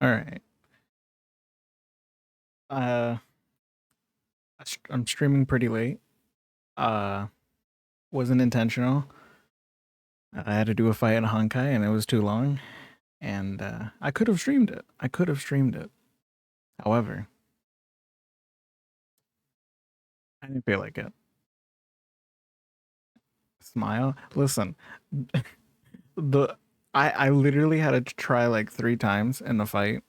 All right. Uh, I'm streaming pretty late. Uh, wasn't intentional. I had to do a fight in Honkai, and it was too long. And I could have streamed it. However, I didn't feel like it. Smile. Listen, the I literally had to try like 3 times in the fight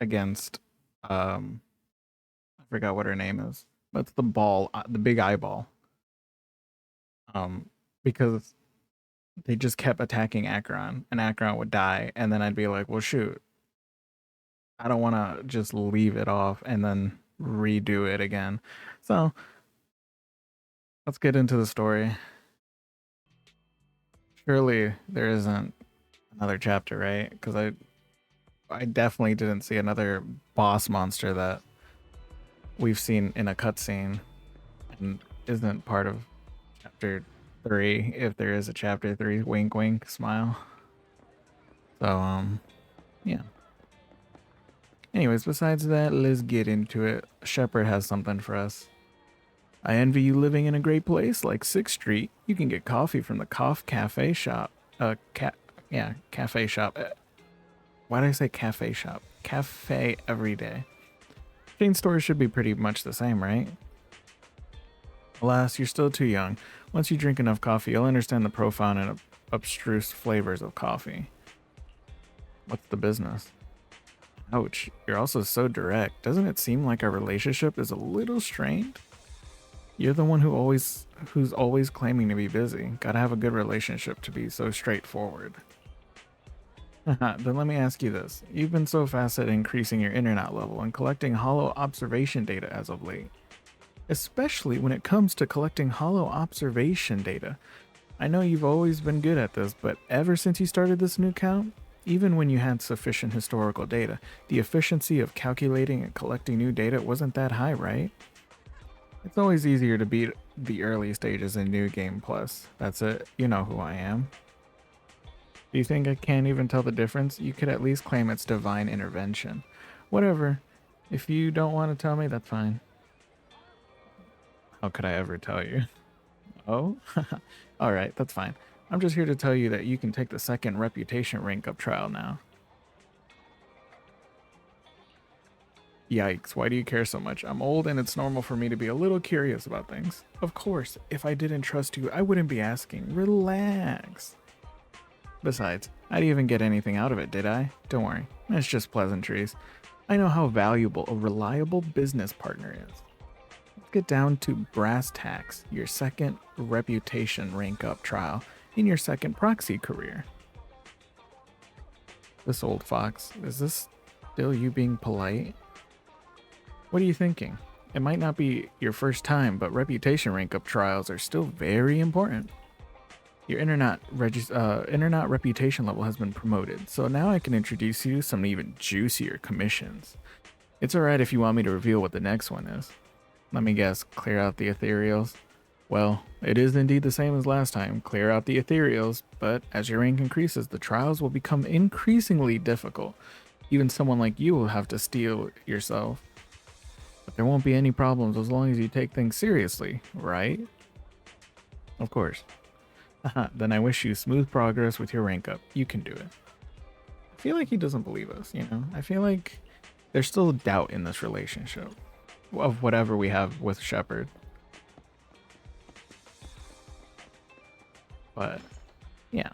against I forgot what her name is. But it's the ball, the big eyeball. Um, because they just kept attacking Acheron, and Acheron would die, and then I'd be like, well, shoot, I don't want to just leave it off and then redo it again. So let's get into the story. Surely there isn't another chapter, right? Because I definitely didn't see another boss monster that we've seen in a cutscene and isn't part of chapter 3, if there is a chapter 3. Wink, wink, smile. So yeah. Anyways, besides that, let's get into it. Shepard has something for us. I envy you living in a great place like 6th Street. You can get coffee from the Cafe Shop. Cafe Shop. Why did I say cafe shop? Cafe every day. Chain stores should be pretty much the same, right? Alas, you're still too young. Once you drink enough coffee, you'll understand the profound and abstruse flavors of coffee. What's the business? Ouch, you're also so direct. Doesn't it seem like our relationship is a little strained? You're the one who's always claiming to be busy. Gotta have a good relationship to be so straightforward. Then let me ask you this. You've been so fast at increasing your internet level and collecting hollow observation data as of late. Especially when it comes to collecting hollow observation data. I know you've always been good at this, but ever since you started this new count, even when you had sufficient historical data, the efficiency of calculating and collecting new data wasn't that high, right? It's always easier to beat the early stages in New Game Plus. That's it. You know who I am. Do you think I can't even tell the difference? You could at least claim it's divine intervention. Whatever. If you don't want to tell me, that's fine. How could I ever tell you? Oh? Alright, that's fine. I'm just here to tell you that you can take the second reputation rank up trial now. Yikes, why do you care so much? I'm old and it's normal for me to be a little curious about things. Of course, if I didn't trust you, I wouldn't be asking. Relax. Besides, I didn't even get anything out of it, did I? Don't worry, it's just pleasantries. I know how valuable a reliable business partner is. Let's get down to brass tacks, your second reputation rank up trial in your second proxy career. This old fox, is this still you being polite? What are you thinking? It might not be your first time, but reputation rank up trials are still very important. Your internet reputation level has been promoted, so now I can introduce you to some even juicier commissions. It's alright if you want me to reveal what the next one is. Let me guess, clear out the ethereals? Well, it is indeed the same as last time, clear out the ethereals, but as your rank increases, the trials will become increasingly difficult. Even someone like you will have to steel yourself. But there won't be any problems as long as you take things seriously, right? Of course. Then I wish you smooth progress with your rank up. You can do it. I feel like he doesn't believe us, you know? I feel like there's still doubt in this relationship of whatever we have with Shepard. But yeah.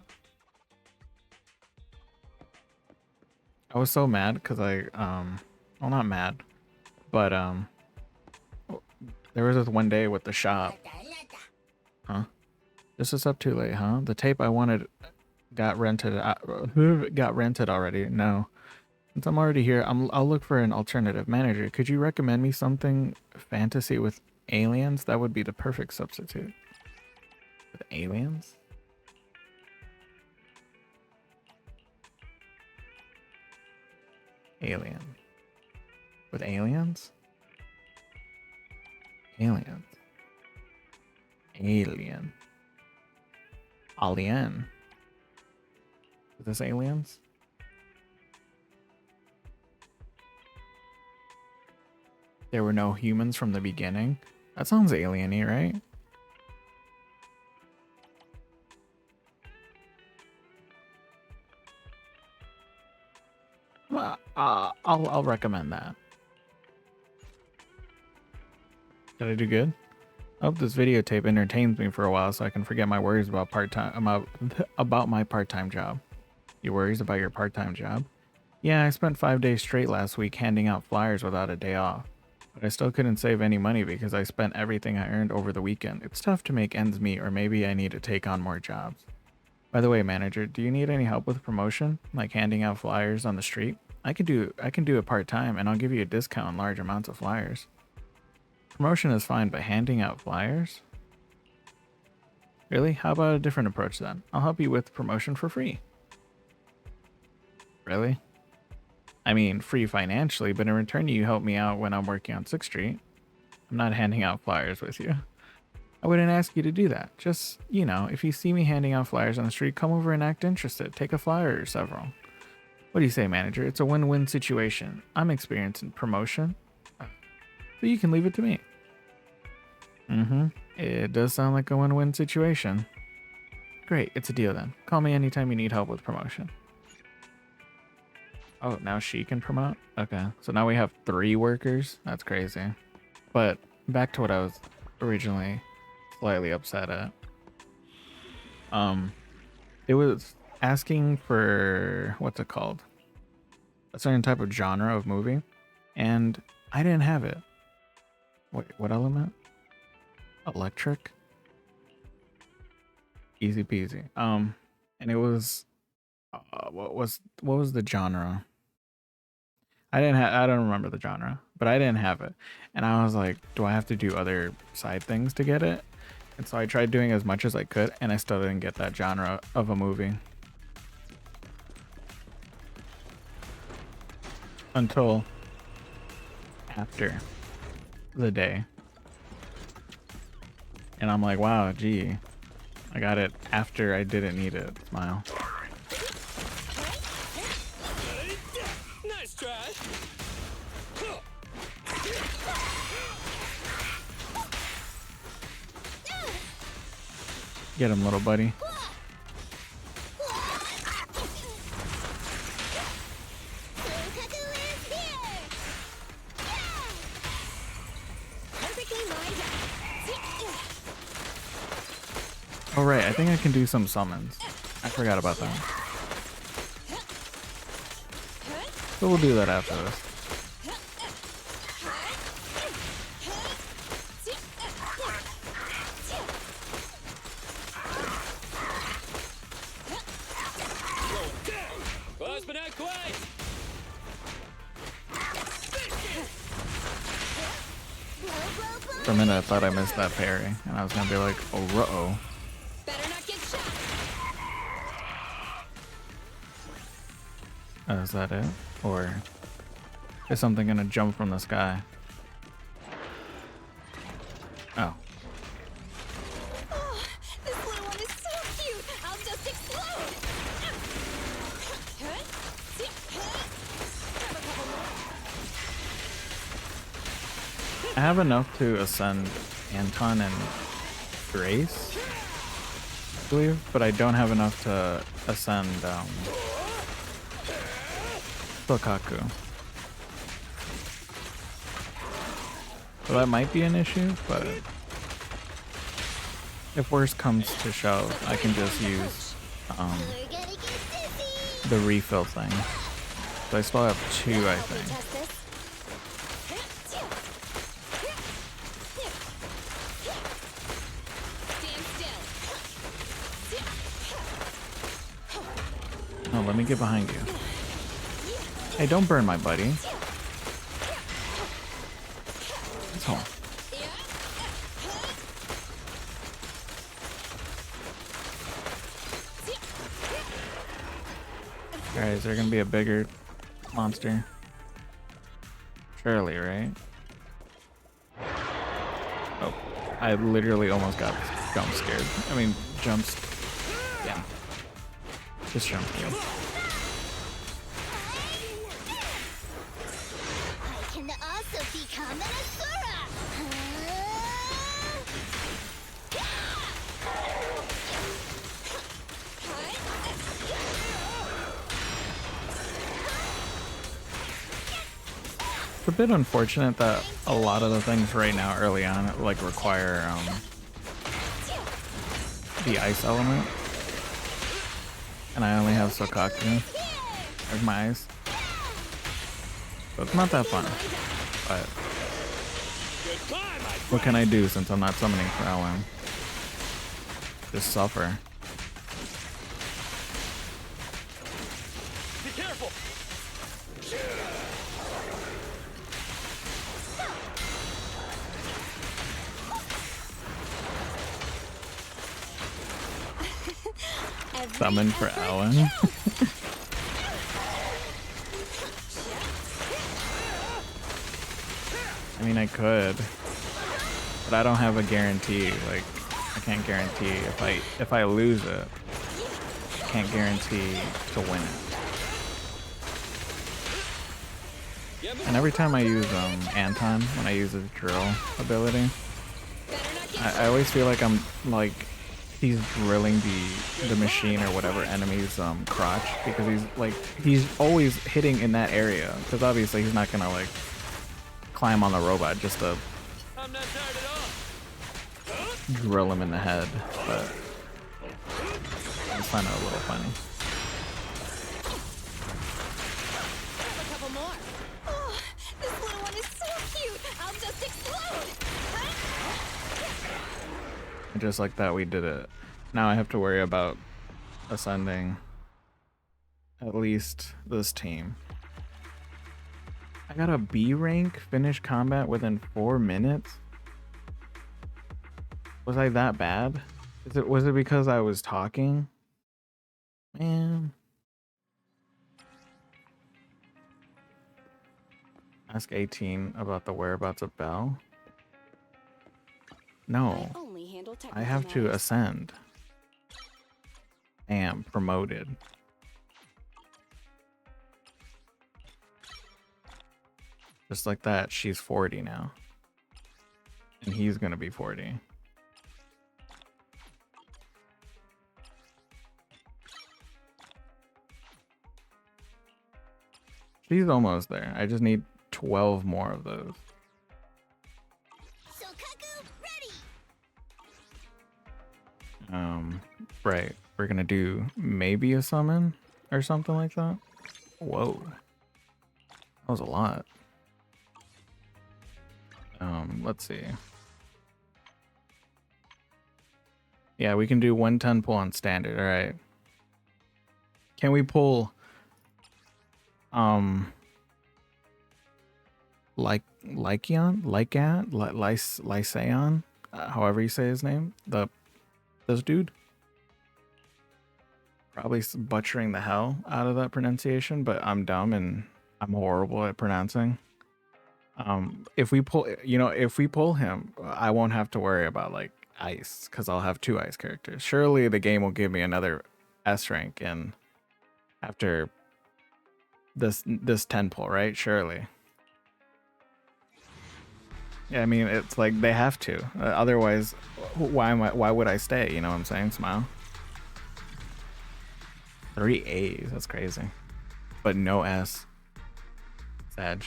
I was so mad because well, not mad, but there was this one day with the shop. Huh? This is up too late, huh? The tape I wanted got rented already. No. Since I'm already here, I'll look for an alternative manager. Could you recommend me something fantasy with aliens? That would be the perfect substitute. With aliens? Alien. With aliens? Aliens. Alien. Alien. Is this aliens? there were no humans from the beginning. That sounds alien-y, right? Well, I'll recommend that. Did I do good? I hope this videotape entertains me for a while so I can forget my worries about about my part-time job. You worries about your part-time job? Yeah, I spent 5 days straight last week handing out flyers without a day off. But I still couldn't save any money because I spent everything I earned over the weekend. It's tough to make ends meet, or maybe I need to take on more jobs. By the way, manager, do you need any help with promotion? Like handing out flyers on the street? I can do it part-time and I'll give you a discount on large amounts of flyers. Promotion is fine, but handing out flyers? Really? How about a different approach then? I'll help you with promotion for free. Really? I mean, free financially, but in return you help me out when I'm working on 6th Street. I'm not handing out flyers with you. I wouldn't ask you to do that. Just, you know, if you see me handing out flyers on the street, come over and act interested. Take a flyer or several. What do you say, manager? It's a win-win situation. I'm experienced in promotion, so you can leave it to me. It does sound like a win-win situation. Great, it's a deal then. Call me anytime you need help with promotion. Oh, now she can promote? Okay, so now we have 3 workers? That's crazy. But back to what I was originally slightly upset at. It was asking for, what's it called? A certain type of genre of movie, and I didn't have it. Wait, what element? Electric? Easy peasy. And it was what was the genre? I don't remember the genre, but I didn't have it. And I was like, do I have to do other side things to get it? And so I tried doing as much as I could, and I still didn't get that genre of a movie. Until after the day. And I'm like, wow, gee, I got it after I didn't need it. Smile. Nice try. Get him, little buddy. Oh right, I think I can do some summons. I forgot about that. So we'll do that after this. Close but not quite. For a minute I thought I missed that parry, and I was gonna be like, oh, uh-oh. Better not get shot. Is that it? Or is something gonna jump from the sky? Oh. Oh, this little one is so cute. I'll just explode. I have enough to ascend Anton and Grace, I believe, but I don't have enough to ascend Lukaku. So that might be an issue, but if worse comes to shove, I can just use the refill thing. So I still have 2, I think. Oh, let me get behind you. Hey, don't burn my buddy. It's home. Alright, is there gonna be a bigger monster? Surely, right? Oh, I literally almost got jump scared. I mean, jumps. Damn. Just jump scared. I can also become It's a bit unfortunate that a lot of the things right now early on like require the ice element, and I only have Sokaku as my ice, so it's not that fun. But what can I do since I'm not summoning for LM? Just suffer. Be careful. Summon for Ellen. I mean, I could, but I don't have a guarantee. Like, I can't guarantee if I lose it, I can't guarantee to win it. And every time I use Anton, when I use his drill ability, I always feel like I'm like he's drilling the machine or whatever enemy's crotch, because he's always hitting in that area, because obviously he's not gonna like climb on the robot just to drill him in the head. But I just find it a little funny. A couple more. Oh, this little one is so cute. I'll just explode. And just like that, we did it. Now I have to worry about ascending at least this team. I got a B rank, finish combat within 4 minutes. Was I that bad? Was it because I was talking? Man. Ask 18 about the whereabouts of Belle. No, I have to ascend. Am promoted. Just like that, she's 40 now. And he's gonna be 40. She's almost there. I just need 12 more of those. Right. We're gonna do maybe a summon or something like that. Whoa. That was a lot. Let's see. Yeah, we can do 110 pull on standard. All right. Can we pull Lycaon, however you say his name, this dude? Probably butchering the hell out of that pronunciation, but I'm dumb and I'm horrible at pronouncing. If we pull him, I won't have to worry about like ice, because I'll have 2 ice characters. Surely the game will give me another S rank and after this 10 pull, right? Surely. Yeah, I mean, it's like they have to. Otherwise, why would I stay? You know what I'm saying? Smile. 3 A's. That's crazy. But no S. Sag.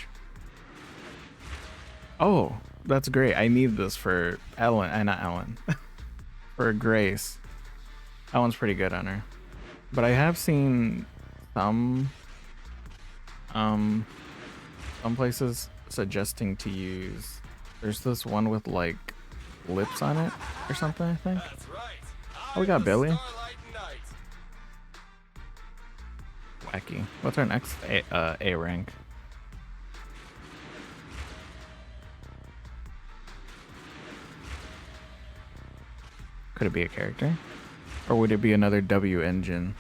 Oh, that's great. I need this for Ellen. Not Ellen. For Grace. That one's pretty good on her. But I have seen some places suggesting to use. There's this one with like lips on it or something, I think. Oh, we got Billy. Wacky. What's our next A rank? Could it be a character? Or would it be another W engine?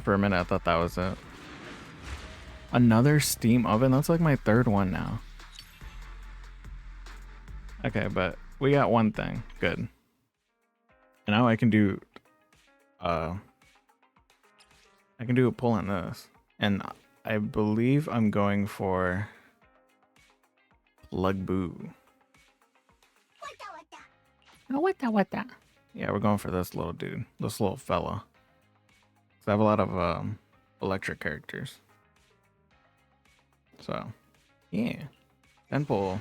For a minute, I thought that was it. Another steam oven? That's like my 3rd one now. Okay, but we got one thing. Good. And now I can do a pull on this. And I believe I'm going for Plug Boo. Oh, what the? Yeah, we're going for this little dude, this little fella. So I have a lot of electric characters. So, yeah. Then pull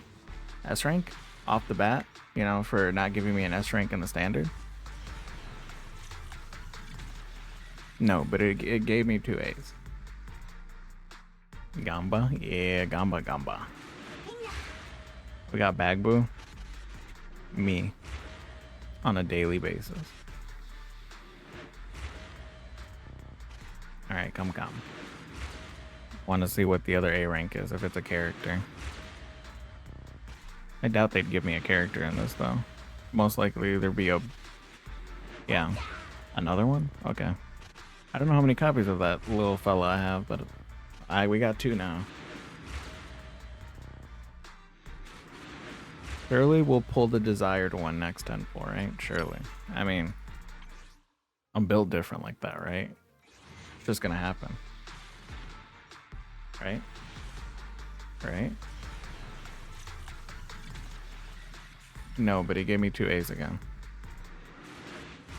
S rank off the bat, you know, for not giving me an S rank in the standard. No, but it gave me 2 A's. Gamba? Yeah, Gamba. We got Bagboo. Me. On a daily basis. Alright, come. Want to see what the other A rank is, if it's a character. I doubt they'd give me a character in this, though. Most likely there'd be a... Yeah. Another one? Okay. I don't know how many copies of that little fella I have, but we got 2 now. Surely we'll pull the desired one next 10-4, right? Surely. I mean, I'm built different like that, right? It's just gonna happen. Right? Right? No, but he gave me 2 A's again.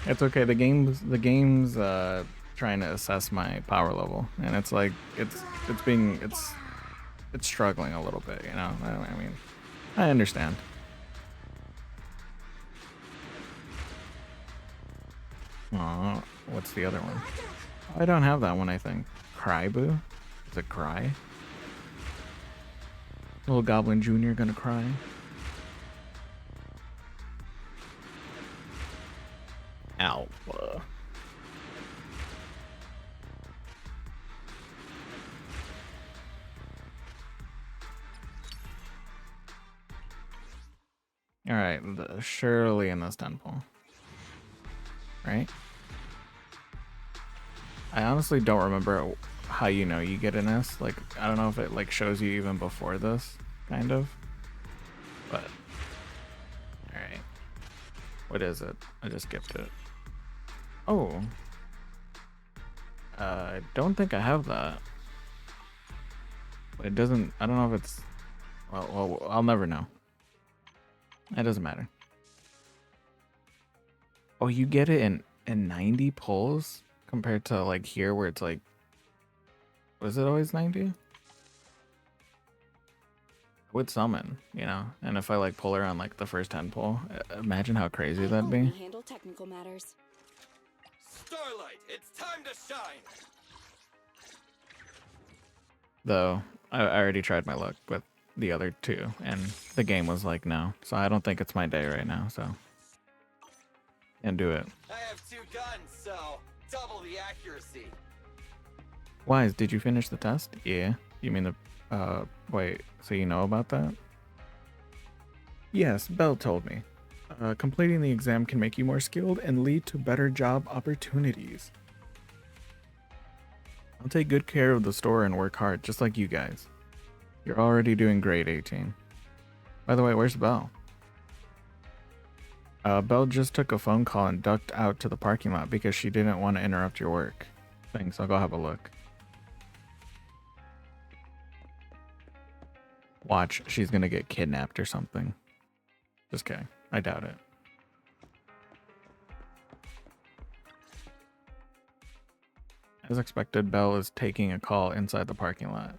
It's okay. The game's trying to assess my power level, and it's like it's struggling a little bit, you know. I mean, I understand. Oh, what's the other one? I don't have that one, I think. Cryboo? Is it Cry? Little Goblin Jr. gonna cry? Alpha. Alright, surely in this temple. Right? I honestly don't remember how you know you get an S. Like, I don't know if it like shows you even before this, kind of. But alright. What is it? I just skipped it. Oh. I don't think I have that. It doesn't, I don't know if it's, well, I'll never know. It doesn't matter. Oh, you get it in 90 pulls compared to like here where it's like, was it always 90? I would summon, you know, and if I like pull her on like the first 10 pull, imagine how crazy that'd be. Handle technical matters. Starlight, it's time to shine. Though I already tried my luck with the other 2, and the game was like no, so I don't think it's my day right now. So, and do it. I have 2 guns, so double the accuracy. Wise, did you finish the test? Yeah. You mean the wait, so you know about that? Yes, Belle told me. Completing the exam can make you more skilled and lead to better job opportunities. I'll take good care of the store and work hard, just like you guys. You're already doing great, 18. By the way, where's Belle? Belle just took a phone call and ducked out to the parking lot because she didn't want to interrupt your work. Thanks, I'll go have a look. Watch, she's gonna get kidnapped or something. Just kidding. I doubt it. As expected, Belle is taking a call inside the parking lot.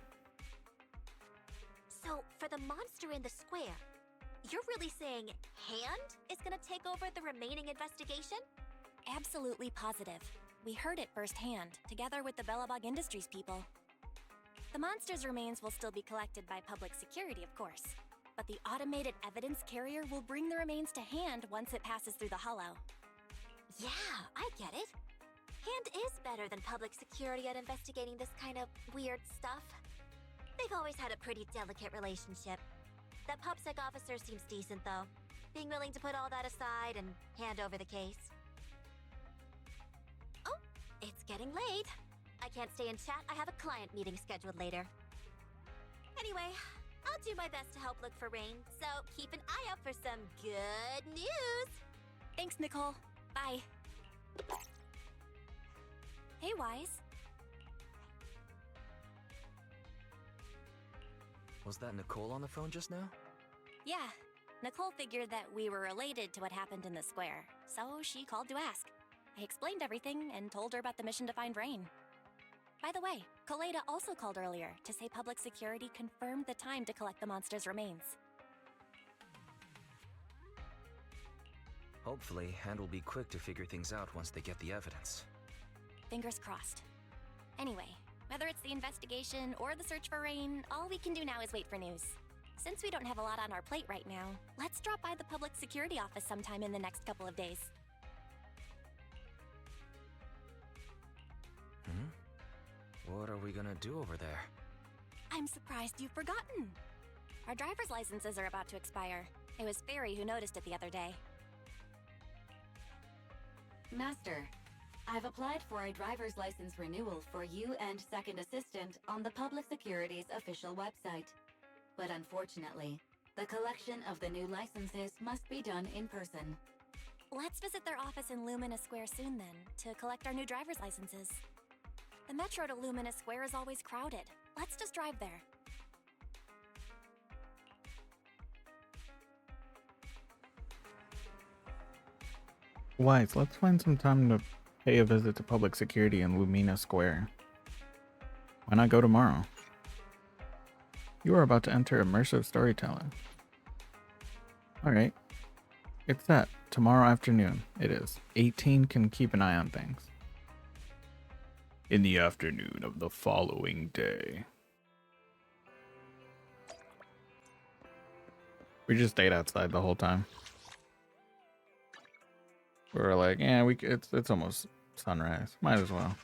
So, for the monster in the square, you're really saying Hand is gonna take over the remaining investigation? Absolutely positive. We heard it firsthand, together with the Bellabog Industries people. The monster's remains will still be collected by public security, of course. But the automated evidence carrier will bring the remains to Hand once it passes through the hollow. Yeah, I get it. Hand is better than public security at investigating this kind of weird stuff. They've always had a pretty delicate relationship. That PubSec officer seems decent, though, being willing to put all that aside and hand over the case. Oh, it's getting late. I can't stay in chat. I have a client meeting scheduled later. Anyway, I'll do my best to help look for Rain, so keep an eye out for some good news. Thanks, Nicole. Bye. Hey, Wise. Was that Nicole on the phone just now? Yeah, Nicole figured that we were related to what happened in the square, so she called to ask. I explained everything and told her about the mission to find Rain. By the way, Kaleda also called earlier to say public security confirmed the time to collect the monster's remains. Hopefully, Hand will be quick to figure things out once they get the evidence. Fingers crossed. Anyway, whether it's the investigation or the search for Rain, all we can do now is wait for news. Since we don't have a lot on our plate right now, let's drop by the public security office sometime in the next couple of days. What are we gonna do over there? I'm surprised you've forgotten. Our driver's licenses are about to expire. It was Fairy who noticed it the other day. Master, I've applied for a driver's license renewal for you and Second Assistant on the Public Security's official website. But unfortunately, the collection of the new licenses must be done in person. Let's visit their office in Lumina Square soon then, to collect our new driver's licenses. The metro to Lumina Square is always crowded. Let's just drive there. Wise, let's find some time to pay a visit to public security in Lumina Square. Why not go tomorrow? You are about to enter immersive storytelling. Alright. It's that. Tomorrow afternoon. It is. 18 can keep an eye on things. In the afternoon of the following day. We just stayed outside the whole time. We were like, yeah, it's almost sunrise. Might as well.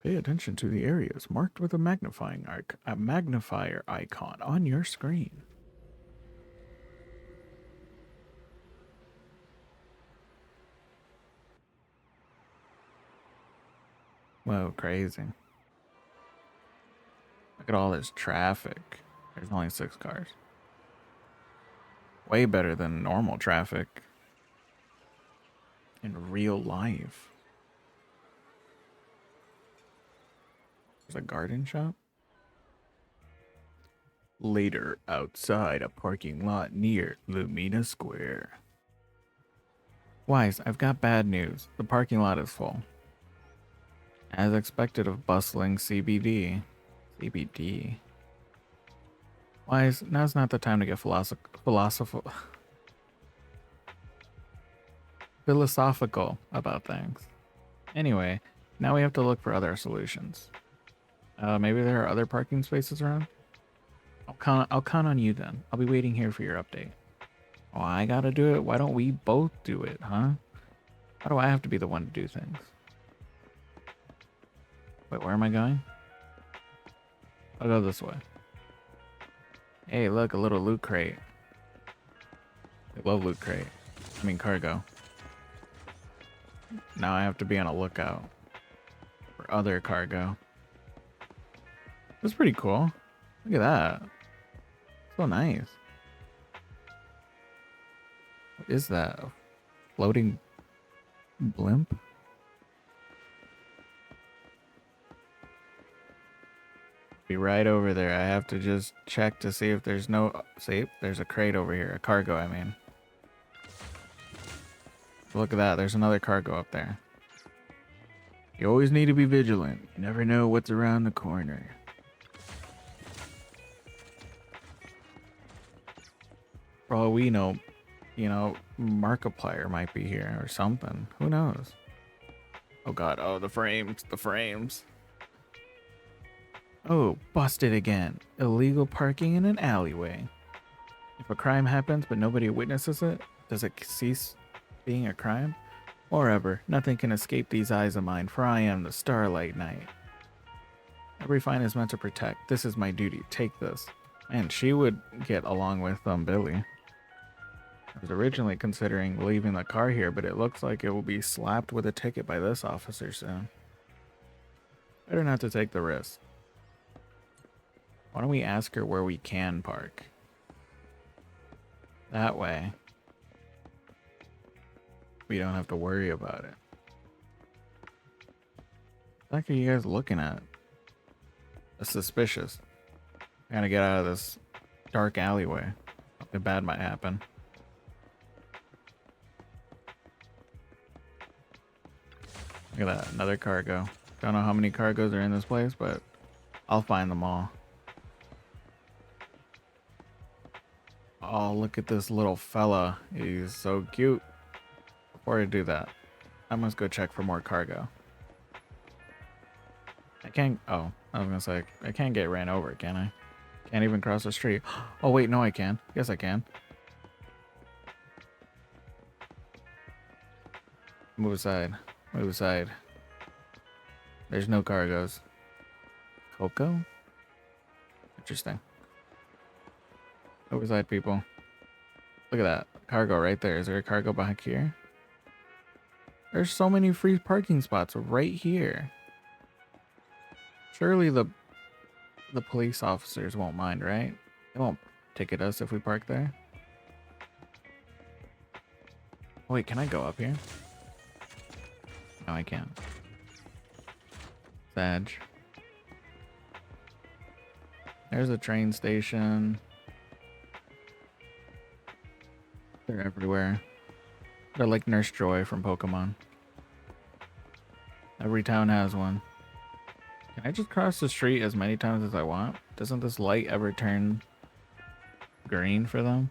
Pay attention to the areas marked with a magnifier icon on your screen. Whoa, crazy. Look at all this traffic. There's only 6 cars. Way better than normal traffic in real life. There's a garden shop. Later, outside a parking lot near Lumina Square. Wise, I've got bad news. The parking lot is full. As expected of bustling CBD. CBD. Wise, now's not the time to get philosophical about things. Anyway, now we have to look for other solutions. Maybe there are other parking spaces around? I'll count on you then. I'll be waiting here for your update. Oh, I gotta do it? Why don't we both do it, huh? Why do I have to be the one to do things? Wait, where am I going? I'll go this way. Hey, look, a little loot crate. I love loot crate. I mean cargo. Now I have to be on a lookout for other cargo. That's pretty cool. Look at that. So nice. What is that? A floating blimp? Be right over there. I have to just check to see if there's no... See, there's a crate over here. A cargo, I mean. Look at that. There's another cargo up there. You always need to be vigilant. You never know what's around the corner. For all we know, you know, Markiplier might be here or something. Who knows? Oh god, oh, the frames, the frames. Oh, busted again. Illegal parking in an alleyway. If a crime happens but nobody witnesses it, does it cease being a crime? Moreover, nothing can escape these eyes of mine, for I am the Starlight Knight. Every fine is meant to protect. This is my duty. Take this. Man, she would get along with Billy. I was originally considering leaving the car here, but it looks like it will be slapped with a ticket by this officer soon. Better not to take the risk. Why don't we ask her where we can park? That way, we don't have to worry about it. What the heck are you guys looking at? That's suspicious. I gotta get out of this dark alleyway. Something bad might happen. Look at that, another cargo. Don't know how many cargoes are in this place, but I'll find them all. Oh, look at this little fella. He's so cute. Before I do that, I must go check for more cargo. I can't, oh, I was gonna say, I can't get ran over, can I? Can't even cross the street. Oh wait, no I can. Yes I can. Move aside. Move aside. There's no cargoes. Cocoa? Interesting. Move aside, people. Look at that. Cargo right there. Is there a cargo back here? There's so many free parking spots right here. Surely the police officers won't mind, right? They won't ticket us if we park there. Wait, can I go up here? No, I can't. Sad. There's a train station. They're everywhere. They're like Nurse Joy from Pokemon. Every town has one. Can I just cross the street as many times as I want? Doesn't this light ever turn green for them?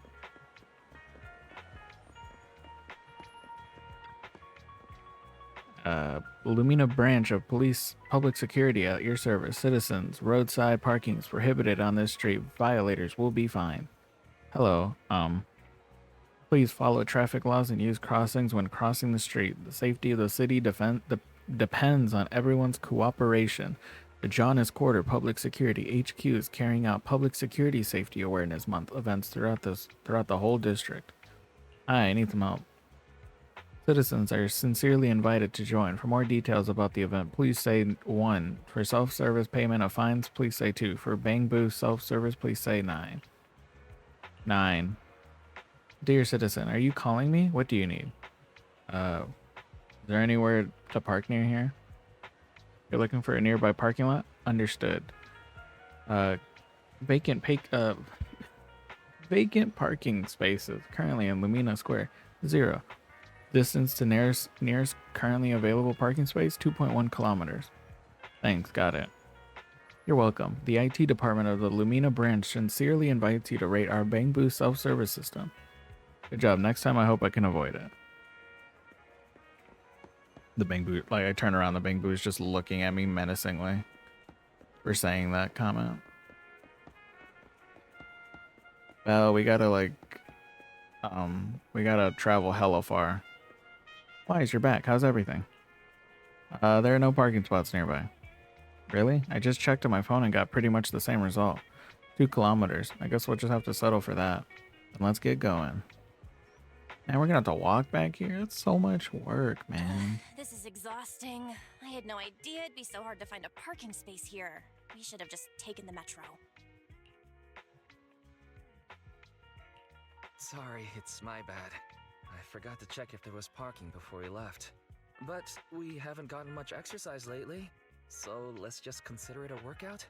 Lumina branch of police public security at your service. Citizens, roadside parking is prohibited on this street. Violators will be fined. Hello, please follow traffic laws and use crossings when crossing the street. The safety of the city depends on everyone's cooperation. The John S. Quarter Public Security HQ is carrying out Public Security Safety Awareness Month events throughout the whole district. Hi, I need some help. Citizens are sincerely invited to join. For more details about the event, please say 1. For self-service payment of fines, please say 2. For Bang Boo self-service, please say 9. 9. Dear citizen, are you calling me? What do you need? Is there anywhere to park near here? You're looking for a nearby parking lot? Understood. Vacant parking spaces currently in Lumina Square. 0. Distance to nearest currently available parking space, 2.1 kilometers. Thanks, got it. You're welcome. The IT department of the Lumina branch sincerely invites you to rate our Bang Boo self-service system. Good job. Next time I hope I can avoid it. The Bang Boo, like I turn around, the Bang Boo is just looking at me menacingly for saying that comment. Well, we gotta travel hella far. Why is your back? How's everything? There are no parking spots nearby. Really? I just checked on my phone and got pretty much the same result. 2 kilometers. I guess we'll just have to settle for that. And let's get going. And we're gonna have to walk back here. It's so much work, man. This is exhausting. I had no idea it'd be so hard to find a parking space here. We should have just taken the metro. Sorry, it's my bad. I forgot to check if there was parking before we left. But we haven't gotten much exercise lately, so let's just consider it a workout?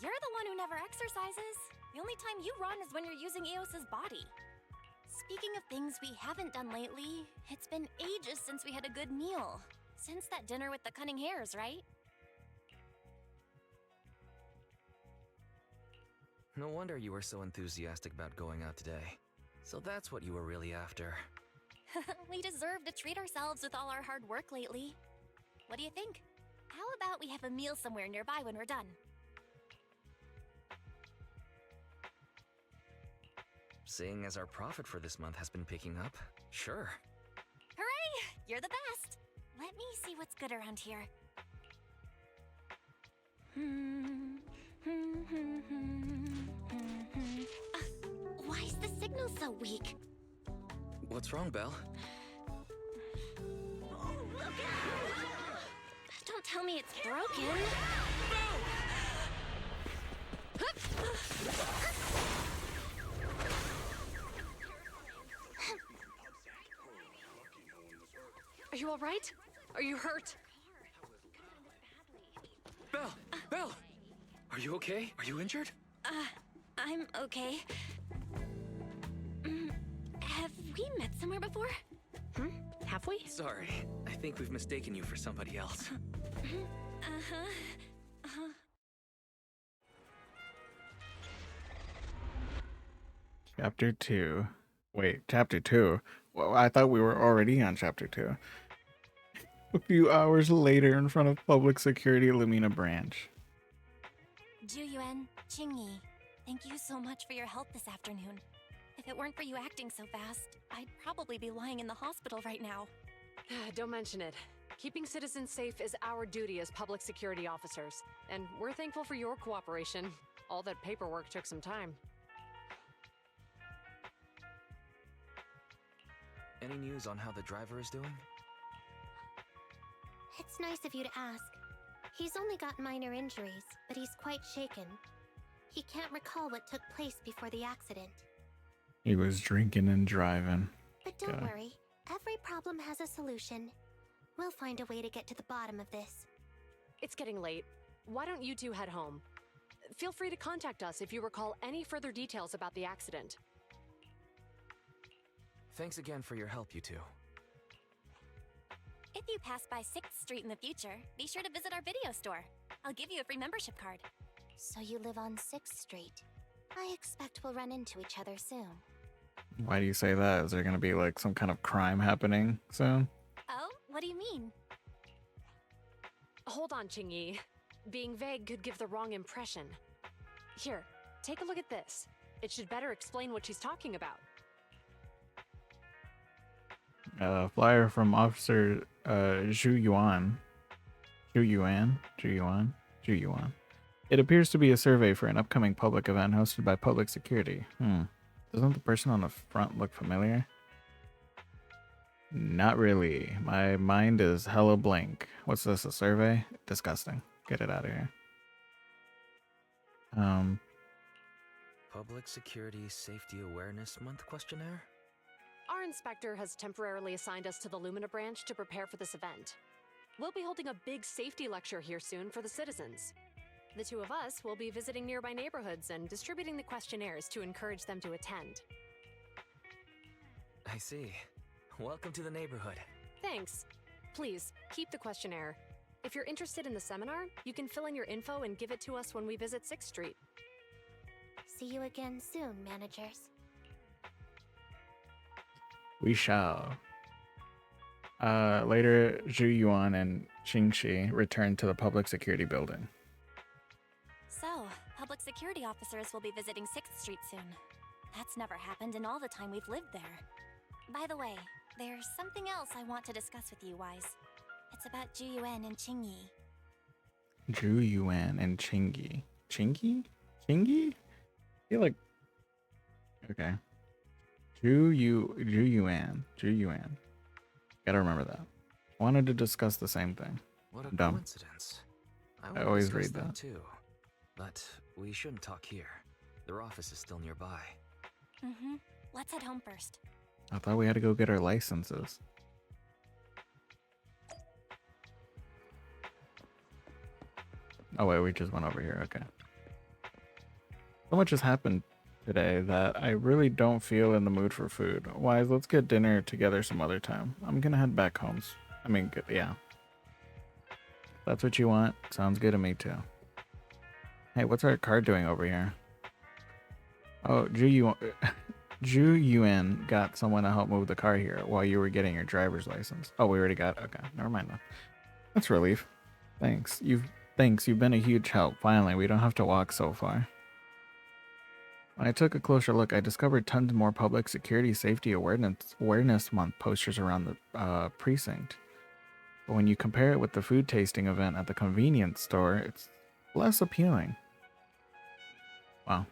You're the one who never exercises. The only time you run is when you're using Eos's body. Speaking of things we haven't done lately, it's been ages since we had a good meal. Since that dinner with the cunning hares, right? No wonder you were so enthusiastic about going out today. So that's what you were really after. We deserve to treat ourselves with all our hard work lately. What do you think? How about we have a meal somewhere nearby when we're done? Seeing as our profit for this month has been picking up, sure. Hooray! You're the best! Let me see what's good around here. Why is the signal so weak? What's wrong, Belle? Don't tell me it's broken. you all right? Are you hurt? Belle! Belle! Are you okay? Are you injured? I'm okay. Have we met somewhere before? Have we? Sorry. I think we've mistaken you for somebody else. Chapter 2. Wait, Chapter 2? Well, I thought we were already on Chapter 2. A few hours later, in front of Public Security Lumina Branch. Juyuan, Qingyi, thank you so much for your help this afternoon. If it weren't for you acting so fast, I'd probably be lying in the hospital right now. Don't mention it. Keeping citizens safe is our duty as public security officers, and we're thankful for your cooperation. All that paperwork took some time. Any news on how the driver is doing? It's nice of you to ask. He's only got minor injuries, but he's quite shaken. He can't recall what took place before the accident. He was drinking and driving. But don't worry, every problem has a solution. We'll find a way to get to the bottom of this. It's getting late. Why don't you two head home? Feel free to contact us if you recall any further details about the accident. Thanks again for your help, you two. If you pass by 6th Street in the future, be sure to visit our video store. I'll give you a free membership card. So you live on 6th Street. I expect we'll run into each other soon. Why do you say that? Is there going to be like some kind of crime happening soon? Oh, what do you mean? Hold on, Qingyi. Being vague could give the wrong impression. Here, take a look at this. It should better explain what she's talking about. Flyer from Officer Zhu Yuan. Zhu Yuan. It appears to be a survey for an upcoming public event hosted by Public Security. Doesn't the person on the front look familiar? Not really. My mind is hella blank. What's this, a survey? Disgusting. Get it out of here. Public Security Safety Awareness Month questionnaire? Our inspector has temporarily assigned us to the Lumina branch to prepare for this event. We'll be holding a big safety lecture here soon for the citizens. The two of us will be visiting nearby neighborhoods and distributing the questionnaires to encourage them to attend. I see. Welcome to the neighborhood. Thanks. Please, keep the questionnaire. If you're interested in the seminar, you can fill in your info and give it to us when we visit 6th Street. See you again soon, managers. We shall. Later, Zhu Yuan and Xingxi return to the public security building. So, public security officers will be visiting 6th Street soon. That's never happened in all the time we've lived there. By the way, there's something else I want to discuss with you, Wise. It's about Juyuan and Qingyi. Zhu Yuan and Qingyi. Qingyi? I feel like... Okay. Zhu Yuan. Gotta remember that. Wanted to discuss the same thing. What a I'm dumb. coincidence. I always read that. too. But we shouldn't talk here. Their office is still nearby. Let's head home first. I thought we had to go get our licenses. Oh wait, we just went over here. Okay. So much has happened today that I really don't feel in the mood for food. Wise, let's get dinner together some other time. I'm gonna head back home. I mean, yeah. That's what you want. Sounds good to me too. Hey, what's our card doing over here? Oh, Zhu Yuan got someone to help move the car here while you were getting your driver's license. Oh, we already got it. Okay, never mind then. That's a relief. Thanks. You've been a huge help. Finally, we don't have to walk so far. When I took a closer look, I discovered tons more public security safety awareness month posters around the precinct. But when you compare it with the food tasting event at the convenience store, it's less appealing. Wow.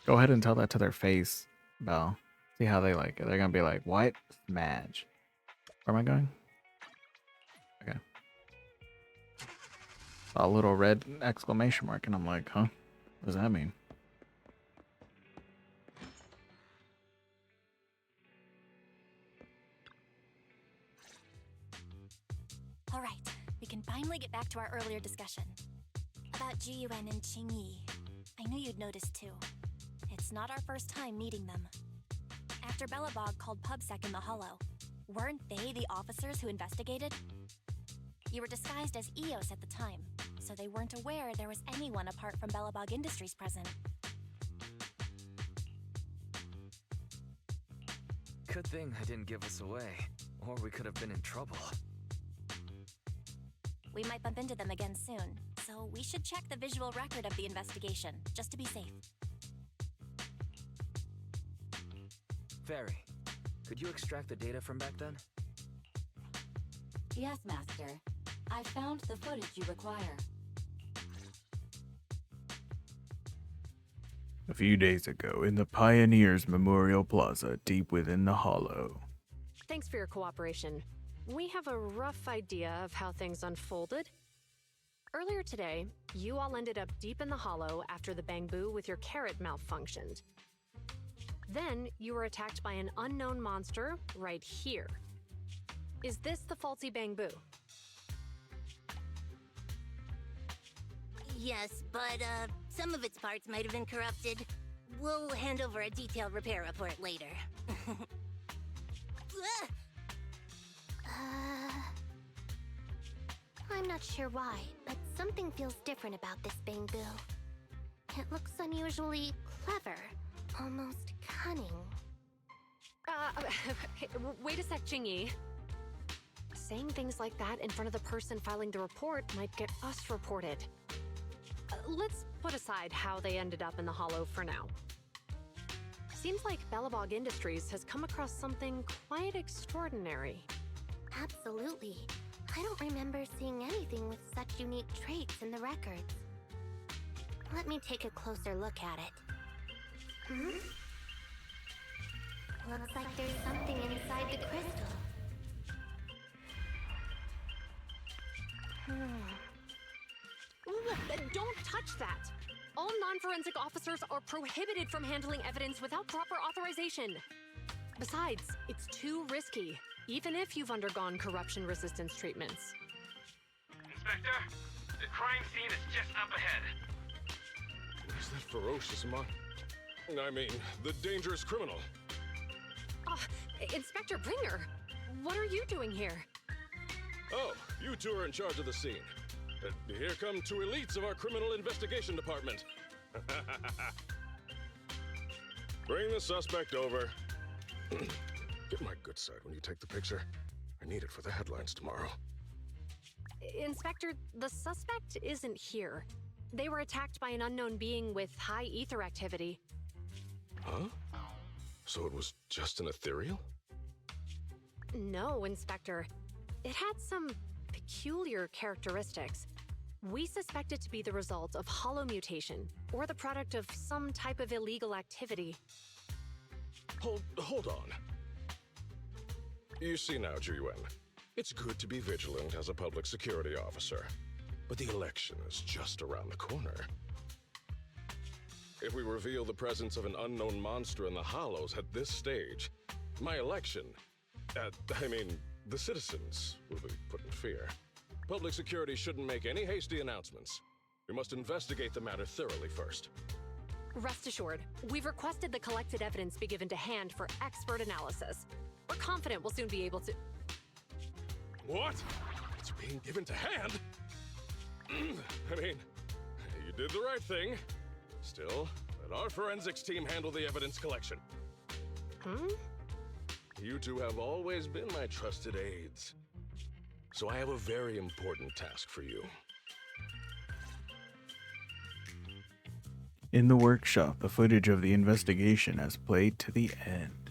Go ahead and tell that to their face, Belle. See how they like it. They're gonna be like, what? Smash. Where am I going? Okay. Saw a little red exclamation mark and I'm like, huh? What does that mean? Alright, we can finally get back to our earlier discussion. About Jiyuan and Qingyi. I knew you'd noticed too. It's not our first time meeting them. After Belobog called PubSec in the Hollow, weren't they the officers who investigated? You were disguised as EOS at the time, so they weren't aware there was anyone apart from Belobog Industries present. Good thing I didn't give us away, or we could have been in trouble. We might bump into them again soon, so we should check the visual record of the investigation, just to be safe. Fairy, could you extract the data from back then? Yes, Master. I found the footage you require. A few days ago, in the Pioneers Memorial Plaza, deep within the Hollow. Thanks for your cooperation. We have a rough idea of how things unfolded. Earlier today, you all ended up deep in the Hollow after the Bangbu with your carrot malfunctioned. Then, you were attacked by an unknown monster right here. Is this the faulty Bangbu? Yes, but some of its parts might have been corrupted. We'll hand over a detailed repair report later. I'm not sure why, but something feels different about this Bangbu. It looks unusually clever, almost cunning. Wait a sec, Qingyi. Saying things like that in front of the person filing the report might get us reported. Let's put aside how they ended up in the Hollow for now. Seems like Belobog Industries has come across something quite extraordinary. Absolutely. I don't remember seeing anything with such unique traits in the records. Let me take a closer look at it. Looks like there's something inside the crystal. Don't touch that! All non-forensic officers are prohibited from handling evidence without proper authorization. Besides, it's too risky, even if you've undergone corruption resistance treatments. Inspector, the crime scene is just up ahead. Where's that ferocious I mean, the dangerous criminal. Inspector Bringer, what are you doing here? Oh, you two are in charge of the scene. Here come two elites of our criminal investigation department. Bring the suspect over. Get my good side when you take the picture. I need it for the headlines tomorrow. Inspector, the suspect isn't here. They were attacked by an unknown being with high ether activity. Huh? So it was just an ethereal? No, Inspector. It had some peculiar characteristics. We suspect it to be the result of hollow mutation, or the product of some type of illegal activity. Hold on. You see now, Jiyuan, it's good to be vigilant as a public security officer, but the election is just around the corner. If we reveal the presence of an unknown monster in the Hollows at this stage, my election, the citizens will be put in fear. Public security shouldn't make any hasty announcements. We must investigate the matter thoroughly first. Rest assured, we've requested the collected evidence be given to hand for expert analysis. We're confident we'll soon be able to... What? It's being given to hand? I mean, you did the right thing. Still, let our forensics team handle the evidence collection. You two have always been my trusted aides. So I have a very important task for you. In the workshop, the footage of the investigation has played to the end.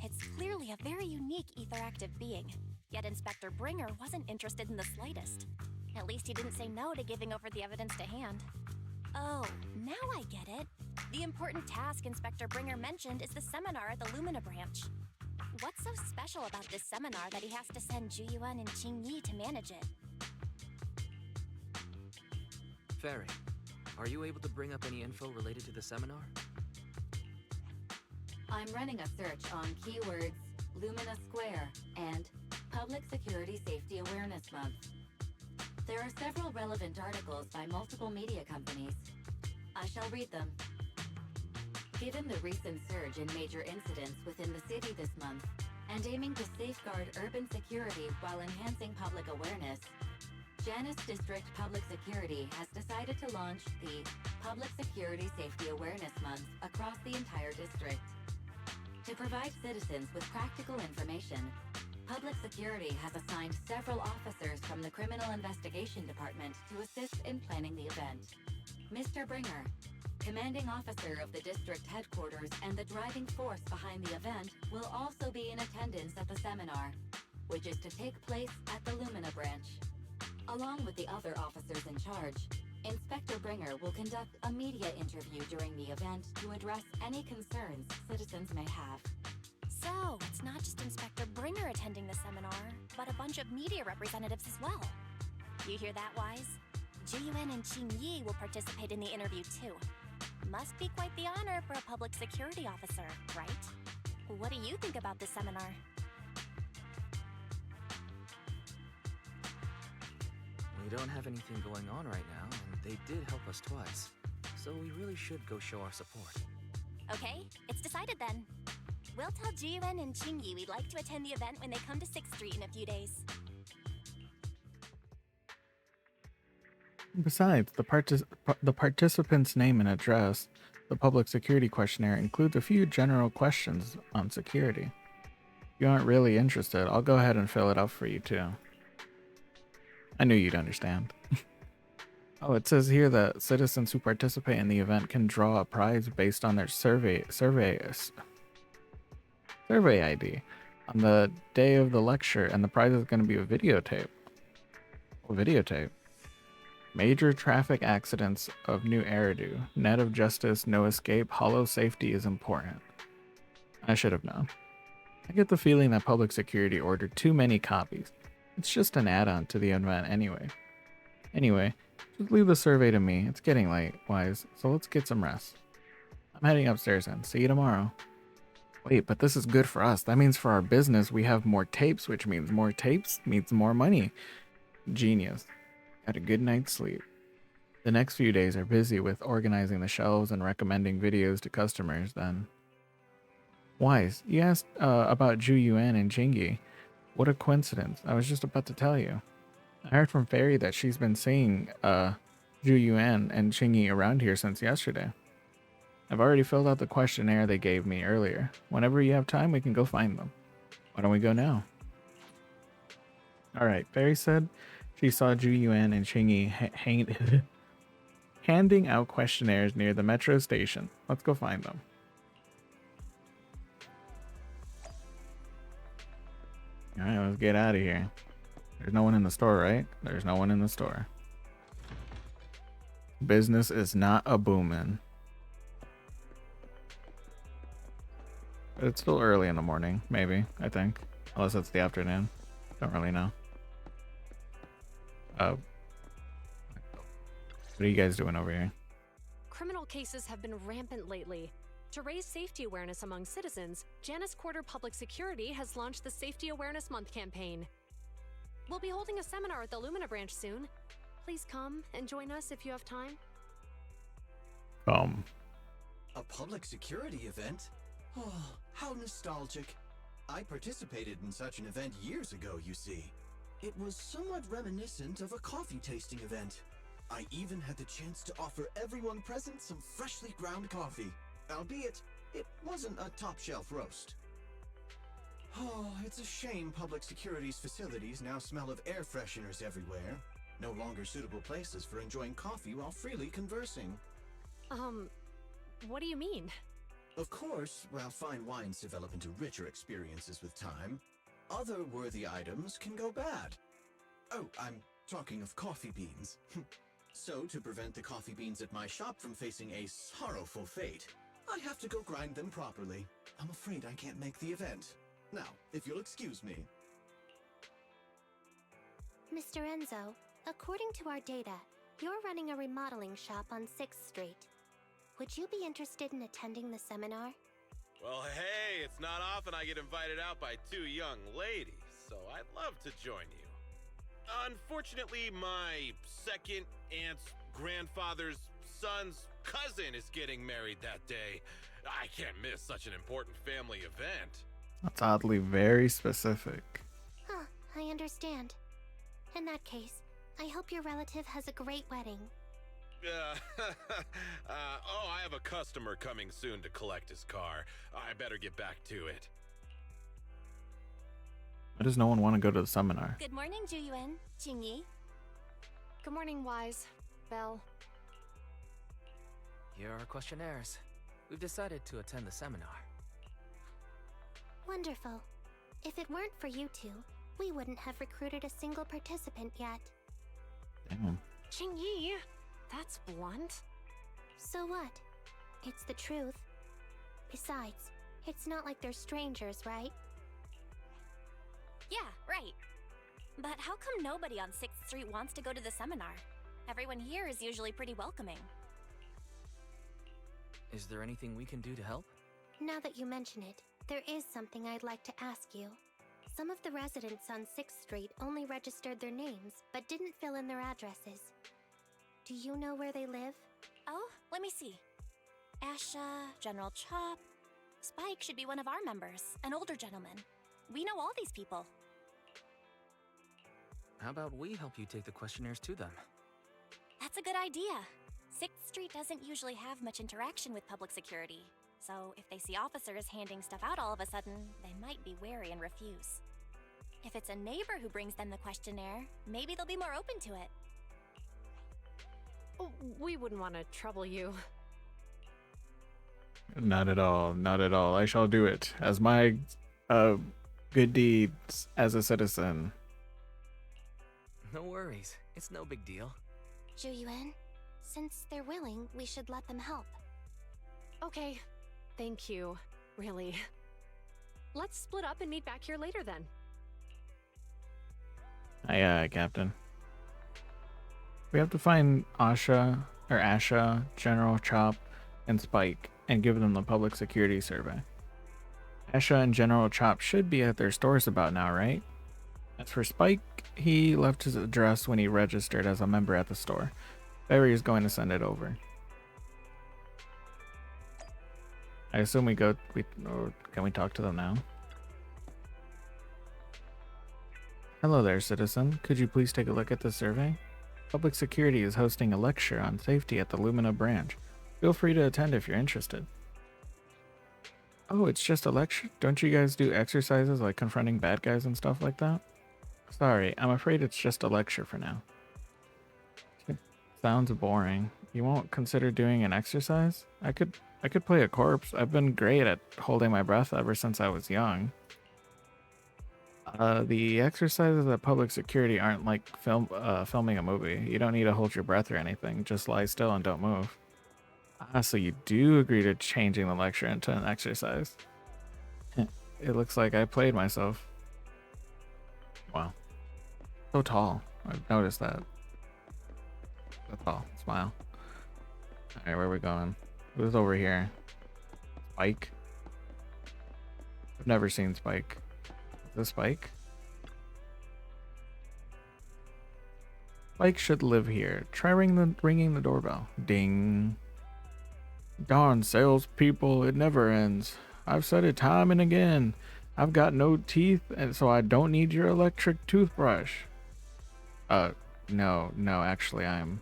It's clearly a very unique etheractive being, yet Inspector Bringer wasn't interested in the slightest. At least he didn't say no to giving over the evidence to hand. Oh, now I get it. The important task Inspector Bringer mentioned is the seminar at the Lumina branch. What's so special about this seminar that he has to send Jiyuan and Qingyi to manage it? Fairy, are you able to bring up any info related to the seminar? I'm running a search on keywords Lumina Square and Public Security Safety Awareness Month. There are several relevant articles by multiple media companies. I shall read them. Given the recent surge in major incidents within the city this month, and aiming to safeguard urban security while enhancing public awareness, Janus District Public Security has decided to launch the Public Security Safety Awareness Month across the entire district. To provide citizens with practical information, Public Security has assigned several officers from the Criminal Investigation Department to assist in planning the event. Mr. Bringer, commanding officer of the district headquarters and the driving force behind the event, will also be in attendance at the seminar, which is to take place at the Lumina branch. Along with the other officers in charge, Inspector Bringer will conduct a media interview during the event to address any concerns citizens may have. So, it's not just Inspector Bringer attending the seminar, but a bunch of media representatives as well. You hear that, Wise? Jiyuan and Qing Yi will participate in the interview too. Must be quite the honor for a public security officer, right? What do you think about this seminar? We don't have anything going on right now, and they did help us twice. So we really should go show our support. Okay, it's decided then. We'll tell Jiyuan and Qing Yi we'd like to attend the event when they come to 6th Street in a few days. Besides, the participant's name and address, the public security questionnaire includes a few general questions on security. If you aren't really interested, I'll go ahead and fill it up for you too. I knew you'd understand. Oh, it says here that citizens who participate in the event can draw a prize based on their survey ID on the day of the lecture, and the prize is going to be a videotape. Major traffic accidents of new Eridu. Net of justice, no escape, hollow safety is important. I should have known. I get the feeling that public security ordered too many copies. It's just an add-on to the event anyway. Anyway, just leave the survey to me. It's getting late, Wise, so let's get some rest. I'm heading upstairs and see you tomorrow. Wait, but this is good for us. That means for our business we have more tapes, which means more tapes means more money. Genius. Had a good night's sleep. The next few days are busy with organizing the shelves and recommending videos to customers then. Wise, you asked about Zhu Yuan and Jingyi. What a coincidence. I was just about to tell you. I heard from Fairy that she's been seeing Zhu Yuan and Jingyi around here since yesterday. I've already filled out the questionnaire they gave me earlier. Whenever you have time, we can go find them. Why don't we go now? Alright, Fairy said she saw Zhu Yuan and Qingyi handing out questionnaires near the metro station. Let's go find them. Alright, let's get out of here. There's no one in the store, right? There's no one in the store. Business is not a boomin'. But it's still early in the morning, maybe, I think. Unless it's the afternoon. Don't really know. What are you guys doing over here? Criminal cases have been rampant lately. To raise safety awareness among citizens, Janus Quarter Public Security has launched the Safety Awareness Month campaign. We'll be holding a seminar at the Lumina branch soon. Please come and join us if you have time. A public security event? Oh, how nostalgic. I participated in such an event years ago, you see. It was somewhat reminiscent of a coffee tasting event. I even had the chance to offer everyone present some freshly ground coffee, albeit it wasn't a top-shelf roast. Oh, it's a shame public security's facilities now smell of air fresheners everywhere. No longer suitable places for enjoying coffee while freely conversing. What do you mean? Of course, while fine wines develop into richer experiences with time, other worthy items can go bad. Oh, I'm talking of coffee beans. So, to prevent the coffee beans at my shop from facing a sorrowful fate, I have to go grind them properly. I'm afraid I can't make the event. Now, if you'll excuse me. Mr. Enzo, according to our data, you're running a remodeling shop on 6th Street. Would you be interested in attending the seminar? Well, hey, it's not often I get invited out by two young ladies. so I'd love to join you. Unfortunately, my second aunt's grandfather's son's cousin is getting married that day. I can't miss such an important family event. That's oddly very specific. Huh, I understand. In that case, I hope your relative has a great wedding. Oh, I have a customer coming soon to collect his car. I better get back to it. Why does no one want to go to the seminar? Good morning, Juyuan, Qingyi. Good morning, Wise. Belle. Here are our questionnaires. We've decided to attend the seminar. Wonderful. If it weren't for you two, we wouldn't have recruited a single participant yet. Damn. Qingyi, that's blunt. So what? It's the truth. Besides, it's not like they're strangers, right? Yeah, right. But how come nobody on 6th Street wants to go to the seminar? Everyone here is usually pretty welcoming. Is there anything we can do to help? Now that you mention it, there is something I'd like to ask you. Some of the residents on 6th Street only registered their names, but didn't fill in their addresses. Do you know where they live? Oh, let me see. Asha, General Chop. Spike should be one of our members, an older gentleman. We know all these people. How about we help you take the questionnaires to them? That's a good idea. 6th Street doesn't usually have much interaction with public security, so if they see officers handing stuff out all of a sudden, they might be wary and refuse. If it's a neighbor who brings them the questionnaire, maybe they'll be more open to it. Oh, we wouldn't want to trouble you. Not at all. Not at all. I shall do it as my good deeds as a citizen. No worries. It's no big deal. Juyuan, since they're willing, we should let them help. Okay. Thank you. Really. Let's split up and meet back here later then. Aye, aye, Captain. We have to find Asha, General Chop, and Spike, and give them the public security survey. Asha and General Chop should be at their stores about now, right? As for Spike, he left his address when he registered as a member at the store. Barry is going to send it over. I assume or can we talk to them now? Hello there, citizen. Could you please take a look at the survey? Public Security is hosting a lecture on safety at the Lumina branch. Feel free to attend if you're interested. Oh, it's just a lecture? Don't you guys do exercises like confronting bad guys and stuff like that? Sorry, I'm afraid it's just a lecture for now. Sounds boring. You won't consider doing an exercise? I could play a corpse. I've been great at holding my breath ever since I was young. The exercises at public security aren't like filming a movie. You don't need to hold your breath or anything. Just lie still and don't move. Ah, so you do agree to changing the lecture into an exercise. It looks like I played myself. Wow. So tall. I've noticed that. So tall. Smile. Alright, where are we going? Who's over here? Spike? I've never seen Spike. Is this Spike? Spike should live here. Try ringing the doorbell. Ding. Darn salespeople, it never ends. I've said it time and again. I've got no teeth, and so I don't need your electric toothbrush. No, actually I'm...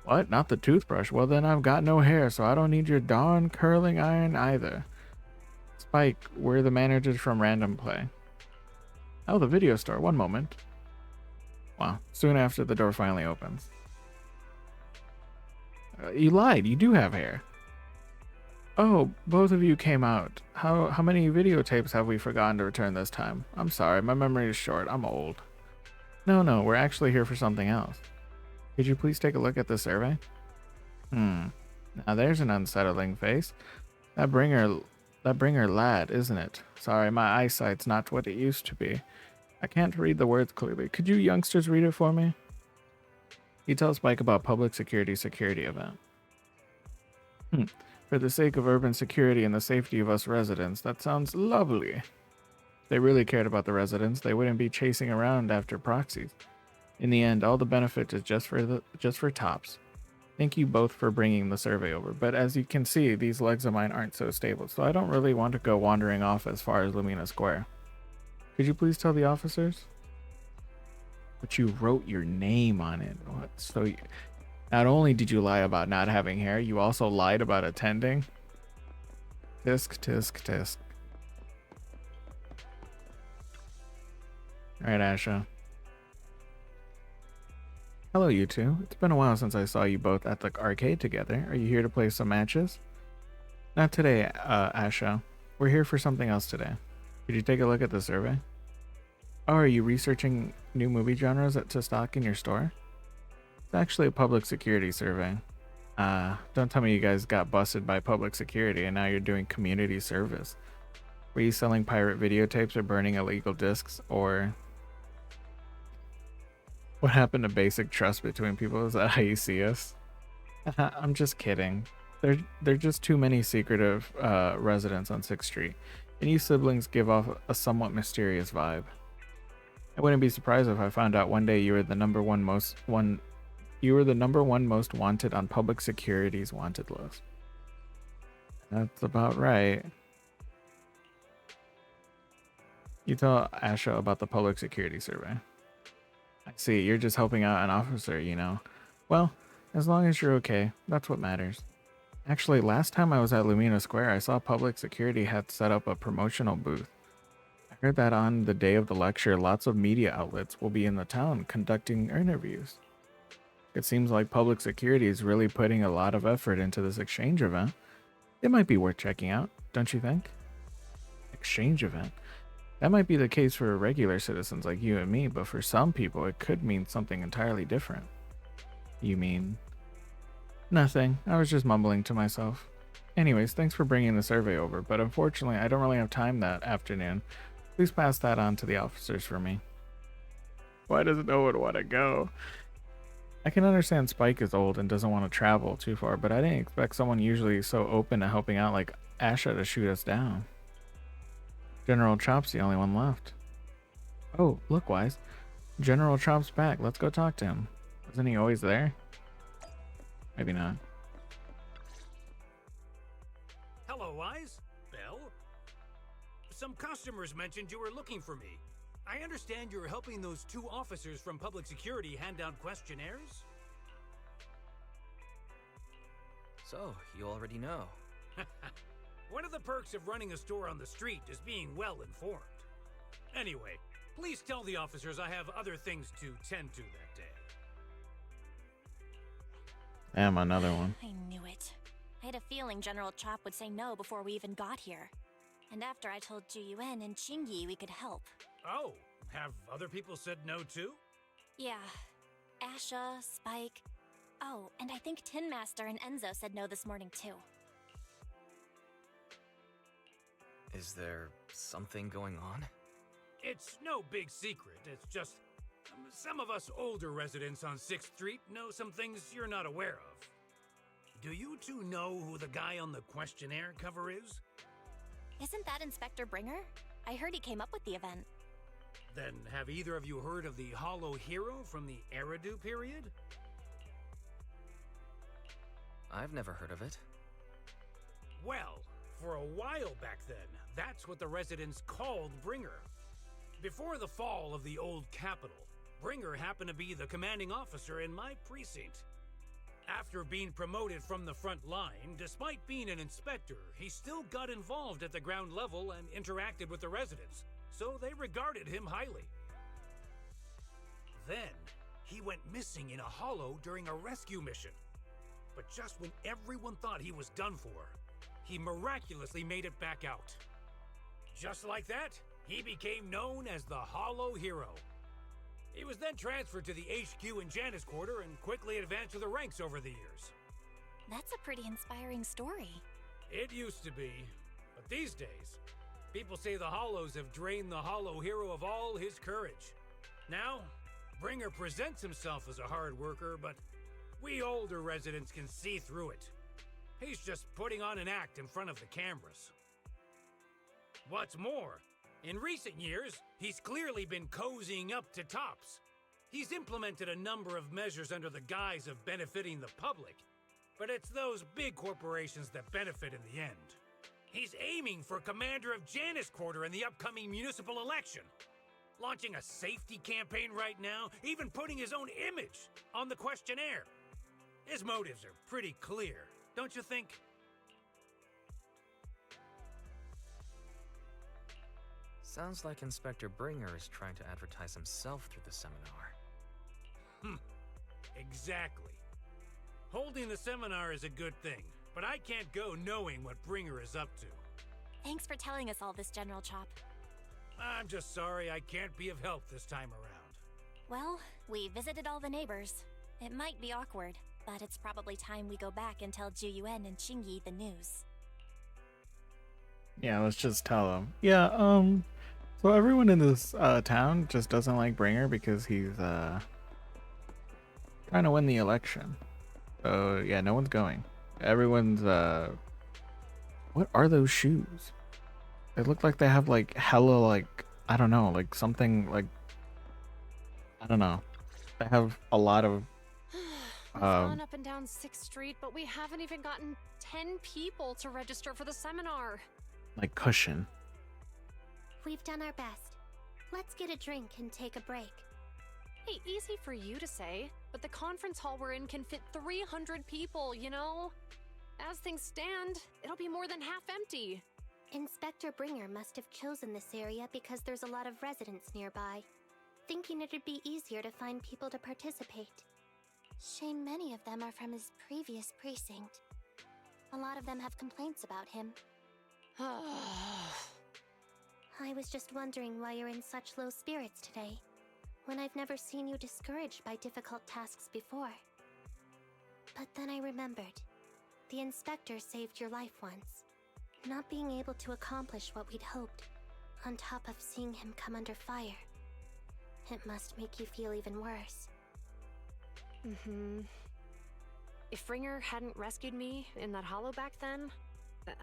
What? Not the toothbrush? Well then I've got no hair, so I don't need your darn curling iron either. Spike, we're the managers from Random Play. Oh, the video store. One moment. Wow. Soon after, the door finally opens. You lied. You do have hair. Oh, both of you came out. How many videotapes have we forgotten to return this time? I'm sorry, my memory is short. I'm old. No, we're actually here for something else. Could you please take a look at the survey? Now there's an unsettling face. That bringer lad, isn't it? Sorry, my eyesight's not what it used to be. I can't read the words clearly. Could you youngsters read it for me? He tells Spike about public security event. For the sake of urban security and the safety of us residents, that sounds lovely. they really cared about the residents, they wouldn't be chasing around after proxies. In the end, all the benefit is just for Tops. Thank you both for bringing the survey over, but as you can see, these legs of mine aren't so stable, so I don't really want to go wandering off as far as Lumina Square. Could you please tell the officers? But you wrote your name on it. What? So not only did you lie about not having hair, you also lied about attending? Tisk, tisk, tisk. Alright, Asha. Hello, you two. It's been a while since I saw you both at the arcade together. Are you here to play some matches? Not today, Asha. We're here for something else today. Could you take a look at the survey? Oh, are you researching new movie genres to stock in your store? It's actually a public security survey. Don't tell me you guys got busted by public security and now you're doing community service. Were you selling pirate videotapes or burning illegal discs, or what happened to basic trust between people? Is that how you see us? I'm just kidding. They're just too many secretive residents on 6th Street, and you siblings give off a somewhat mysterious vibe. I wouldn't be surprised if I found out one day you were the number one most wanted on public security's wanted list. That's about right. You tell Asha about the public security survey. I see, you're just helping out an officer, you know. Well, as long as you're okay, that's what matters. Actually, last time I was at Lumina Square, I saw public security had set up a promotional booth. I heard that on the day of the lecture, lots of media outlets will be in the town conducting interviews. It seems like public security is really putting a lot of effort into this exchange event. It might be worth checking out, don't you think? Exchange event? That might be the case for regular citizens like you and me, but for some people it could mean something entirely different. You mean? Nothing. I was just mumbling to myself. Anyways, thanks for bringing the survey over, but unfortunately I don't really have time that afternoon. Please pass that on to the officers for me. Why does no one want to go? I can understand Spike is old and doesn't want to travel too far, but I didn't expect someone usually so open to helping out like Asha to shoot us down. General Chop's the only one left. Oh, look, Wise. General Chop's back. Let's go talk to him. Isn't he always there? Maybe not. Hello, Wise. Belle? Some customers mentioned you were looking for me. I understand you're helping those 2 officers from public security hand out questionnaires? So, you already know. One of the perks of running a store on the street is being well informed. Anyway, please tell the officers I have other things to tend to that day. Damn, another one. I knew it. I had a feeling General Chop would say no before we even got here. And after I told Juyuan and Chingy we could help. Oh, have other people said no too? Yeah. Asha, Spike. Oh, and I think Tin Master and Enzo said no this morning too. Is there something going on? It's no big secret. It's just some of us older residents on 6th Street know some things you're not aware of. Do you two know who the guy on the questionnaire cover is? Isn't that Inspector Bringer? I heard he came up with the event. Then have either of you heard of the Hollow Hero from the Eridu period? I've never heard of it. Well, for a while back then, that's what the residents called Bringer. Before the fall of the old capital, Bringer happened to be the commanding officer in my precinct. After being promoted from the front line, despite being an inspector, he still got involved at the ground level and interacted with the residents, so they regarded him highly. Then, he went missing in a hollow during a rescue mission. But just when everyone thought he was done for, he miraculously made it back out. Just like that, he became known as the Hollow Hero. He was then transferred to the HQ in Janus Quarter and quickly advanced to the ranks over the years. That's a pretty inspiring story. It used to be, but these days, people say the Hollows have drained the Hollow Hero of all his courage. Now, Bringer presents himself as a hard worker, but we older residents can see through it. He's just putting on an act in front of the cameras. What's more, In recent years, he's clearly been cozying up to Tops. He's implemented a number of measures under the guise of benefiting the public, but it's those big corporations that benefit in the end. He's aiming for commander of Janus Quarter in the upcoming municipal election, launching a safety campaign right now, even putting his own image on the questionnaire. His motives are pretty clear, don't you think? Sounds like Inspector Bringer is trying to advertise himself through the seminar. Exactly. Holding the seminar is a good thing, but I can't go knowing what Bringer is up to. Thanks for telling us all this, General Chop. I'm just sorry I can't be of help this time around. Well, we visited all the neighbors. It might be awkward, but it's probably time we go back and tell Juyuan and Qingyi the news. Yeah, let's just tell them. Yeah, so everyone in this town just doesn't like Bringer because he's trying to win the election. So yeah, no one's going. Everyone's what are those shoes? They look like they have like hella like, I don't know, like something like, I don't know. They have a lot of We've gone up and down 6th Street, but we haven't even gotten 10 people to register for the seminar. like cushion. We've done our best. Let's get a drink and take a break. Hey, easy for you to say, but the conference hall we're in can fit 300 people, you know? As things stand, it'll be more than half empty. Inspector Bringer must have chosen this area because there's a lot of residents nearby, thinking it'd be easier to find people to participate. Shame many of them are from his previous precinct. A lot of them have complaints about him. I was just wondering why you're in such low spirits today, when I've never seen you discouraged by difficult tasks before. But then I remembered. The inspector saved your life once. Not being able to accomplish what we'd hoped, on top of seeing him come under fire. It must make you feel even worse. If Ringer hadn't rescued me in that hollow back then,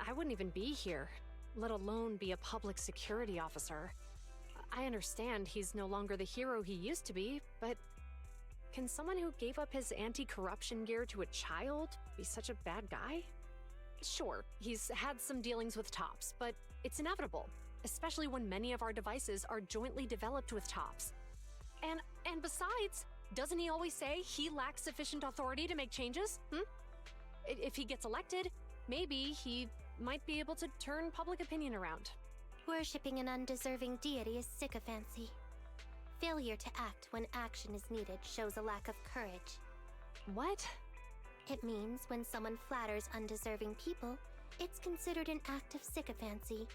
I wouldn't even be here, let alone be a public security officer. I understand he's no longer the hero he used to be, but can someone who gave up his anti-corruption gear to a child be such a bad guy? Sure, he's had some dealings with Tops, but it's inevitable, especially when many of our devices are jointly developed with Tops. And besides, doesn't he always say he lacks sufficient authority to make changes? If he gets elected, maybe he might be able to turn public opinion around. Worshipping an undeserving deity is sycophancy. Failure to act when action is needed shows a lack of courage. What? It means when someone flatters undeserving people, it's considered an act of sycophancy.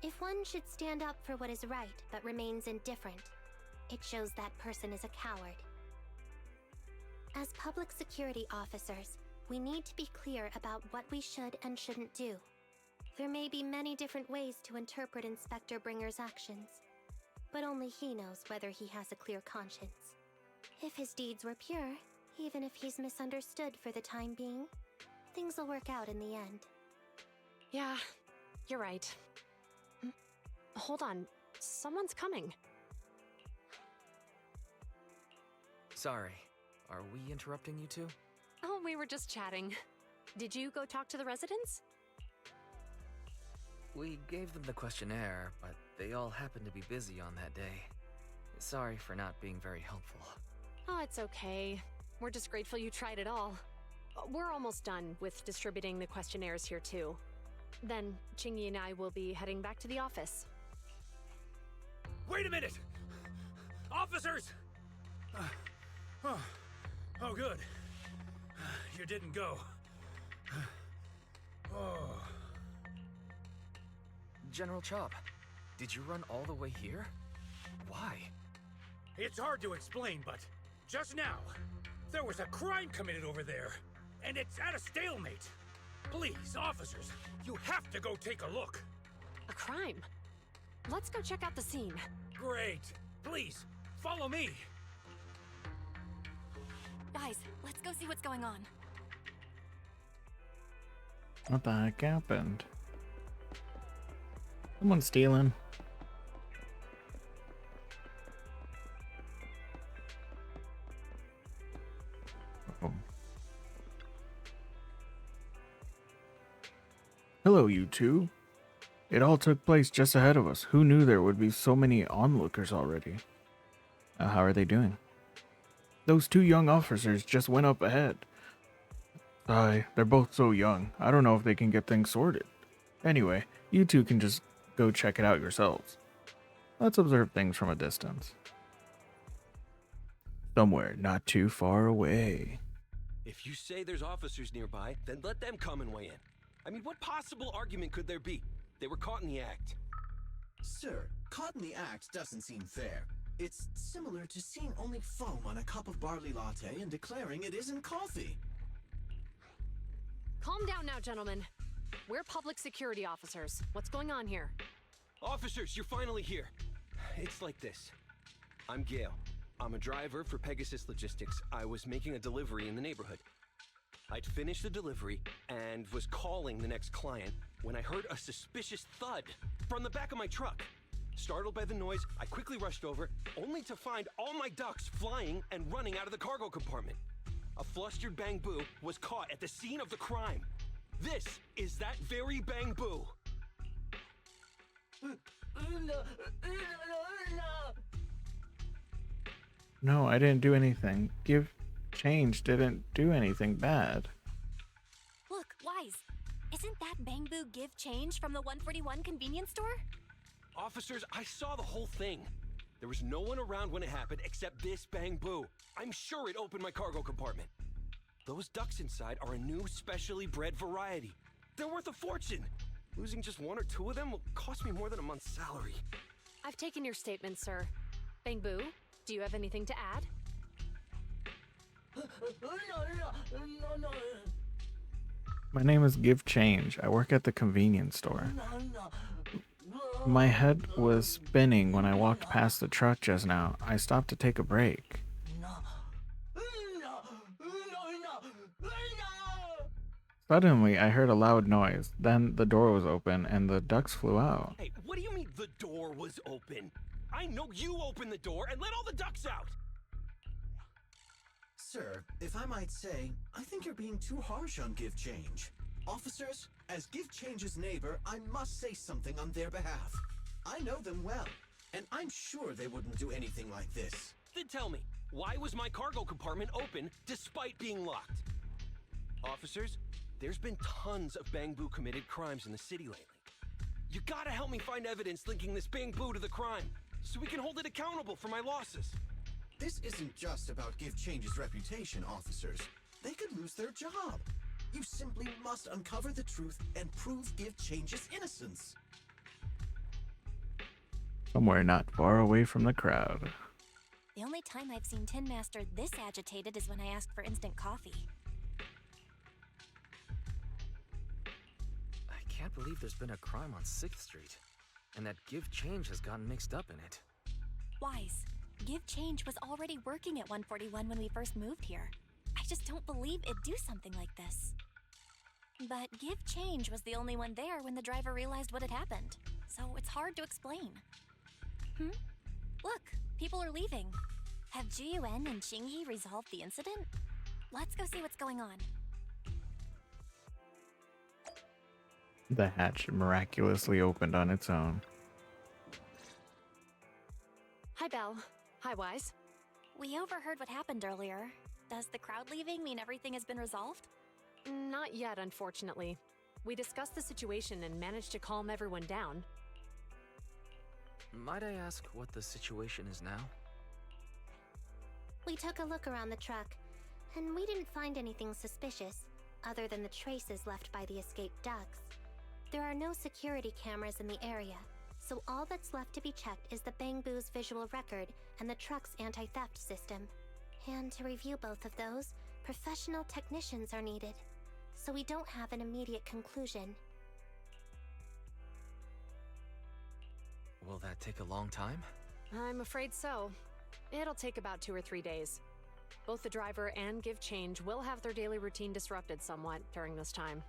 If one should stand up for what is right but remains indifferent, it shows that person is a coward. As public security officers, we need to be clear about what we should and shouldn't do. There may be many different ways to interpret Inspector Bringer's actions, but only he knows whether he has a clear conscience. If his deeds were pure, even if he's misunderstood for the time being, things will work out in the end. Yeah, you're right. Hold on, someone's coming. Sorry, are we interrupting you two? Oh, we were just chatting. Did you go talk to the residents? We gave them the questionnaire, but they all happened to be busy on that day. Sorry for not being very helpful. Oh, it's okay. We're just grateful you tried it all. We're almost done with distributing the questionnaires here too. Then, Qingyi and I will be heading back to the office. Wait a minute! Officers! Oh, good. You didn't go. General Chop, did you run all the way here? Why? It's hard to explain, but just now, there was a crime committed over there, and it's at a stalemate. Please, officers, you have to go take a look. A crime? Let's go check out the scene. Great. Please, follow me. Guys, let's go see what's going on. What the heck happened? Someone's stealing. Oh. Hello, you two. It all took place just ahead of us. Who knew there would be so many onlookers already? How are they doing? Those two young officers just went up ahead. They're both so young. I don't know if they can get things sorted. Anyway, you two can just go check it out yourselves. Let's observe things from a distance. Somewhere not too far away. If you say there's officers nearby, then let them come and weigh in. I mean, what possible argument could there be? They were caught in the act. Sir, caught in the act doesn't seem fair. It's similar to seeing only foam on a cup of barley latte and declaring it isn't coffee. Calm down now, gentlemen. We're public security officers. What's going on here? Officers, you're finally here. It's like this. I'm Gale. I'm a driver for Pegasus Logistics. I was making a delivery in the neighborhood. I'd finished the delivery and was calling the next client when I heard a suspicious thud from the back of my truck. Startled by the noise, I quickly rushed over, only to find all my ducks flying and running out of the cargo compartment. A flustered Bang Boo was caught at the scene of the crime. This is that very Bang Boo. No, I didn't do anything. Give Change didn't do anything bad. Look, Wise. Isn't that Bang Boo Give Change from the 141 convenience store? Officers, I saw the whole thing. There was no one around when it happened except this Bang Boo. I'm sure it opened my cargo compartment. Those ducks inside are a new specially bred variety. They're worth a fortune. Losing just one or two of them will cost me more than a month's salary. I've taken your statement, sir. Bang Boo, do you have anything to add? My name is Give Change. I work at the convenience store. My head was spinning when I walked past the truck just now. I stopped to take a break. Suddenly, I heard a loud noise. Then the door was open and the ducks flew out. Hey, what do you mean the door was open? I know you opened the door and let all the ducks out. Sir, if I might say, I think you're being too harsh on Give Change. Officers, as Give Change's neighbor, I must say something on their behalf. I know them well, and I'm sure they wouldn't do anything like this. Then tell me, why was my cargo compartment open despite being locked? Officers, there's been tons of Bang Boo committed crimes in the city lately. You gotta help me find evidence linking this Bang Boo to the crime, so we can hold it accountable for my losses. This isn't just about Give Change's reputation, officers. They could lose their job. You simply must uncover the truth and prove Give Change's innocence. Somewhere not far away from the crowd. The only time I've seen Tin Master this agitated is when I asked for instant coffee. I can't believe there's been a crime on 6th Street, and that Give Change has gotten mixed up in it. Wise. Give Change was already working at 141 when we first moved here. I just don't believe it'd do something like this. But Give Change was the only one there when the driver realized what had happened, so it's hard to explain. Look, people are leaving. Have Jiyuan and Qingyi resolved the incident? Let's go see what's going on. The hatch miraculously opened on its own. Hi, Belle. Hi, Wise. We overheard what happened earlier. Does the crowd leaving mean everything has been resolved? Not yet, unfortunately. We discussed the situation and managed to calm everyone down. Might I ask what the situation is now? We took a look around the truck, and we didn't find anything suspicious, other than the traces left by the escaped ducks. There are no security cameras in the area, so all that's left to be checked is the Bang Boo's visual record and the truck's anti-theft system. And to review both of those, professional technicians are needed, so we don't have an immediate conclusion. Will that take a long time? I'm afraid so. It'll take about 2 or 3 days. Both the driver and Give Change will have their daily routine disrupted somewhat during this time.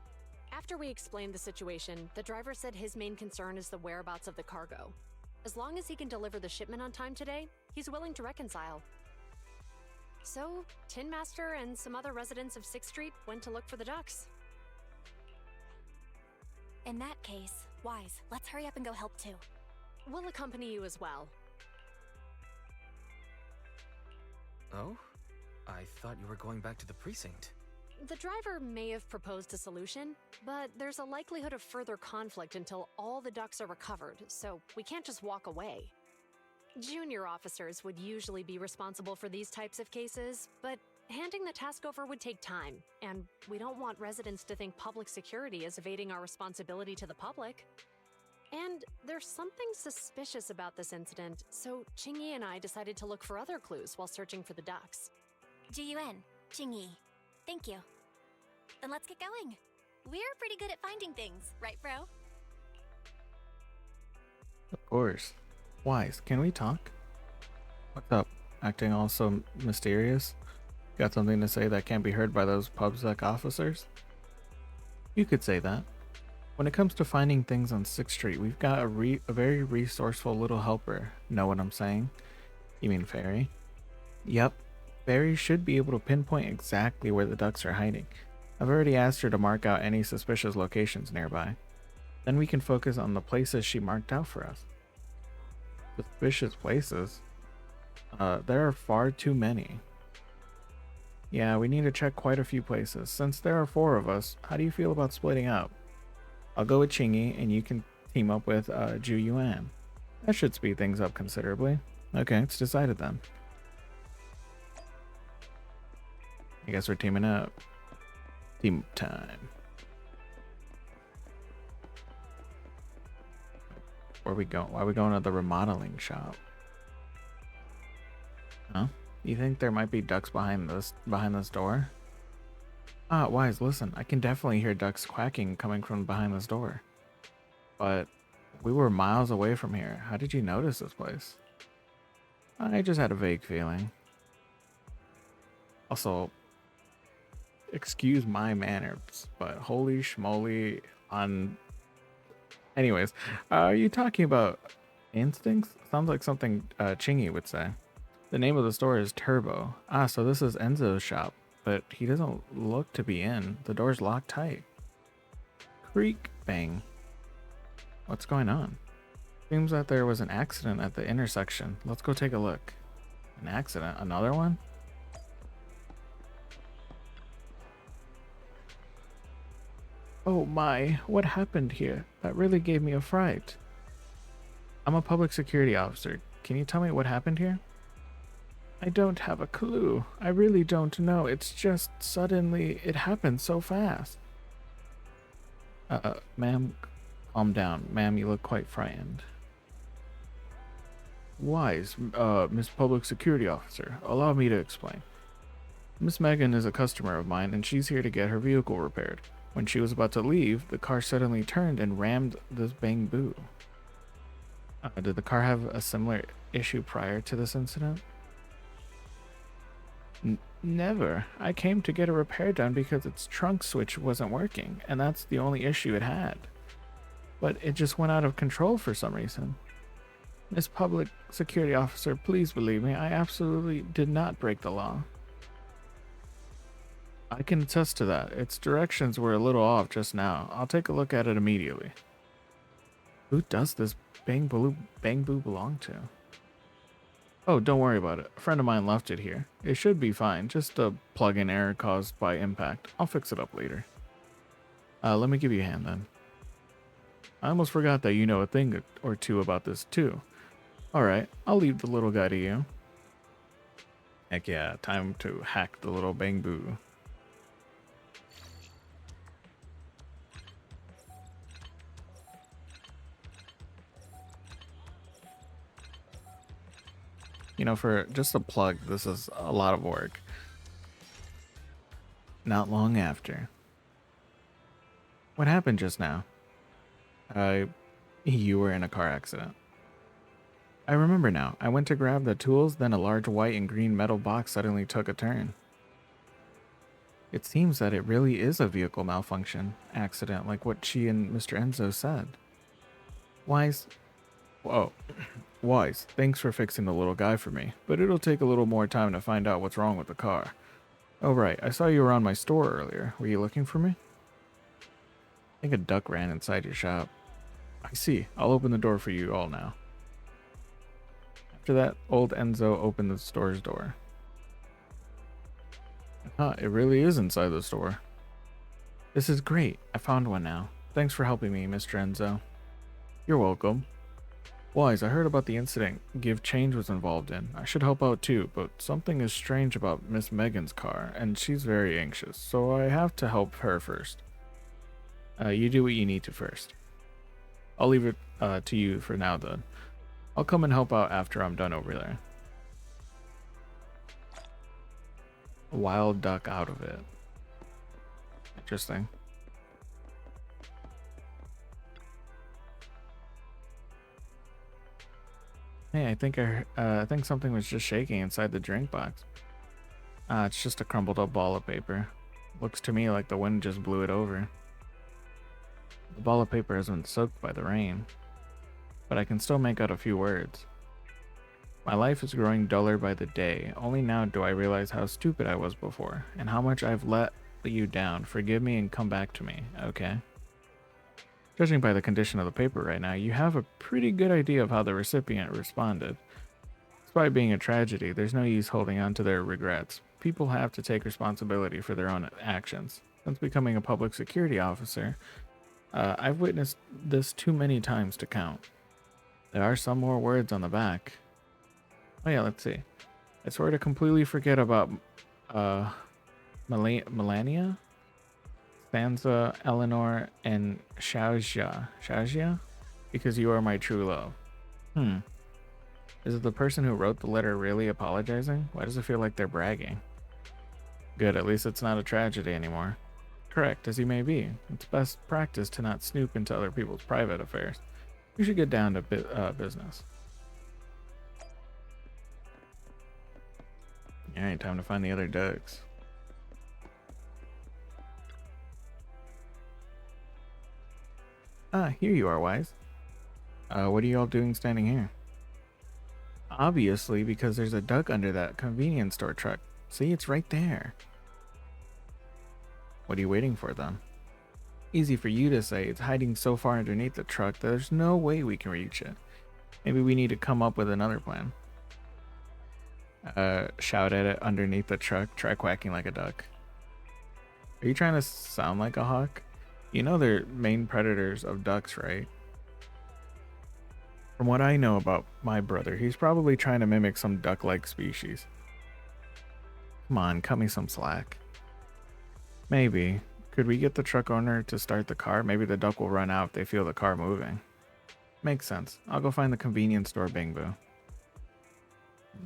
After we explained the situation, the driver said his main concern is the whereabouts of the cargo. As long as he can deliver the shipment on time today, he's willing to reconcile. So, Tin Master and some other residents of 6th Street went to look for the ducks. In that case, Wise, let's hurry up and go help too. We'll accompany you as well. Oh? I thought you were going back to the precinct. The driver may have proposed a solution, but there's a likelihood of further conflict until all the ducks are recovered, so we can't just walk away. Junior officers would usually be responsible for these types of cases, but handing the task over would take time, and we don't want residents to think public security is evading our responsibility to the public. And there's something suspicious about this incident, so Qingyi and I decided to look for other clues while searching for the ducks. G-U-N, Qingyi. Thank you. Then let's get going. We're pretty good at finding things, right, bro? Of course. Wise, can we talk? What's up? Acting all so mysterious? Got something to say that can't be heard by those PubSec officers? You could say that. When it comes to finding things on 6th Street, we've got a very resourceful little helper. Know what I'm saying? You mean Fairy? Yep. Fairy should be able to pinpoint exactly where the ducks are hiding. I've already asked her to mark out any suspicious locations nearby. Then we can focus on the places she marked out for us. Suspicious places? There are far too many. Yeah, we need to check quite a few places. Since there are 4 of us, how do you feel about splitting up? I'll go with Qingyi, and you can team up with Ju Yuan. That should speed things up considerably. Okay, it's decided then. I guess we're teaming up. Team time. Where we go? Why are we going to the remodeling shop? Huh? You think there might be ducks behind this door? Ah, Wise, listen. I can definitely hear ducks quacking coming from behind this door. But we were miles away from here. How did you notice this place? I just had a vague feeling. Also, excuse my manners, but holy schmoly on... Anyways, are you talking about instincts? Sounds like something Qingyi would say. The name of the store is Turbo. Ah, so this is Enzo's shop, but he doesn't look to be in. The door's locked tight. Creak bang. What's going on? Seems that there was an accident at the intersection. Let's go take a look. An accident? Another one? Oh my, what happened here? That really gave me a fright. I'm a public security officer. Can you tell me what happened here? I don't have a clue. I really don't know. It's just suddenly it happened so fast. Ma'am, calm down. Ma'am, you look quite frightened. Wise, Miss Public Security Officer, allow me to explain. Miss Megan is a customer of mine and she's here to get her vehicle repaired. When she was about to leave, the car suddenly turned and rammed this bamboo. Did the car have a similar issue prior to this incident? Never. I came to get a repair done because its trunk switch wasn't working, and that's the only issue it had. But it just went out of control for some reason. Miss Public Security Officer, please believe me, I absolutely did not break the law. I can attest to that. Its directions were a little off just now. I'll take a look at it immediately. Who does this bamboo belong to? Oh, don't worry about it. A friend of mine left it here. It should be fine. Just a plug-in error caused by impact. I'll fix it up later. Let me give you a hand then. I almost forgot that you know a thing or two about this too. Alright, I'll leave the little guy to you. Heck yeah, time to hack the little bamboo. You know, for just a plug, this is a lot of work. Not long after. What happened just now? You were in a car accident. I remember now. I went to grab the tools, then a large white and green metal box suddenly took a turn. It seems that it really is a vehicle malfunction accident, like what she and Mr. Enzo said. Wise. Whoa. Wise, thanks for fixing the little guy for me, but it'll take a little more time to find out what's wrong with the car. Oh right, I saw you around my store earlier. Were you looking for me? I think a duck ran inside your shop. I see. I'll open the door for you all now. After that, old Enzo opened the store's door. Huh, it really is inside the store. This is great. I found one now. Thanks for helping me, Mr. Enzo. You're welcome. Wise, I heard about the incident Give Change was involved in. I should help out too, but something is strange about Miss Megan's car, and she's very anxious, so I have to help her first. You do what you need to first. I'll leave it to you for now, then. I'll come and help out after I'm done over there. A wild duck out of it. Interesting. Hey, I think something was just shaking inside the drink box. It's just a crumpled up ball of paper. Looks to me like the wind just blew it over. The ball of paper has been soaked by the rain, but I can still make out a few words. My life is growing duller by the day. Only now do I realize how stupid I was before, and how much I've let you down. Forgive me and come back to me, okay? Judging by the condition of the paper right now, you have a pretty good idea of how the recipient responded. Despite being a tragedy, there's no use holding on to their regrets. People have to take responsibility for their own actions. Since becoming a public security officer, I've witnessed this too many times to count. There are some more words on the back. Oh yeah, let's see. I swear to completely forget about Melania, Stanza, Eleanor, and Shazia, because you are my true love. Is it the person who wrote the letter really apologizing? Why does it feel like they're bragging? Good, at least it's not a tragedy anymore. Correct, as you may be. It's best practice to not snoop into other people's private affairs. We should get down to business. Alright, time to find the other ducks. Ah, here you are, Wise. What are you all doing standing here? Obviously, because there's a duck under that convenience store truck. See, it's right there. What are you waiting for, then? Easy for you to say. It's hiding so far underneath the truck that there's no way we can reach it. Maybe we need to come up with another plan. Shout at it underneath the truck. Try quacking like a duck. Are you trying to sound like a hawk? You know they're main predators of ducks, right? From what I know about my brother, he's probably trying to mimic some duck-like species. Come on, cut me some slack. Maybe. Could we get the truck owner to start the car? Maybe the duck will run out if they feel the car moving. Makes sense. I'll go find the convenience store Bingbo.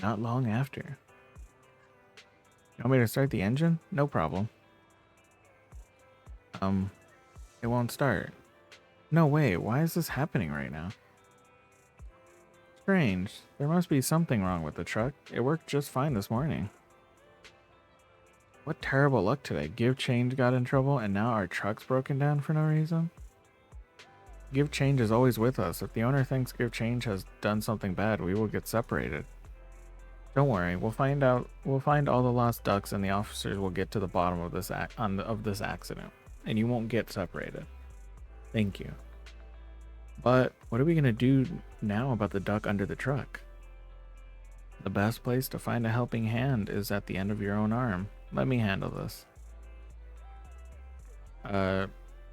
Not long after. You want me to start the engine? No problem. It won't start. No way, why is this happening right now? Strange. There must be something wrong with the truck. It worked just fine this morning. What terrible luck today. Give Change got in trouble and now our truck's broken down for no reason? Give Change is always with us. If the owner thinks Give Change has done something bad, we will get separated. Don't worry, we'll find all the lost ducks and the officers will get to the bottom of this accident. And you won't get separated. Thank you. But what are we gonna do now about the duck under the truck? The best place to find a helping hand is at the end of your own arm. Let me handle this.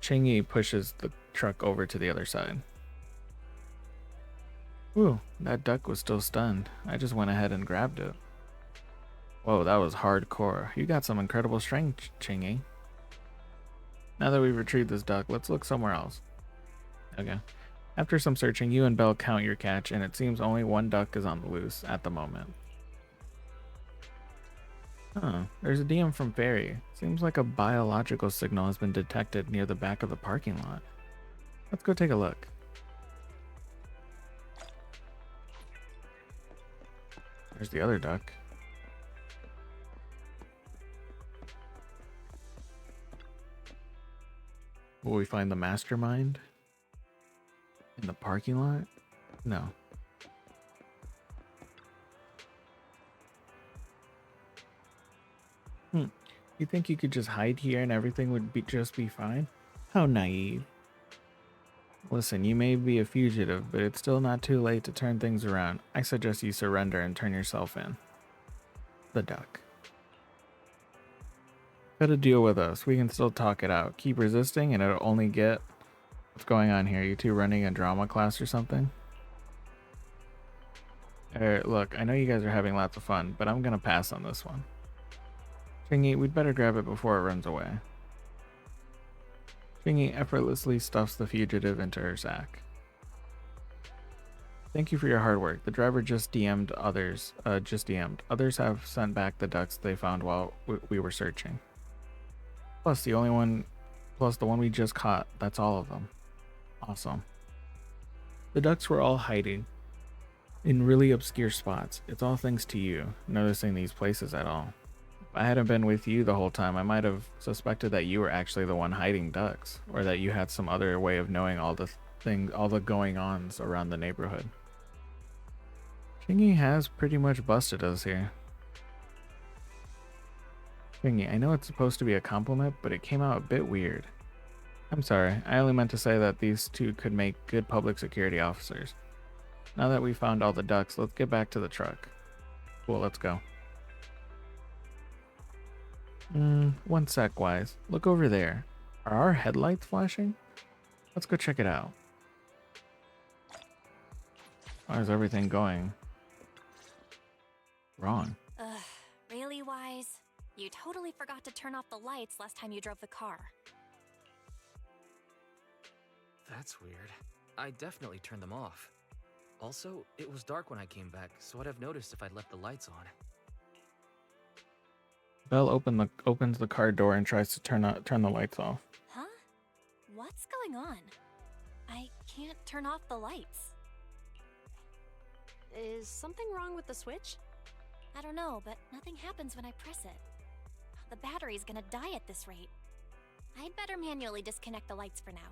Chingy pushes the truck over to the other side. Ooh, that duck was still stunned. I just went ahead and grabbed it. Whoa, that was hardcore. You got some incredible strength, Chingy. Now that we've retrieved this duck, let's look somewhere else. Okay. After some searching, you and Belle count your catch, and it seems only one duck is on the loose at the moment. Huh, there's a DM from Fairy. Seems like a biological signal has been detected near the back of the parking lot. Let's go take a look. There's the other duck. Will we find the mastermind in the parking lot? No. You think you could just hide here and everything would just be fine? How naive. Listen, you may be a fugitive, but it's still not too late to turn things around. I suggest you surrender and turn yourself in. The duck. Gotta deal with us. We can still talk it out. Keep resisting and it'll only get... What's going on here? You two running a drama class or something? Look, I know you guys are having lots of fun, but I'm gonna pass on this one. Chingy, we'd better grab it before it runs away. Chingy effortlessly stuffs the fugitive into her sack. Thank you for your hard work. The driver just DM'd others. Others have sent back the ducks they found while we were searching. Plus the one we just caught. That's all of them. Awesome. The ducks were all hiding in really obscure spots. It's all thanks to you noticing these places at all. If I hadn't been with you the whole time, I might have suspected that you were actually the one hiding ducks, or that you had some other way of knowing all the going-ons around the neighborhood. Chingy has pretty much busted us here. Chingy, I know it's supposed to be a compliment, but it came out a bit weird. I'm sorry, I only meant to say that these two could make good public security officers. Now that we found all the ducks, let's get back to the truck. Cool, let's go. One sec, Wise. Look over there. Are our headlights flashing? Let's go check it out. Why is everything going wrong? Really, Wise? You totally forgot to turn off the lights last time you drove the car. That's weird. I definitely turned them off. Also, it was dark when I came back, so I'd have noticed if I'd left the lights on. Belle opens the car door and tries to turn the lights off. Huh? What's going on? I can't turn off the lights. Is something wrong with the switch? I don't know, but nothing happens when I press it. The battery's gonna die at this rate. I'd better manually disconnect the lights for now.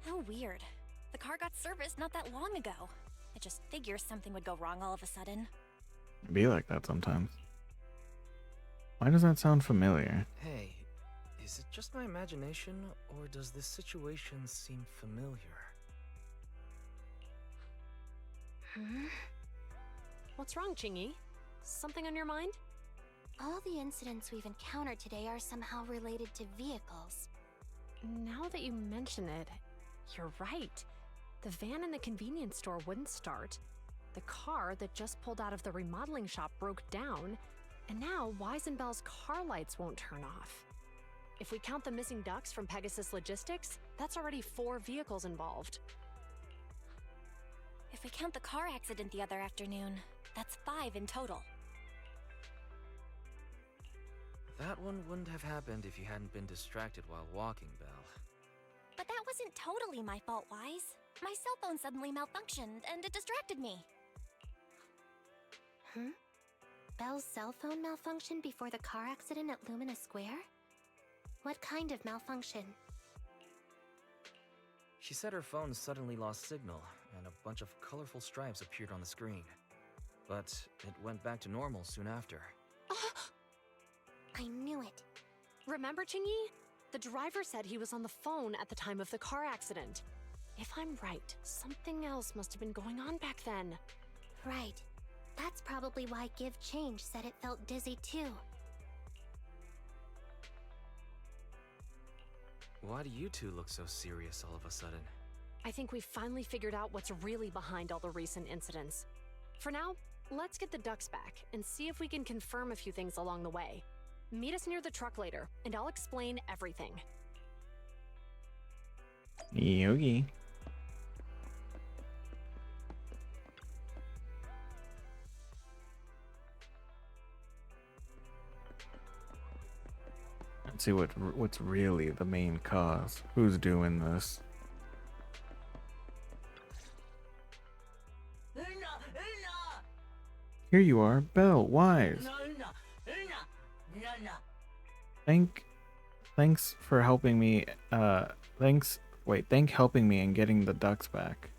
How weird. The car got serviced not that long ago. I just figure something would go wrong all of a sudden. It'd be like that sometimes. Why does that sound familiar? Hey, is it just my imagination, or does this situation seem familiar? What's wrong, Chingy? Something on your mind? All the incidents we've encountered today are somehow related to vehicles. Now that you mention it, you're right. The van in the convenience store wouldn't start. The car that just pulled out of the remodeling shop broke down. And now Wise and Belle's car lights won't turn off. If we count the missing ducks from Pegasus Logistics, that's already 4 vehicles involved. If we count the car accident the other afternoon, that's 5 in total. That one wouldn't have happened if you hadn't been distracted while walking, Belle. But that wasn't totally my fault, Wise. My cell phone suddenly malfunctioned, and it distracted me. Belle's cell phone malfunctioned before the car accident at Lumina Square? What kind of malfunction? She said her phone suddenly lost signal, and a bunch of colorful stripes appeared on the screen. But it went back to normal soon after. I knew it. Remember, Chingy? The driver said he was on the phone at the time of the car accident. If I'm right, something else must have been going on back then. Right. That's probably why Give Change said it felt dizzy too. Why do you two look so serious all of a sudden? I think we've finally figured out what's really behind all the recent incidents. For now, let's get the ducks back and see if we can confirm a few things along the way. Meet us near the truck later, and I'll explain everything. Yogi. Let's see what's really the main cause. Who's doing this? Here you are, Belle, Wise. Thanks for helping me Thank helping me in getting the ducks back.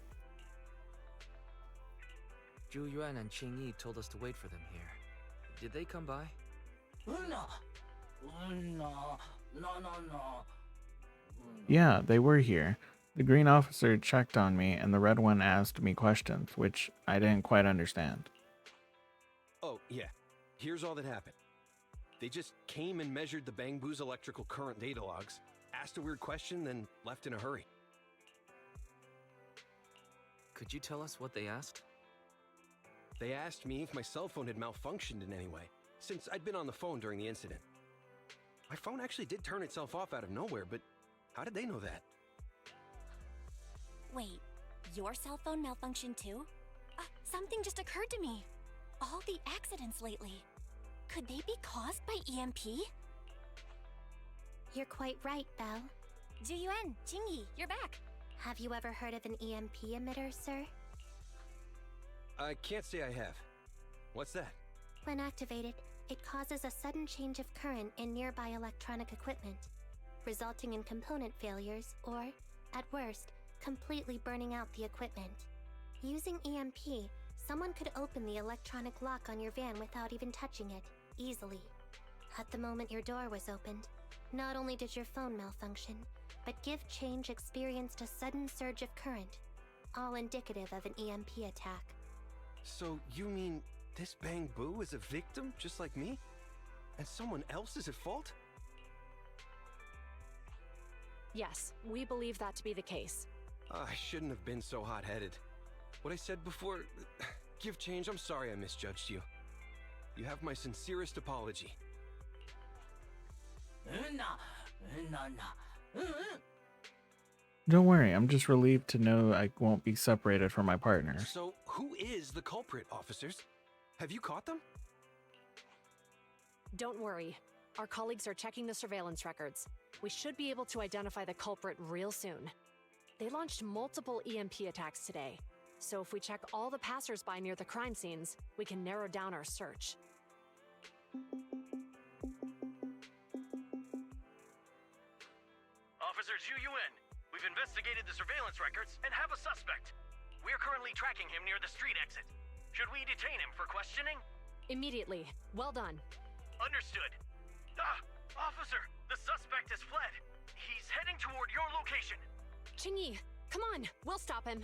Zhu Yuan and Qing Yi told us to wait for them here. Did they come by? No. Yeah, they were here. The green officer checked on me, and the red one asked me questions, which I didn't quite understand. Oh, yeah. Here's all that happened. They just came and measured the Bang Boo's electrical current data logs, asked a weird question, then left in a hurry. Could you tell us what they asked? They asked me if my cell phone had malfunctioned in any way, since I'd been on the phone during the incident. My phone actually did turn itself off out of nowhere, but how did they know that? Wait, your cell phone malfunctioned too? Something just occurred to me. All the accidents lately. Could they be caused by EMP? You're quite right, Belle. Juyuan, Qingyi, you're back. Have you ever heard of an EMP emitter, sir? I can't say I have. What's that? When activated, it causes a sudden change of current in nearby electronic equipment, resulting in component failures or, at worst, completely burning out the equipment. Using EMP, someone could open the electronic lock on your van without even touching it, easily. At the moment your door was opened, not only did your phone malfunction, but Give Change experienced a sudden surge of current, all indicative of an EMP attack. So you mean this Bang Boo is a victim just like me? And someone else is at fault? Yes, we believe that to be the case. I shouldn't have been so hot-headed. What I said before... Give Change, I'm sorry I misjudged you. You have my sincerest apology. Don't worry, I'm just relieved to know I won't be separated from my partners. So, who is the culprit, officers? Have you caught them? Don't worry. Our colleagues are checking the surveillance records. We should be able to identify the culprit real soon. They launched multiple EMP attacks today, so if we check all the passers-by near the crime scenes, we can narrow down our search. Officer Zhu Yuan, we've investigated the surveillance records and have a suspect. We're currently tracking him near the street exit. Should we detain him for questioning? Immediately. Well done. Understood. Officer, the suspect has fled. He's heading toward your location. Qingyi, come on, we'll stop him.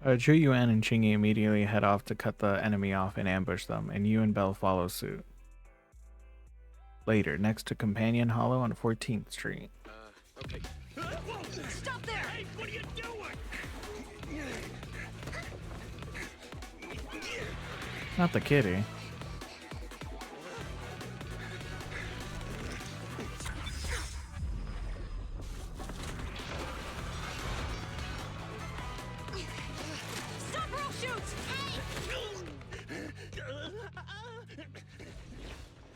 Zhu Yuan and Qingyi immediately head off to cut the enemy off and ambush them, and Yu and Belle follow suit. Later, next to Companion Hollow on 14th Street. Okay. Stop there! Hey, what are you doing? Not the kitty. Stop or I'll shoot!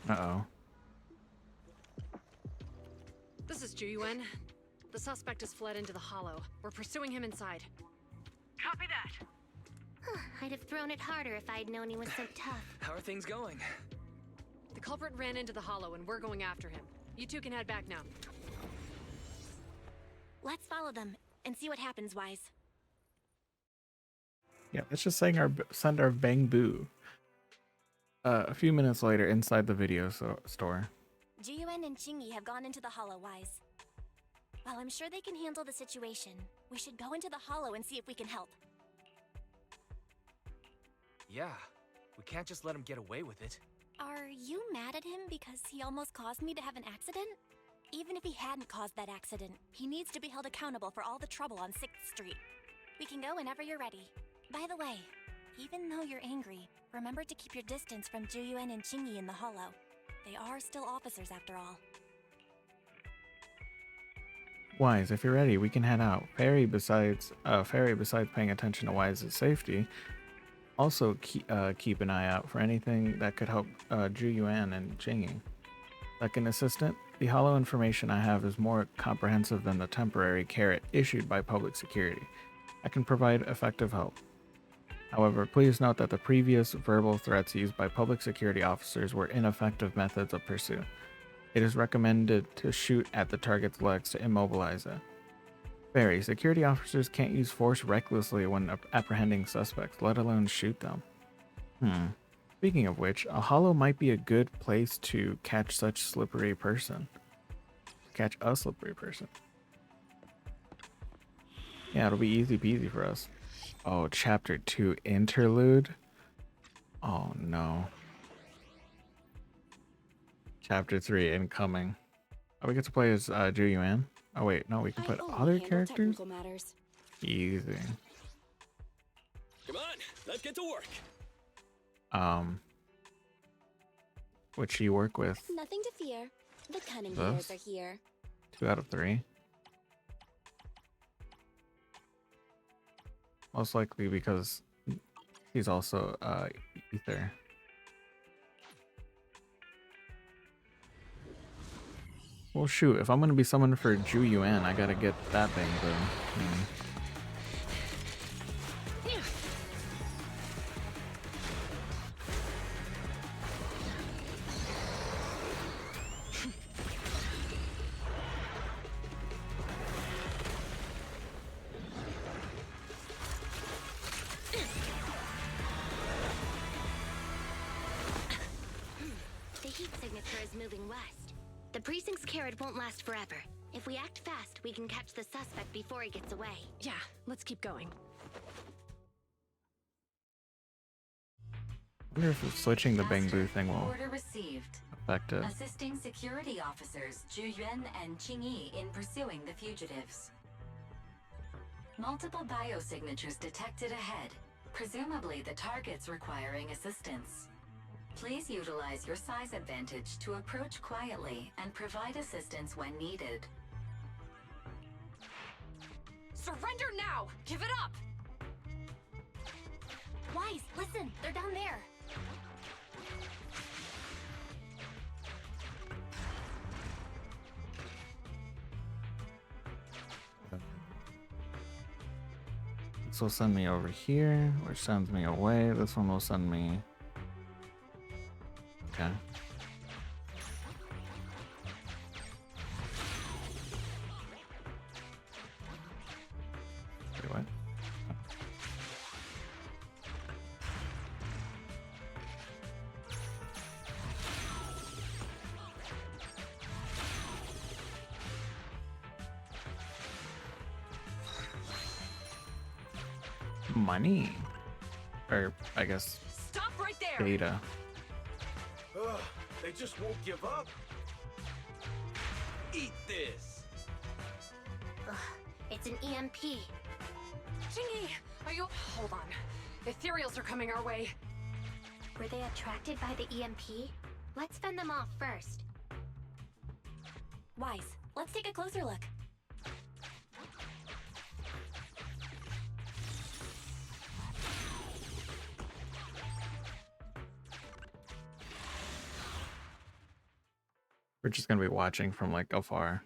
Uh-oh. This is Zhu Yuan. The suspect has fled into the hollow. We're pursuing him inside. Copy that. I'd have thrown it harder if I'd known he was so tough. How are things going? The culprit ran into the hollow and we're going after him. You two can head back now. Let's follow them and see what happens, Wise. Yeah, let's just send our Bang Boo. A few minutes later, inside the video store. Jiyuan and Qingyi have gone into the hollow, Wise. While I'm sure they can handle the situation, we should go into the hollow and see if we can help. Yeah, we can't just let him get away with it. Are you mad at him because he almost caused me to have an accident? Even if he hadn't caused that accident, he needs to be held accountable for all the trouble on 6th Street. We can go whenever you're ready. By the way, even though you're angry, remember to keep your distance from Juyuan and Qingyi in the hollow. They are still officers after all. Wise, if you're ready, we can head out. Fairy, besides paying attention to Wise's safety, also keep an eye out for anything that could help Zhu Yuan and Qingyi. Second assistant, the hollow information I have is more comprehensive than the temporary carrot issued by public security. I can provide effective help. However, please note that the previous verbal threats used by public security officers were ineffective methods of pursuit. It is recommended to shoot at the target's legs to immobilize it. Barry, security officers can't use force recklessly when apprehending suspects, let alone shoot them. Speaking of which, a hollow might be a good place to catch such slippery person. Catch a slippery person. Yeah, it'll be easy peasy for us. Oh, chapter 2 interlude. Oh no. Chapter 3 incoming. Oh, we get to play as Ju Yuan. Oh wait, no, we can put other characters. Easy. Come on, let's get to work. Which you work with? Nothing to fear. The cunning This? bears are here. 2 out of 3. Most likely because he's also Ether. Well, shoot, if I'm gonna be summoned for Ju Yuan, I gotta get that thing, though. The heat signature is moving west. The precinct's carrot won't last forever. If we act fast, we can catch the suspect before he gets away. Yeah, let's keep going. I wonder if switching the Bangbu thing will Order received. affect it. Assisting security officers Ju Yuan and Qingyi in pursuing the fugitives. Multiple biosignatures detected ahead. Presumably the target's requiring assistance. Please utilize your size advantage to approach quietly and provide assistance when needed. Surrender now! Give it up! Wise, listen, they're down there. This will send me over here, which sends me away. This one will send me... Okay. Wait, what? Money. Or, I guess, Stop right there! data. Ugh, they just won't give up. Eat this. Ugh, it's an EMP. Chingy, are you... Hold on. Ethereals are coming our way. Were they attracted by the EMP? Let's fend them off first. Wise, let's take a closer look. We're just gonna be watching from like afar.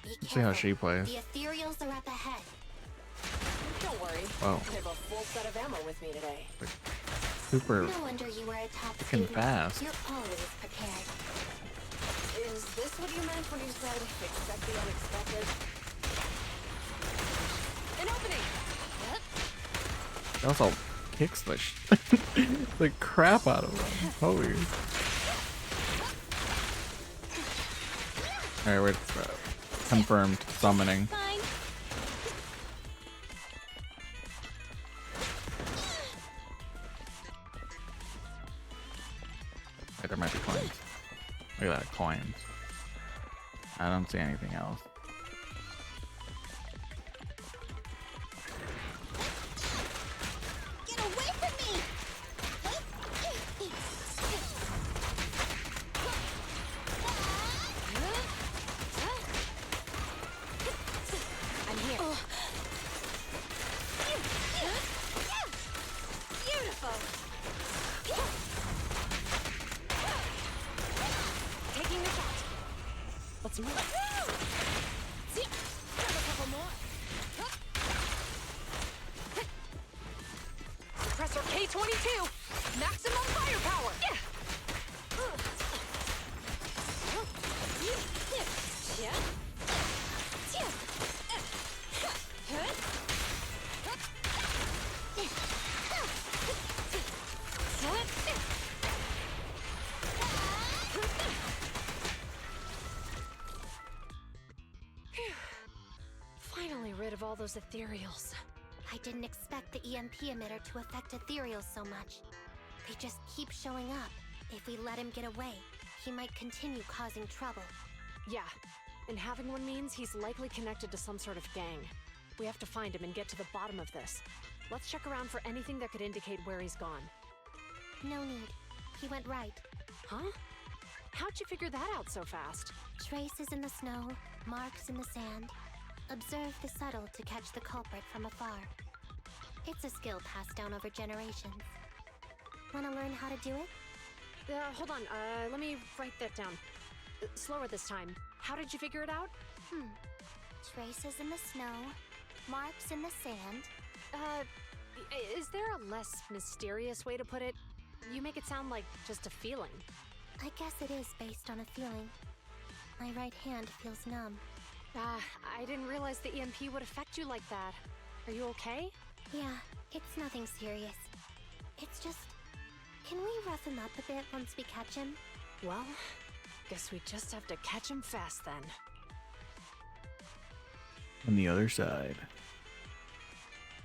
Let's see how she plays. The ethereals are up ahead. Don't worry. Whoa. I have a full set of ammo with me today. Super No wonder you were a top fucking student. fast. You're always prepared. Is this what you meant when you said expect the unexpected? An opening! She also kicks the crap out of them. Holy. Alright, we're confirmed summoning. Fine. Wait, there might be coins. Look at that, coins. I don't see anything else. Get away from me! I'm here. Beautiful! Taking the shot. Let's move. 2022! Maximum firepower! Yeah. Finally rid of all those ethereals. I didn't expect the EMP emitter to affect ethereals so much. They just keep showing up. If we let him get away, he might continue causing trouble. Yeah, and having one means he's likely connected to some sort of gang. We have to find him and get to the bottom of this. Let's check around for anything that could indicate where he's gone. No need. He went right. Huh? How'd you figure that out so fast? Traces in the snow, marks in the sand. Observe the subtle to catch the culprit from afar. It's a skill passed down over generations. Wanna learn how to do it? Hold on, let me write that down. Slower this time. How did you figure it out? Traces in the snow, marks in the sand. Is there a less mysterious way to put it? You make it sound like just a feeling. I guess it is based on a feeling. My right hand feels numb. I didn't realize the EMP would affect you like that. Are you okay? Yeah, it's nothing serious. It's just... Can we rough him up a bit once we catch him? Well, guess we just have to catch him fast then. On the other side.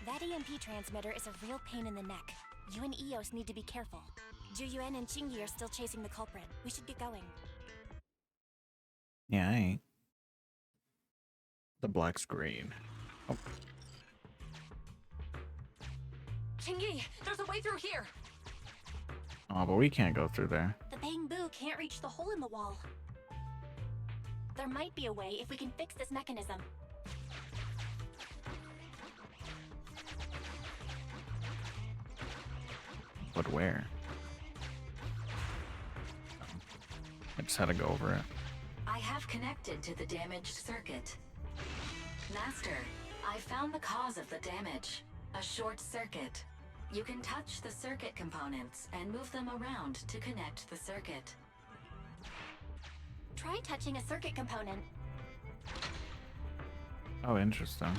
That EMP transmitter is a real pain in the neck. You and Eos need to be careful. Juyuan and Qingyi are still chasing the culprit. We should get going. Yeah, I ain't. The black screen. Oh. Qingyi, there's a way through here! Oh, but we can't go through there. The bamboo can't reach the hole in the wall. There might be a way if we can fix this mechanism. But where? I just had to go over it. I have connected to the damaged circuit. Master, I found the cause of the damage. A short circuit. You can touch the circuit components and move them around to connect the circuit. Try touching a circuit component. Oh, interesting.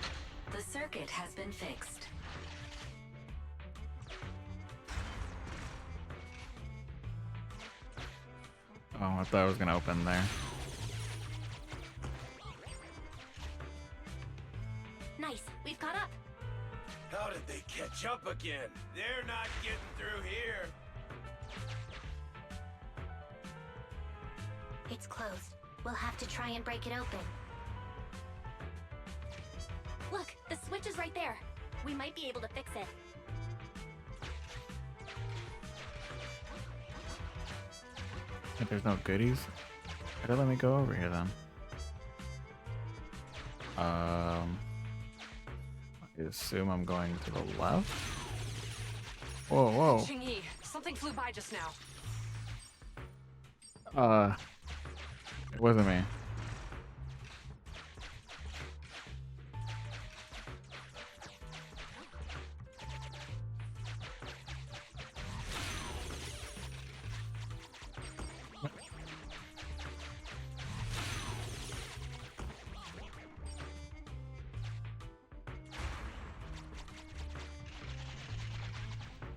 The circuit has been fixed. Oh, I thought I was gonna open there. Nice, we've caught up. How did they catch up again? They're not getting through here. It's closed. We'll have to try and break it open. Look, the switch is right there. We might be able to fix it. If there's no goodies, better let me go over here then. I assume I'm going to the left. Whoa, whoa. Qingyi, something flew by just now. It wasn't me.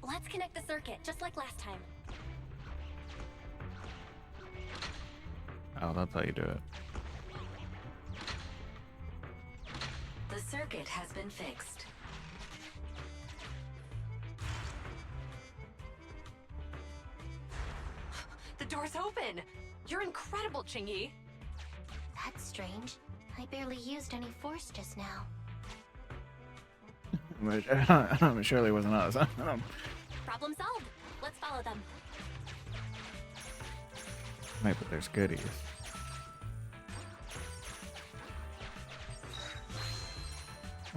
Let's connect the circuit, just like last time. Oh, that's how you do it. The circuit has been fixed. The door's open! You're incredible, Qingyi! That's strange. I barely used any force just now. Surely it wasn't us. Problem solved. Let's follow them. Wait, but there's goodies.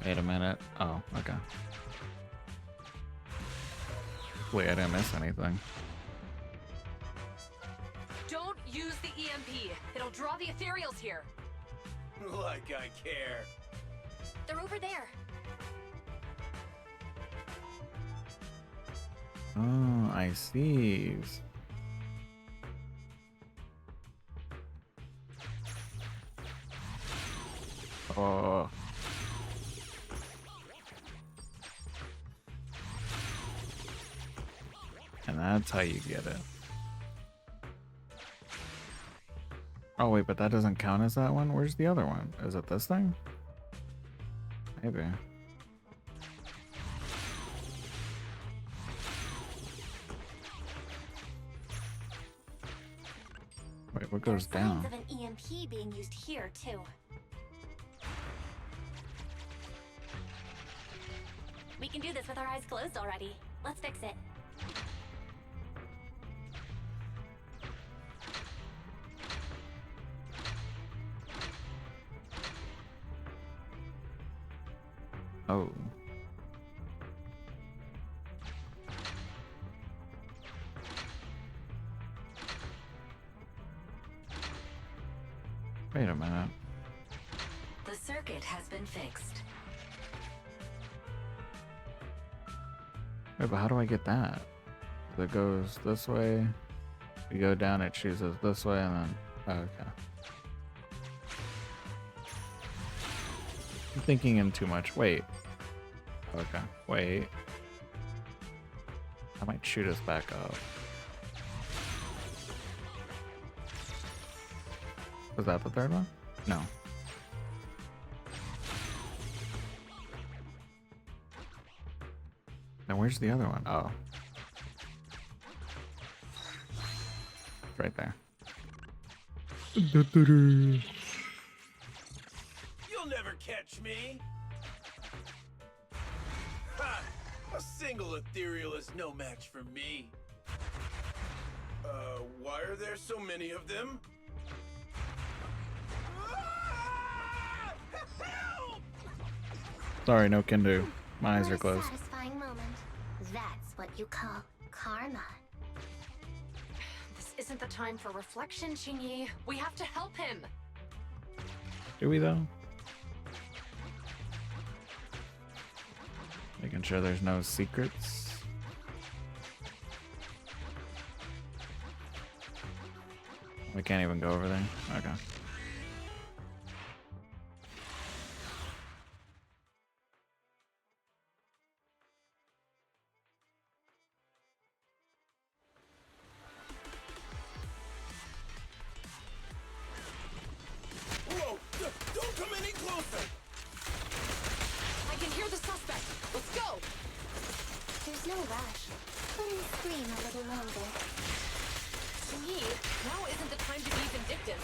Wait a minute. Oh, okay. Wait, I didn't miss anything. Don't use the EMP. It'll draw the ethereals here. Like I care. They're over there. Oh, I see. Oh. And that's how you get it. Oh wait, but that doesn't count as that one? Where's the other one? Is it this thing? Maybe. Wait, what goes down? Signs of an EMP being used here too. We can do this with our eyes closed already. Let's fix it. Oh. Wait a minute. The circuit has been fixed. Wait, but how do I get that? It goes this way. You go down, it chooses this way, and then... Oh, okay. I'm thinking in too much. Wait. Okay, wait. I might shoot us back up. Was that the third one? No. Then where's the other one? Oh. It's right there. You'll never catch me. Ha! A single ethereal is no match for me. Why are there so many of them? Sorry, no can do. My eyes are closed. Satisfying moment. That's what you call karma. This isn't the time for reflection, Chingy. We have to help him. Do we though? Making sure there's no secrets. We can't even go over there. Okay. Whoa! Don't come any closer! I can hear the suspect. Let's go. There's no rush. Let him scream a little longer. Chingy, now isn't the time to be vindictive.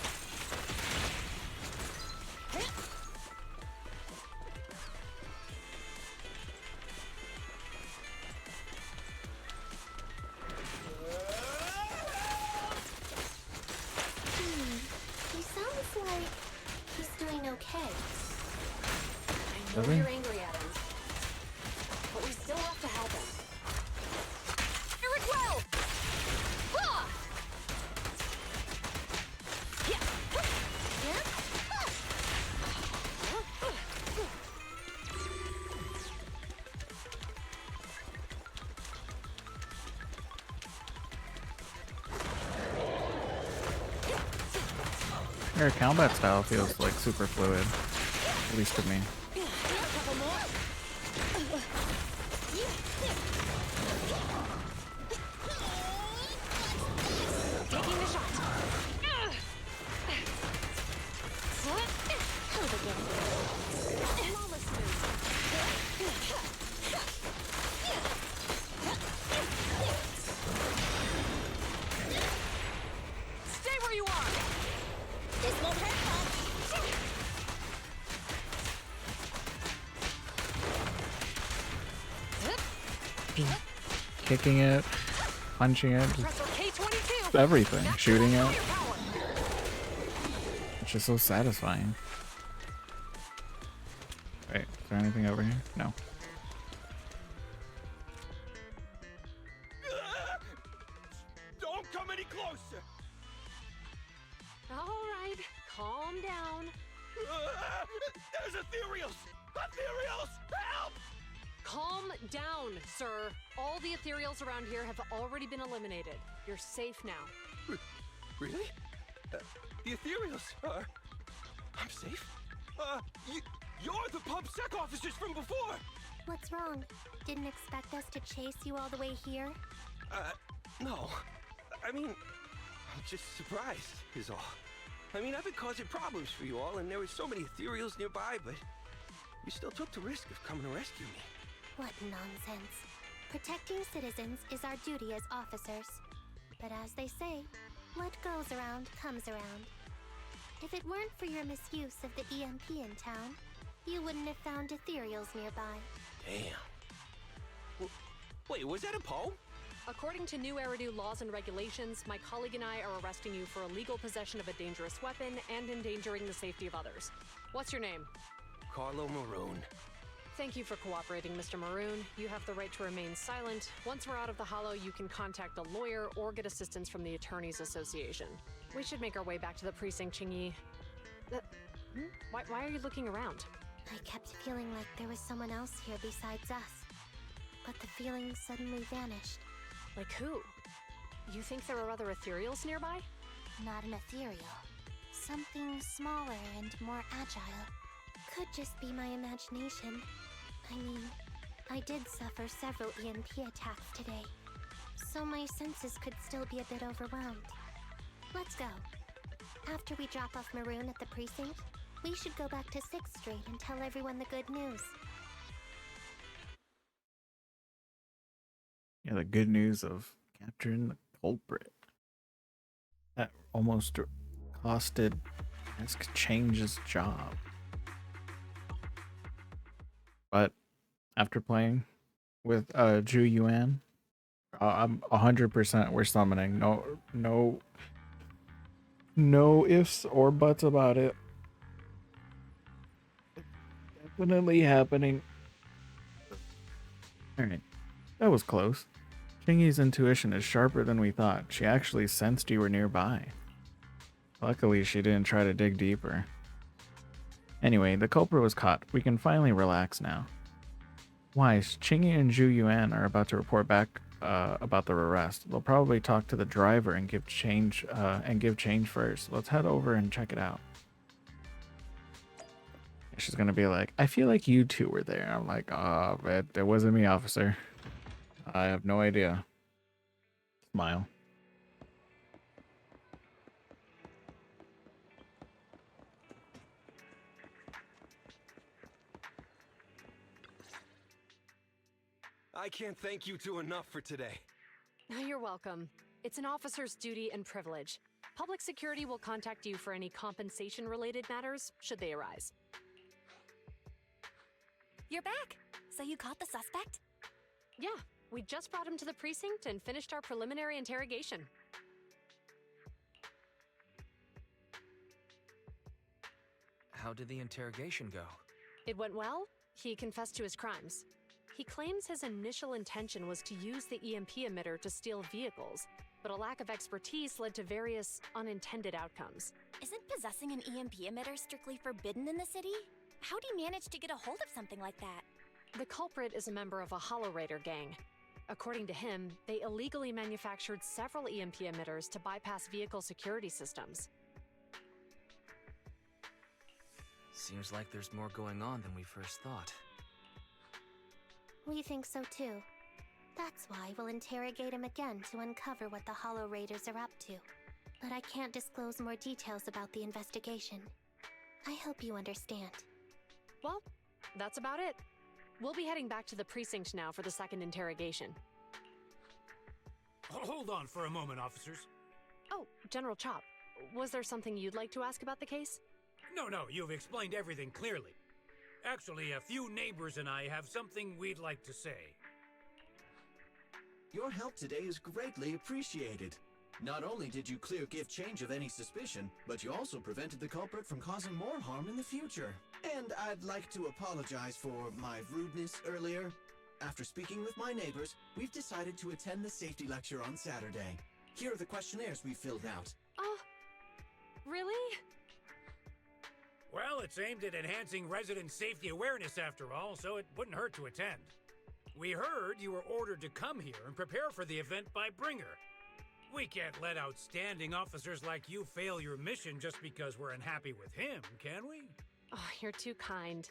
He sounds like he's doing okay. I know you're angry at him, but we still have to help him. Eric Well! Ah! Yeah. Their combat style feels like super fluid, at least to me. Taking the shot. Flawless move. Stay where you are. This won't hurt Kicking it, punching it, Pressor K22. everything, shooting it. It's just so satisfying. Wait, is there anything over here? No. Don't come any closer! All right, calm down. There's ethereals! Ethereals! Help! Calm down, sir. All the ethereals around here have already been eliminated. You're safe now. Really? The ethereals are... I'm safe? You're the PubSec officers from before! What's wrong? Didn't expect us to chase you all the way here? No. I mean, I'm just surprised, is all. I mean, I've been causing problems for you all, and there were so many ethereals nearby, but you still took the risk of coming to rescue me. What nonsense. Protecting citizens is our duty as officers. But as they say, what goes around comes around. If it weren't for your misuse of the EMP in town, you wouldn't have found ethereals nearby. Damn. Wait, was that a poem? According to new Eridu laws and regulations, my colleague and I are arresting you for illegal possession of a dangerous weapon and endangering the safety of others. What's your name? Carlo Maroon. Thank you for cooperating, Mr. Maroon. You have the right to remain silent. Once we're out of the hollow, you can contact a lawyer or get assistance from the Attorneys Association. We should make our way back to the precinct, Chingy. Why are you looking around? I kept feeling like there was someone else here besides us. But the feeling suddenly vanished. Like who? You think there are other ethereals nearby? Not an ethereal. Something smaller and more agile. Could just be my imagination. I mean, I did suffer several EMP attacks today, so my senses could still be a bit overwhelmed. Let's go. After we drop off Maroon at the precinct, we should go back to 6th Street and tell everyone the good news. Yeah, the good news of capturing the culprit. That almost costed Change's job. But after playing with Ju Yuan, I'm 100% we're summoning. No ifs or buts about it. Definitely happening. Alright, that was close. Chingy's intuition is sharper than we thought. She actually sensed you were nearby. Luckily, she didn't try to dig deeper. Anyway, the culprit was caught. We can finally relax now. Wise, Chingy and Ju Yuan are about to report back about their arrest. They'll probably talk to the driver and give change first. Let's head over and check it out. She's gonna be like, I feel like you two were there. I'm like, oh, it wasn't me, officer. I have no idea. Smile. I can't thank you two enough for today. You're welcome. It's an officer's duty and privilege. Public security will contact you for any compensation-related matters, should they arise. You're back! So you caught the suspect? Yeah, we just brought him to the precinct and finished our preliminary interrogation. How did the interrogation go? It went well. He confessed to his crimes. He claims his initial intention was to use the EMP emitter to steal vehicles, but a lack of expertise led to various unintended outcomes. Isn't possessing an EMP emitter strictly forbidden in the city? How'd he manage to get a hold of something like that? The culprit is a member of a Hollow Raider gang. According to him, they illegally manufactured several EMP emitters to bypass vehicle security systems. Seems like there's more going on than we first thought. We think so too. That's why we'll interrogate him again to uncover what the Hollow Raiders are up to. But I can't disclose more details about the investigation. I hope you understand. Well, that's about it. We'll be heading back to the precinct now for the second interrogation. Hold on for a moment, officers. Oh, General Chop, was there something you'd like to ask about the case? No, you've explained everything clearly. Actually, a few neighbors and I have something we'd like to say. Your help today is greatly appreciated. Not only did you clear Give Change of any suspicion, but you also prevented the culprit from causing more harm in the future. And I'd like to apologize for my rudeness earlier. After speaking with my neighbors, we've decided to attend the safety lecture on Saturday. Here are the questionnaires we filled out. Oh, really? Well, it's aimed at enhancing resident safety awareness after all, so it wouldn't hurt to attend. We heard you were ordered to come here and prepare for the event by Bringer. We can't let outstanding officers like you fail your mission just because we're unhappy with him, can we? Oh, you're too kind.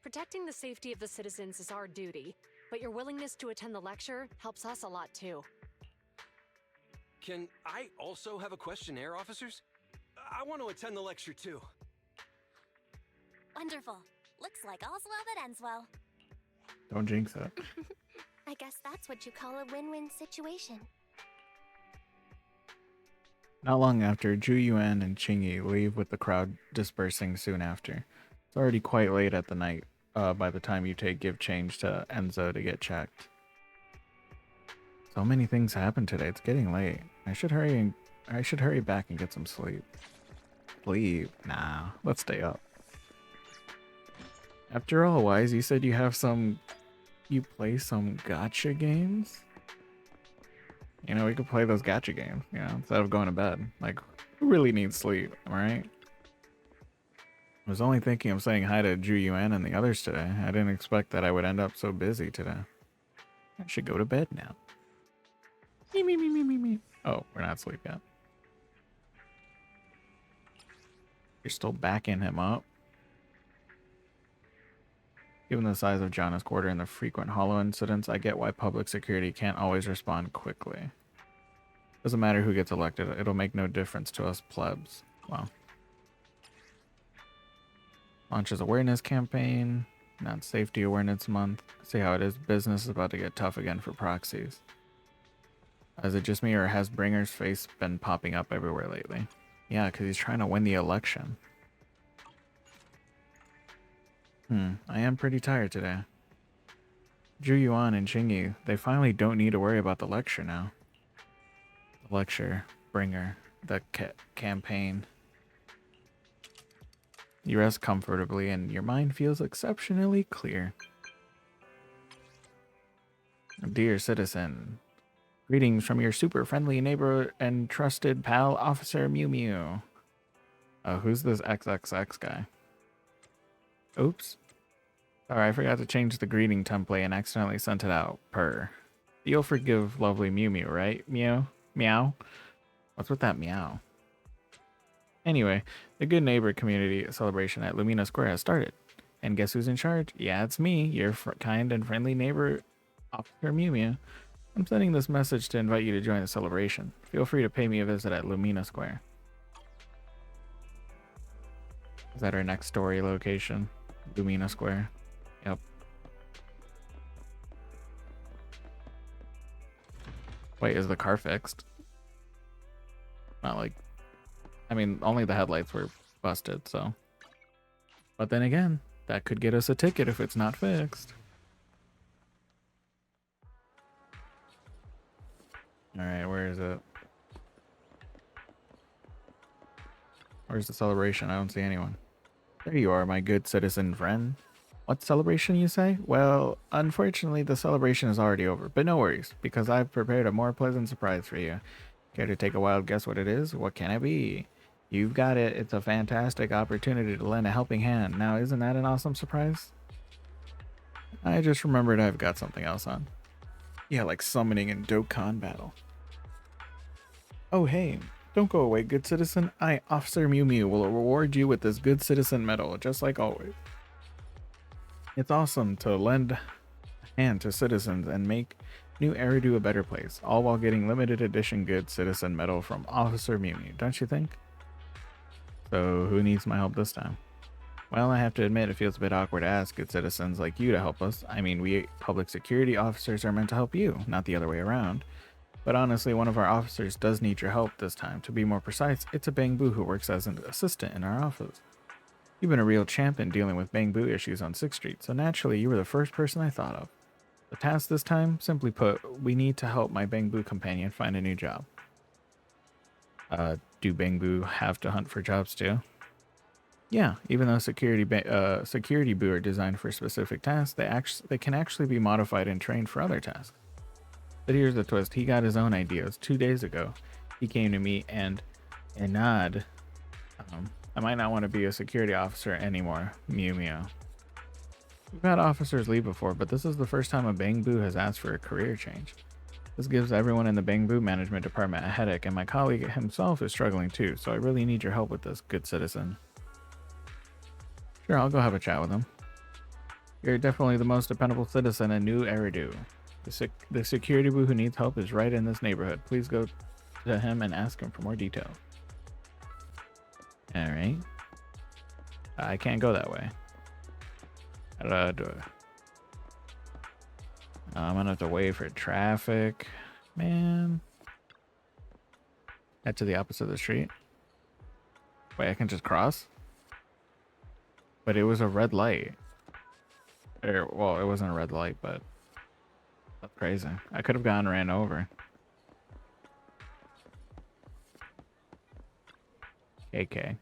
Protecting the safety of the citizens is our duty, but your willingness to attend the lecture helps us a lot too. Can I also have a questionnaire, officers? I want to attend the lecture too. Wonderful. Looks like all's well that ends well. Don't jinx it. I guess that's what you call a win-win situation. Not long after, Zhu Yuan and Qingyi leave with the crowd dispersing soon after. It's already quite late at the night by the time you give change to Enzo to get checked. So many things happen today. It's getting late. I should hurry back and get some sleep. Sleep? Nah, let's stay up. After all, Wise, you said you play some gacha games? You know, we could play those gacha games, you know, instead of going to bed. Like, who really needs sleep, alright? I was only thinking of saying hi to Zhu Yuan and the others today. I didn't expect that I would end up so busy today. I should go to bed now. Me. Oh, we're not asleep yet. You're still backing him up. Given the size of Jana's quarter and the frequent hollow incidents, I get why public security can't always respond quickly. Doesn't matter who gets elected, it'll make no difference to us plebs. Wow. Launches awareness campaign, not safety awareness month. See how it is, business is about to get tough again for proxies. Is it just me, or has Bringer's face been popping up everywhere lately? Yeah, because he's trying to win the election. I am pretty tired today. Zhu Yuan and Qingyi, they finally don't need to worry about the lecture now. The lecture, Bringer, the campaign. You rest comfortably and your mind feels exceptionally clear. Dear citizen, greetings from your super friendly neighbor and trusted pal, Officer Mew Mew. Who's this XXX guy? Oops. Sorry, I forgot to change the greeting template and accidentally sent it out. Purr. You'll forgive lovely Mew Mew, right? Meow? Meow? What's with that meow? Anyway, the Good Neighbor Community celebration at Lumina Square has started. And guess who's in charge? Yeah, it's me, your kind and friendly neighbor, Officer Mew Mew. I'm sending this message to invite you to join the celebration. Feel free to pay me a visit at Lumina Square. Is that our next story location? Lumina Square. Yep. Wait, is the car fixed? Not like... I mean, only the headlights were busted, so... But then again, that could get us a ticket if it's not fixed. Alright, where is it? Where's the celebration? I don't see anyone. There you are, my good citizen friend. What celebration, you say? Well, unfortunately, the celebration is already over, but no worries, because I've prepared a more pleasant surprise for you. Care to take a wild guess what it is? What can it be? You've got it. It's a fantastic opportunity to lend a helping hand. Now, isn't that an awesome surprise? I just remembered I've got something else on. Yeah, like summoning in Dokkan battle. Oh, hey. Don't go away, good citizen. I, Officer Mew Mew, will reward you with this good citizen medal, just like always. It's awesome to lend a hand to citizens and make New Eridu a better place, all while getting limited edition good citizen medal from Officer Mew Mew, don't you think? So, who needs my help this time? Well, I have to admit it feels a bit awkward to ask good citizens like you to help us. I mean, we public security officers are meant to help you, not the other way around. But honestly, one of our officers does need your help this time. To be more precise, it's a Bangbu who works as an assistant in our office. You've been a real champion dealing with Bangbu issues on 6th Street, so naturally you were the first person I thought of. The task this time, simply put, we need to help my Bangbu companion find a new job. Do Bangbu have to hunt for jobs too? Yeah, even though security boo are designed for specific tasks, they can actually be modified and trained for other tasks. But here's the twist, he got his own ideas 2 days ago. He came to me and nod. I might not want to be a security officer anymore, Mew Mew. We've had officers leave before, but this is the first time a Bangbu has asked for a career change. This gives everyone in the Bangbu management department a headache, and my colleague himself is struggling too, so I really need your help with this, good citizen. Sure, I'll go have a chat with him. You're definitely the most dependable citizen in New Eridu. The security boo who needs help is right in this neighborhood. Please go to him and ask him for more details. Alright. I can't go that way. How do I do it? I'm gonna have to wait for traffic. Man. Head to the opposite of the street. Wait, I can just cross? But it was a red light. Well, it wasn't a red light, but that's crazy. I could have gone and ran over. KK.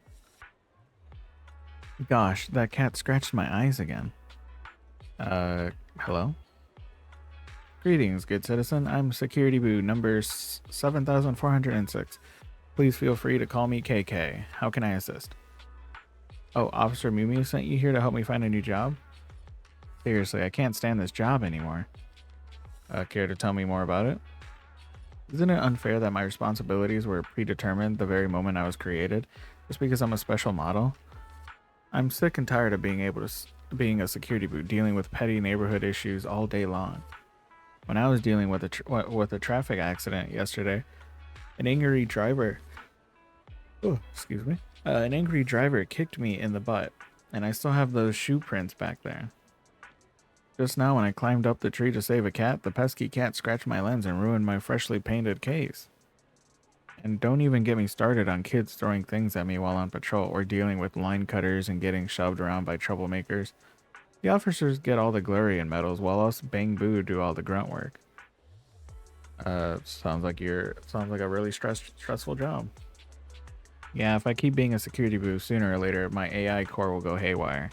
Gosh, that cat scratched my eyes again. Hello? Greetings, good citizen. I'm Security Boo number 7406. Please feel free to call me KK. How can I assist? Oh, Officer Mew Mew sent you here to help me find a new job? Seriously, I can't stand this job anymore. Care to tell me more about it? Isn't it unfair that my responsibilities were predetermined the very moment I was created, just because I'm a special model? I'm sick and tired of being a security boot, dealing with petty neighborhood issues all day long. When I was dealing with a traffic accident yesterday, an angry driver kicked me in the butt, and I still have those shoe prints back there. Just now when I climbed up the tree to save a cat, the pesky cat scratched my lens and ruined my freshly painted case. And don't even get me started on kids throwing things at me while on patrol, or dealing with line cutters and getting shoved around by troublemakers. The officers get all the glory and medals, while us Bang Boo do all the grunt work. Sounds like a really stressful job. Yeah, if I keep being a security boo, sooner or later my AI core will go haywire.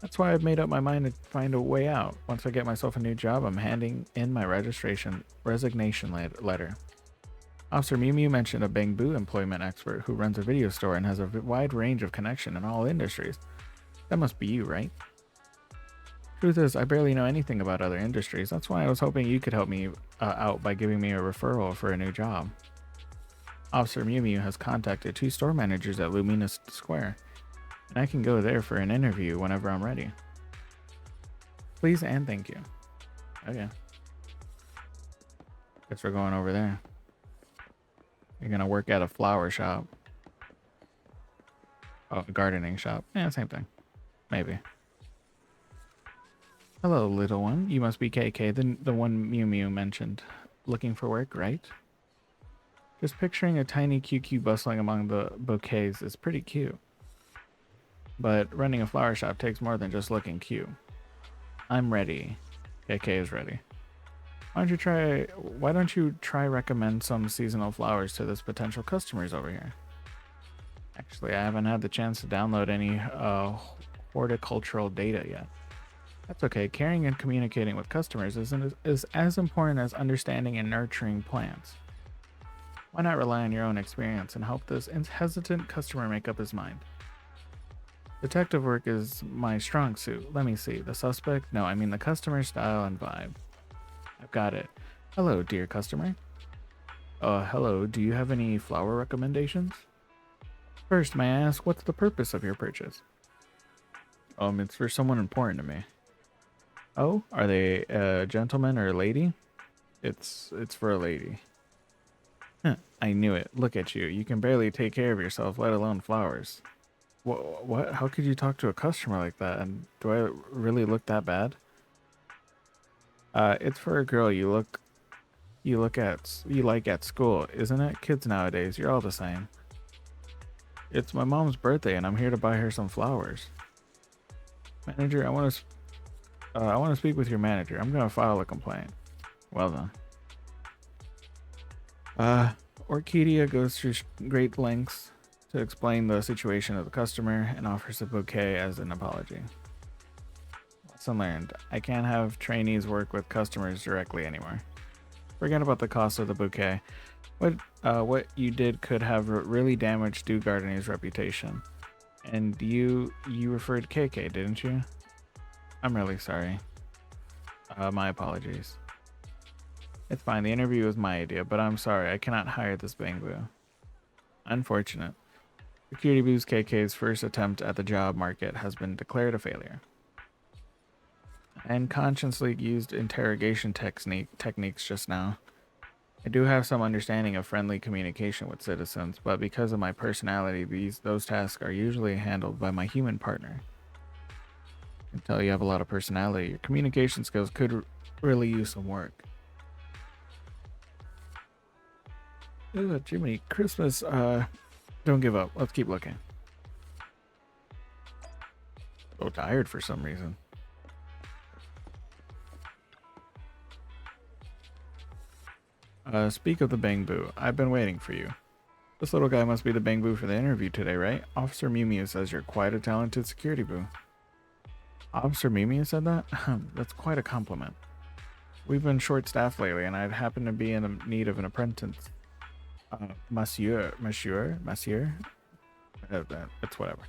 That's why I've made up my mind to find a way out. Once I get myself a new job, I'm handing in my resignation letter. Officer Mew Mew mentioned a Bangbu employment expert who runs a video store and has a wide range of connection in all industries. That must be you, right? Truth is, I barely know anything about other industries. That's why I was hoping you could help me out by giving me a referral for a new job. Officer Mew Mew has contacted 2 store managers at Luminous Square, and I can go there for an interview whenever I'm ready. Please and thank you. Okay. Guess we're going over there. You're gonna work at a flower shop. Oh, a gardening shop. Yeah, same thing. Maybe. Hello, little one. You must be KK, the one Mew Mew mentioned. Looking for work, right? Just picturing a tiny QQ bustling among the bouquets is pretty cute. But running a flower shop takes more than just looking cute. I'm ready. KK is ready. Why don't you try recommend some seasonal flowers to this potential customers over here? Actually, I haven't had the chance to download any horticultural data yet. That's okay. Caring and communicating with customers is as important as understanding and nurturing plants. Why not rely on your own experience and help this hesitant customer make up his mind? Detective work is my strong suit. Let me see. The suspect? No, I mean the customer style and vibe. I've got it. Hello, dear customer. Hello. Do you have any flower recommendations? First, may I ask, what's the purpose of your purchase? It's for someone important to me. Oh, are they a gentleman or a lady? It's for a lady. Huh, I knew it. Look at you. You can barely take care of yourself, let alone flowers. What? How could you talk to a customer like that? And do I really look that bad? It's for a girl you like at school, isn't it? Kids nowadays, you're all the same. It's my mom's birthday, and I'm here to buy her some flowers. Manager, I want to speak with your manager. I'm gonna file a complaint. Well done. Orchidia goes through great lengths to explain the situation of the customer and offers a bouquet as an apology. Lesson learned. I can't have trainees work with customers directly anymore. Forget about the cost of the bouquet. What you did could have really damaged Stu Gardner's reputation. And you referred KK, didn't you? I'm really sorry. My apologies. It's fine. The interview was my idea, but I'm sorry. I cannot hire this Bangbu. Unfortunate. Security Boo's KK's first attempt at the job market has been declared a failure. And consciously used interrogation techniques just now. I do have some understanding of friendly communication with citizens, but because of my personality, those tasks are usually handled by my human partner. I can tell you have a lot of personality. Your communication skills could really use some work. Jiminy, Christmas, don't give up. Let's keep looking. So tired for some reason. Speak of the Bangbu. I've been waiting for you. This little guy must be the Bangbu for the interview today, right? Officer Mew Mew says you're quite a talented security boo. Officer Mew Mew said that? That's quite a compliment. We've been short-staffed lately, and I'd happen to be in need of an apprentice. Monsieur. It's whatever.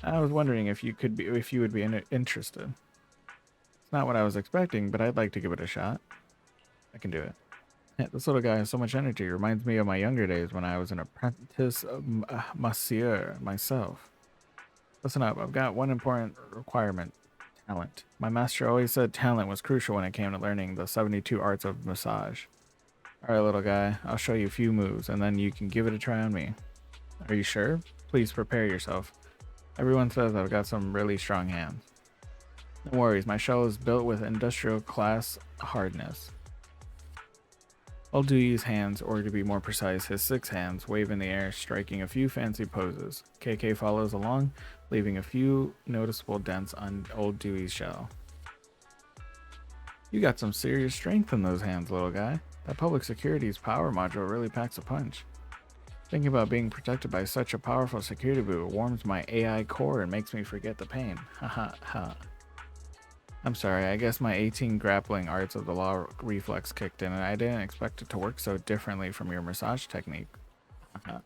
I was wondering if you would be interested. It's not what I was expecting, but I'd like to give it a shot. I can do it. Yeah, this little guy has so much energy. Reminds me of my younger days when I was an apprentice monsieur myself. Listen up. I've got one important requirement. Talent. My master always said talent was crucial when it came to learning the 72 arts of massage. Alright, little guy. I'll show you a few moves, and then you can give it a try on me. Are you sure? Please prepare yourself. Everyone says I've got some really strong hands. No worries. My shell is built with industrial class hardness. Old Dewey's hands, or to be more precise, his 6 hands, wave in the air, striking a few fancy poses. KK follows along, leaving a few noticeable dents on Old Dewey's shell. You got some serious strength in those hands, little guy. That public security's power module really packs a punch. Thinking about being protected by such a powerful security boo warms my AI core and makes me forget the pain. Haha ha. I'm sorry, I guess my 18 grappling arts of the law reflex kicked in and I didn't expect it to work so differently from your massage technique. Talk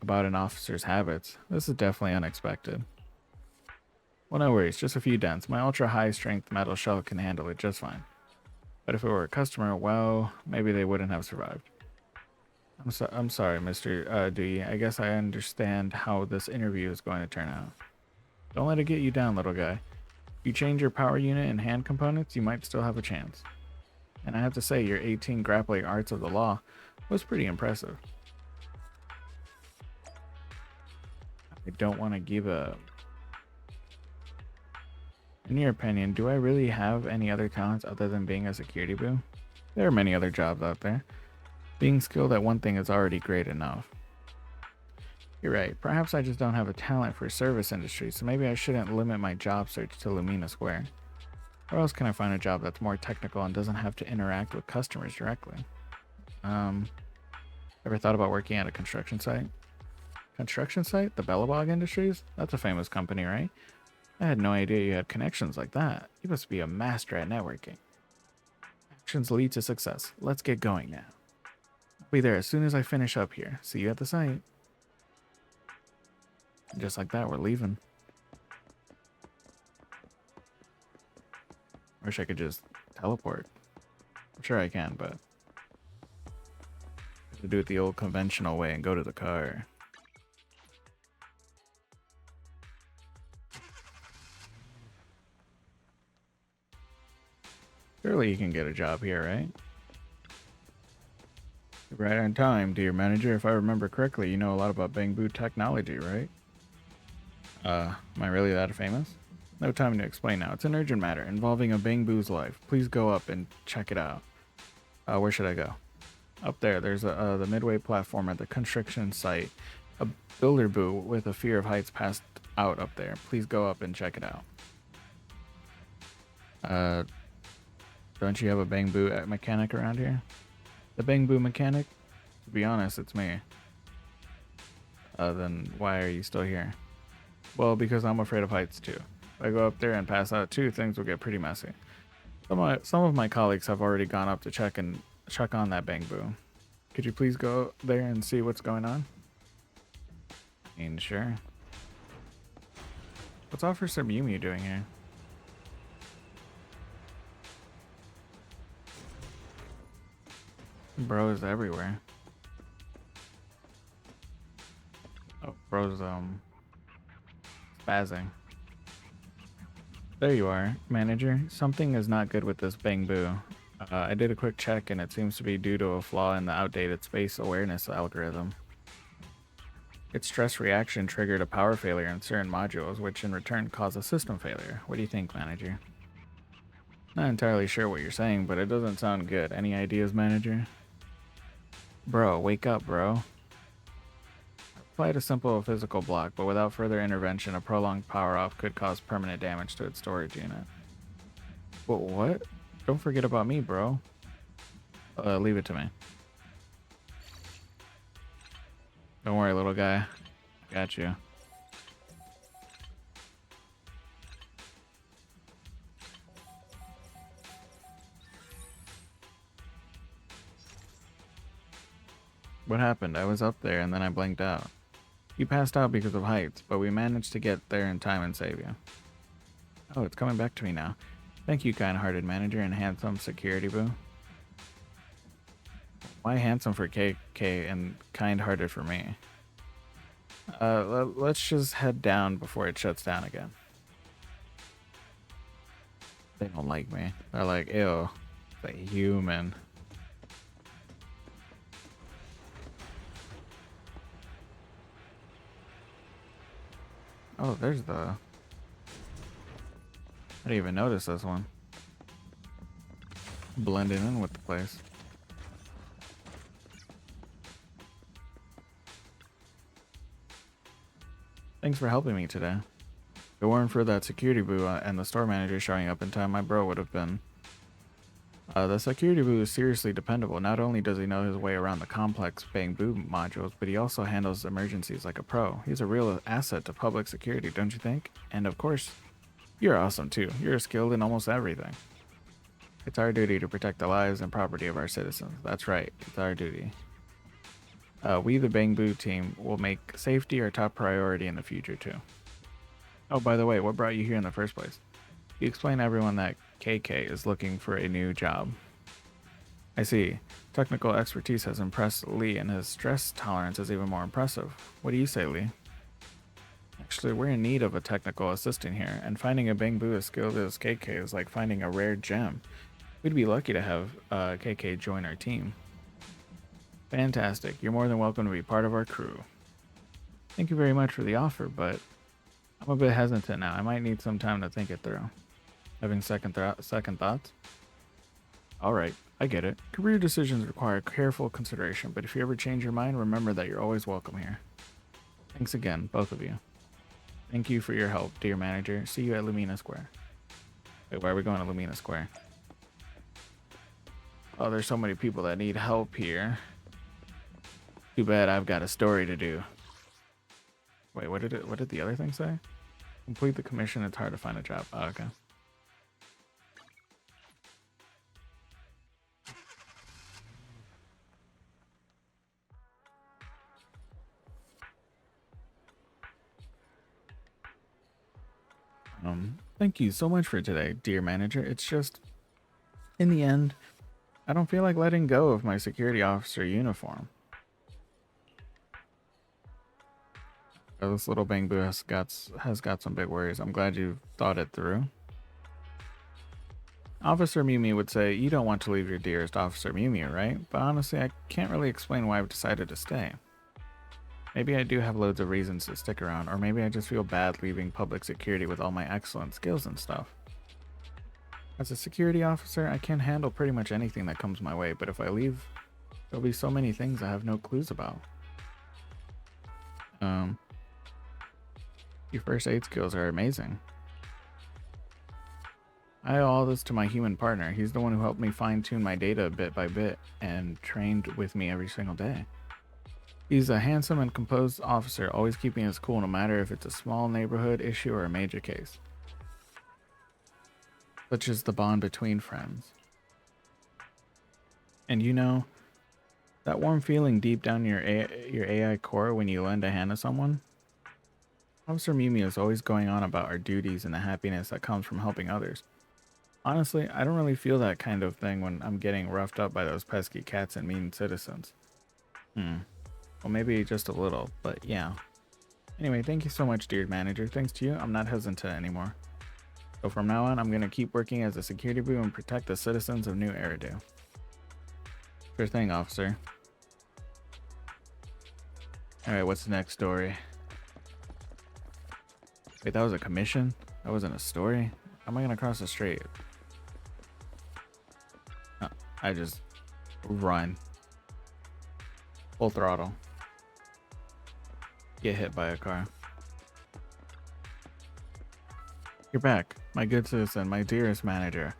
about an officer's habits. This is definitely unexpected. Well, no worries, just a few dents. My ultra high strength metal shell can handle it just fine. But if it were a customer, well, maybe they wouldn't have survived. I'm sorry, Mr. Dewey. I guess I understand how this interview is going to turn out. Don't let it get you down, little guy. If you change your power unit and hand components, you might still have a chance. And I have to say, your 18 grappling arts of the law was pretty impressive. I don't want to give a... In your opinion, do I really have any other talents other than being a security boo? There are many other jobs out there. Being skilled at one thing is already great enough. You're right, perhaps I just don't have a talent for service industry, so maybe I shouldn't limit my job search to Lumina Square. Where else can I find a job that's more technical and doesn't have to interact with customers directly? Ever thought about working at a construction site? Construction site? The Bellabog Industries? That's a famous company, right? I had no idea you had connections like that. You must be a master at networking. Actions lead to success. Let's get going now. I'll be there as soon as I finish up here. See you at the site. Just like that, we're leaving. Wish I could just teleport. I'm sure I can, but I have to do it the old conventional way and go to the car. Surely you can get a job here, right? Right on time, dear manager. If I remember correctly, you know a lot about Bangbu technology, right? Am I really that famous? No time to explain now. It's an urgent matter involving a Bangbu's life. Please go up and check it out. Where should I go? Up there. There's the midway platform at the construction site. A builder boo with a fear of heights passed out up there. Please go up and check it out. Don't you have a Bangbu mechanic around here? The Bangbu mechanic? To be honest, it's me. Then why are you still here? Well, because I'm afraid of heights too. If I go up there and pass out too, things will get pretty messy. Some of my colleagues have already gone up to check on that Bangbu. Could you please go there and see what's going on? I mean, sure. What's Officer Mew Mew doing here? Bros everywhere. Oh, bros, spazzing. There you are, manager. Something is not good with this Bang Boo. I did a quick check and it seems to be due to a flaw in the outdated space awareness algorithm. Its stress reaction triggered a power failure in certain modules, which in return caused a system failure. What do you think, manager? Not entirely sure what you're saying, but it doesn't sound good. Any ideas, manager? Bro, wake up, bro. Applied a simple physical block, but without further intervention, a prolonged power off could cause permanent damage to its storage unit. What? Don't forget about me, bro. Leave it to me. Don't worry, little guy. Got you. What happened? I was up there and then I blanked out. You passed out because of heights, but we managed to get there in time and save you. Oh, it's coming back to me now. Thank you, kind-hearted manager and handsome security boo. Why handsome for KK and kind-hearted for me? Let's just head down before it shuts down again. They don't like me. They're like, ew, the human. Oh, there's the... I didn't even notice this one. Blending in with the place. Thanks for helping me today. If it weren't for that security boo and the store manager showing up in time, my bro would have been... the security boo is seriously dependable. Not only does he know his way around the complex Bang Boo modules, but he also handles emergencies like a pro. He's a real asset to public security, don't you think? And of course, you're awesome too. You're skilled in almost everything. It's our duty to protect the lives and property of our citizens. That's right, it's our duty. We, the Bang Boo team, will make safety our top priority in the future too. Oh, by the way, what brought you here in the first place? You explain to everyone that KK is looking for a new job. I see. Technical expertise has impressed Lee, and his stress tolerance is even more impressive. What do you say, Lee? Actually, we're in need of a technical assistant here, and finding a Bang Boo as skilled as KK is like finding a rare gem. We'd be lucky to have KK join our team. Fantastic. You're more than welcome to be part of our crew. Thank you very much for the offer, but I'm a bit hesitant now. I might need some time to think it through. Having second thoughts? Alright, I get it. Career decisions require careful consideration, but if you ever change your mind, remember that you're always welcome here. Thanks again, both of you. Thank you for your help, dear manager. See you at Lumina Square. Wait, why are we going to Lumina Square? Oh, there's so many people that need help here. Too bad I've got a story to do. Wait, what did the other thing say? Complete the commission, it's hard to find a job. Oh, okay. Thank you so much for today, dear manager. It's just, in the end, I don't feel like letting go of my security officer uniform. Oh, this little Bang Boo has got some big worries. I'm glad you thought it through. Officer Mew Mew would say, you don't want to leave your dearest Officer Mew Mew, right? But honestly, I can't really explain why I've decided to stay. Maybe I do have loads of reasons to stick around, or maybe I just feel bad leaving public security with all my excellent skills and stuff. As a security officer, I can handle pretty much anything that comes my way, but if I leave, there'll be so many things I have no clues about. Your first aid skills are amazing. I owe all this to my human partner. He's the one who helped me fine-tune my data bit by bit and trained with me every single day. He's a handsome and composed officer, always keeping his cool no matter if it's a small neighborhood issue or a major case. Such is the bond between friends. And you know, that warm feeling deep down your AI core when you lend a hand to someone? Officer Mew Mew is always going on about our duties and the happiness that comes from helping others. Honestly, I don't really feel that kind of thing when I'm getting roughed up by those pesky cats and mean citizens. Well, maybe just a little, but yeah. Anyway, thank you so much, dear manager. Thanks to you, I'm not hesitant anymore. So from now on, I'm going to keep working as a security boo and protect the citizens of New Eridu. Sure thing, officer. Alright, what's the next story? Wait, that was a commission? That wasn't a story? How am I going to cross the street? Oh, I just run. Full throttle. Get hit by a car. You're back, my good citizen, my dearest manager.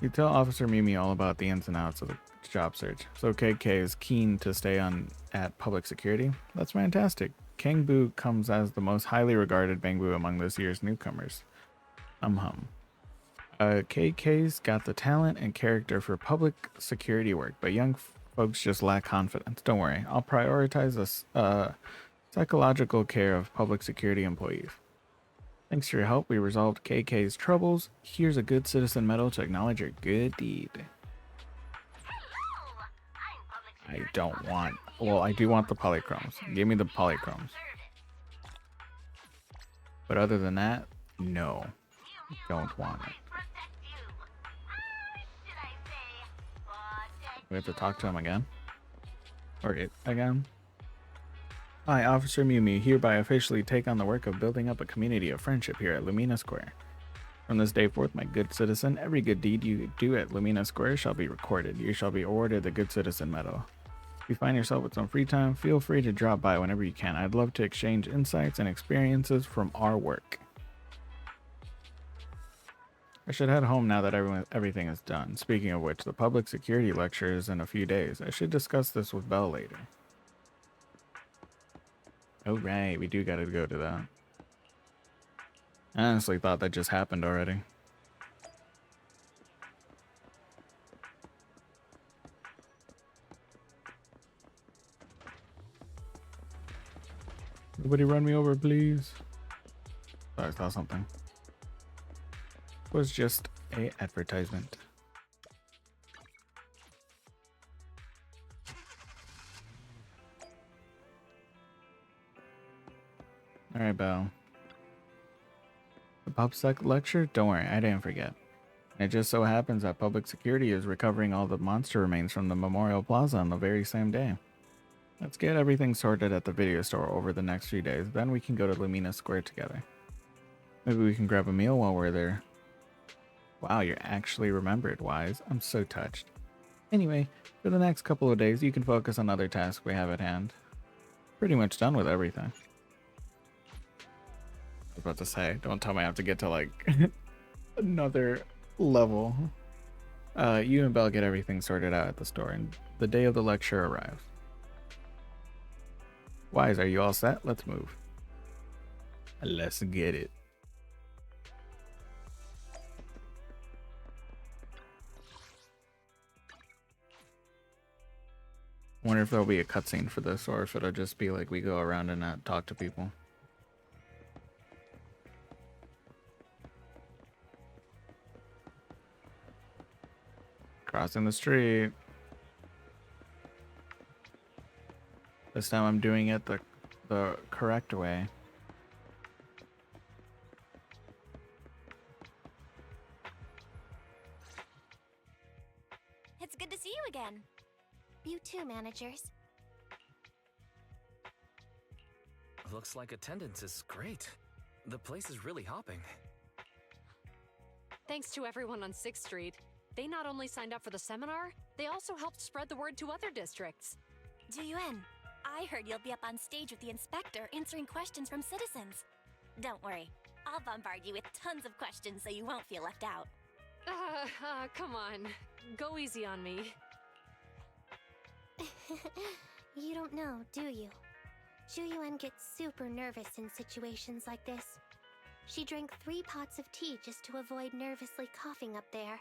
You tell Officer Mimi all about the ins and outs of the job search. So KK is keen to stay on at public security? That's fantastic. Kangbu comes as the most highly regarded Bangbu among this year's newcomers. KK's got the talent and character for public security work, but young folks just lack confidence. Don't worry, I'll prioritize the psychological care of public security employees. Thanks for your help, we resolved KK's troubles. Here's a good citizen medal to acknowledge your good deed. I don't want... Well, I do want the polychromes. Give me the polychromes. But other than that, no. Don't want it. We have to talk to him again? Or it again? I, Officer Mimi, hereby officially take on the work of building up a community of friendship here at Lumina Square. From this day forth, my good citizen, every good deed you do at Lumina Square shall be recorded. You shall be awarded the Good Citizen Medal. If you find yourself with some free time, feel free to drop by whenever you can. I'd love to exchange insights and experiences from our work. I should head home now that everything is done. Speaking of which, the public security lecture is in a few days. I should discuss this with Belle later. Oh right, we do gotta go to that. I honestly thought that just happened already. Nobody run me over, please. Sorry, I saw something. It was just an advertisement. Alright, Belle. The PubSec lecture? Don't worry, I didn't forget. It just so happens that public security is recovering all the monster remains from the Memorial Plaza on the very same day. Let's get everything sorted at the video store over the next few days, then we can go to Lumina Square together. Maybe we can grab a meal while we're there. Wow, you're actually remembered, Wise. I'm so touched. Anyway, for the next couple of days, you can focus on other tasks we have at hand. Pretty much done with everything. I was about to say, don't tell me I have to get to like another level. You and Belle get everything sorted out at the store, and the day of the lecture arrives. Wise, are you all set? Let's move. Let's get it. Wonder if there'll be a cutscene for this, or if it'll just be like we go around and talk to people. Crossing the street. This time I'm doing it the correct way. It's good to see you again. You too, managers. Looks like attendance is great. The place is really hopping. Thanks to everyone on 6th Street. They not only signed up for the seminar, they also helped spread the word to other districts. Juyuan, I heard you'll be up on stage with the inspector answering questions from citizens. Don't worry, I'll bombard you with tons of questions so you won't feel left out. Come on. Go easy on me. You don't know, do you? Juyuan gets super nervous in situations like this. She drank 3 pots of tea just to avoid nervously coughing up there.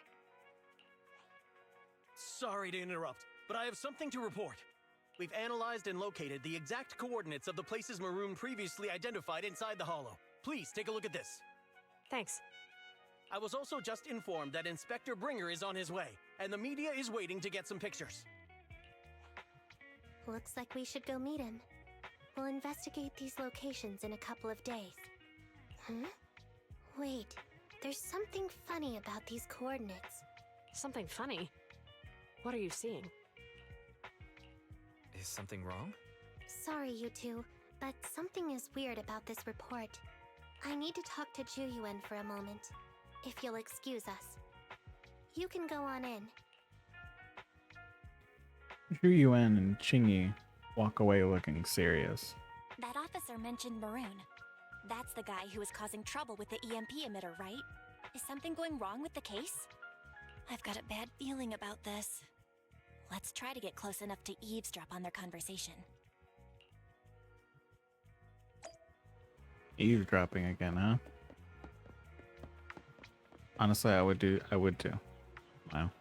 Sorry to interrupt, but I have something to report. We've analyzed and located the exact coordinates of the places Maroon previously identified inside the hollow. Please take a look at this. Thanks. I was also just informed that Inspector Bringer is on his way, and the media is waiting to get some pictures. Looks like we should go meet him. We'll investigate these locations in a couple of days. Huh? Wait, there's something funny about these coordinates. Something funny? What are you seeing? Is something wrong? Sorry, you two, but something is weird about this report. I need to talk to Juyuan for a moment, if you'll excuse us. You can go on in. Zhu Yuan and Qingyi walk away looking serious. That officer mentioned Maroon. That's the guy who was causing trouble with the EMP emitter, right? Is something going wrong with the case? I've got a bad feeling about this. Let's try to get close enough to eavesdrop on their conversation. Eavesdropping again, huh? Honestly, I would too. Wow.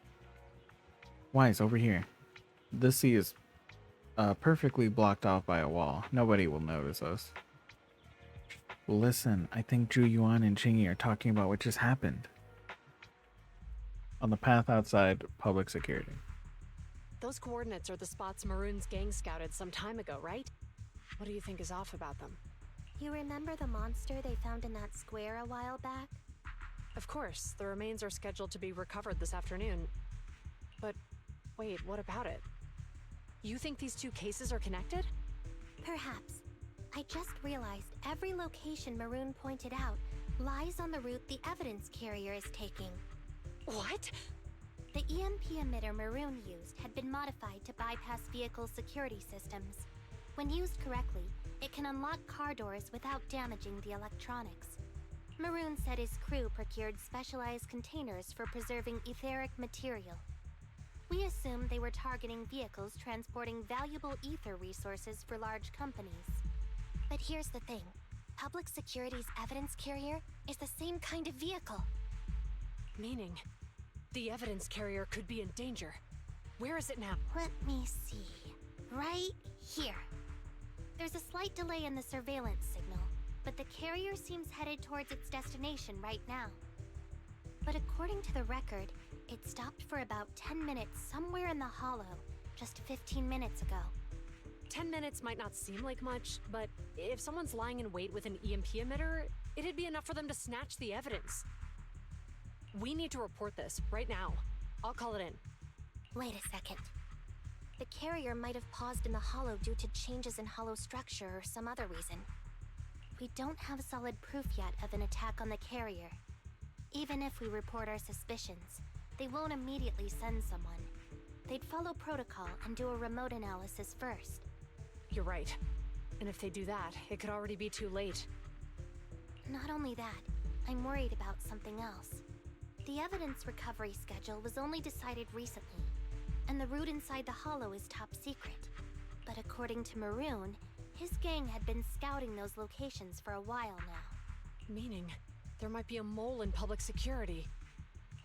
Wise, over here. This sea is perfectly blocked off by a wall. Nobody will notice us. Listen, I think Zhu Yuan and Qingyi are talking about what just happened. On the path outside public security. Those coordinates are the spots Maroon's gang scouted some time ago, right? What do you think is off about them? You remember the monster they found in that square a while back? Of course, the remains are scheduled to be recovered this afternoon. But wait, what about it? You think these two cases are connected? Perhaps. I just realized every location Maroon pointed out lies on the route the evidence carrier is taking. What? The EMP emitter Maroon used had been modified to bypass vehicle security systems. When used correctly, it can unlock car doors without damaging the electronics. Maroon said his crew procured specialized containers for preserving etheric material. We assumed they were targeting vehicles transporting valuable ether resources for large companies. But here's the thing. Public Security's evidence carrier is the same kind of vehicle. Meaning, the evidence carrier could be in danger. Where is it now? Let me see. Right here. There's a slight delay in the surveillance signal, but the carrier seems headed towards its destination right now. But according to the record, it stopped for about 10 minutes somewhere in the hollow, just 15 minutes ago. 10 minutes might not seem like much, but if someone's lying in wait with an EMP emitter, it'd be enough for them to snatch the evidence. We need to report this right now. I'll call it in. Wait a second. The carrier might have paused in the hollow due to changes in hollow structure or some other reason. We don't have solid proof yet of an attack on the carrier. Even if we report our suspicions, they won't immediately send someone. They'd follow protocol and do a remote analysis first. You're right. And if they do that, it could already be too late. Not only that, I'm worried about something else. The evidence recovery schedule was only decided recently, and the route inside the hollow is top secret. But according to Maroon, his gang had been scouting those locations for a while now. Meaning, there might be a mole in public security.